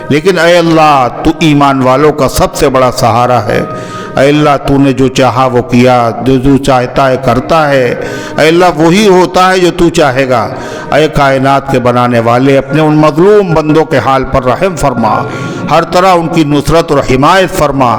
لیکن اے اللہ تو ایمان والوں کا سب سے بڑا سہارا ہے۔ اے اللہ تو نے جو چاہا وہ کیا، جو چاہتا ہے کرتا ہے، اے اللہ وہی ہوتا ہے جو تو چاہے گا۔ اے کائنات کے بنانے والے، اپنے ان مظلوم بندوں کے حال پر رحم فرما، ہر طرح ان کی نصرت اور حمایت فرما۔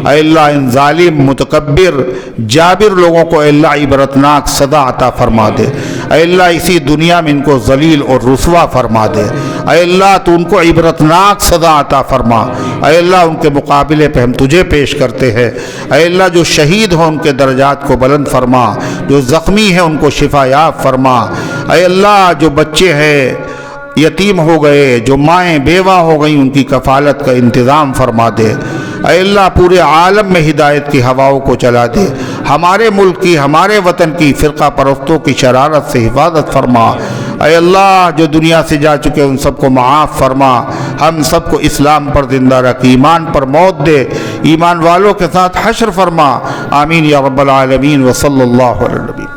اے اللہ ان ظالم، متکبر، جابر لوگوں کو اے اللہ عبرتناک سزا عطا فرما دے۔ اے اللہ اسی دنیا میں ان کو ذلیل اور رسوا فرما دے۔ اے اللہ تو ان کو عبرتناک سزا عطا فرما۔ اے اللہ ان کے مقابلے پہ ہم تجھے پیش کرتے ہیں۔ اے اللہ جو شہید ہوں ان کے درجات کو بلند فرما، جو زخمی ہیں ان کو شفا یاب فرما۔ اے اللہ جو بچے ہیں یتیم ہو گئے، جو مائیں بیوہ ہو گئیں، ان کی کفالت کا انتظام فرما دے۔ اے اللہ پورے عالم میں ہدایت کی ہواؤں کو چلا دے، ہمارے ملک کی، ہمارے وطن کی فرقہ پرستوں کی شرارت سے حفاظت فرما۔ اے اللہ جو دنیا سے جا چکے ان سب کو معاف فرما، ہم سب کو اسلام پر زندہ رکھ، ایمان پر موت دے، ایمان والوں کے ساتھ حشر فرما۔ آمین یا رب العالمین، وصلی اللہ علیہ وسلم۔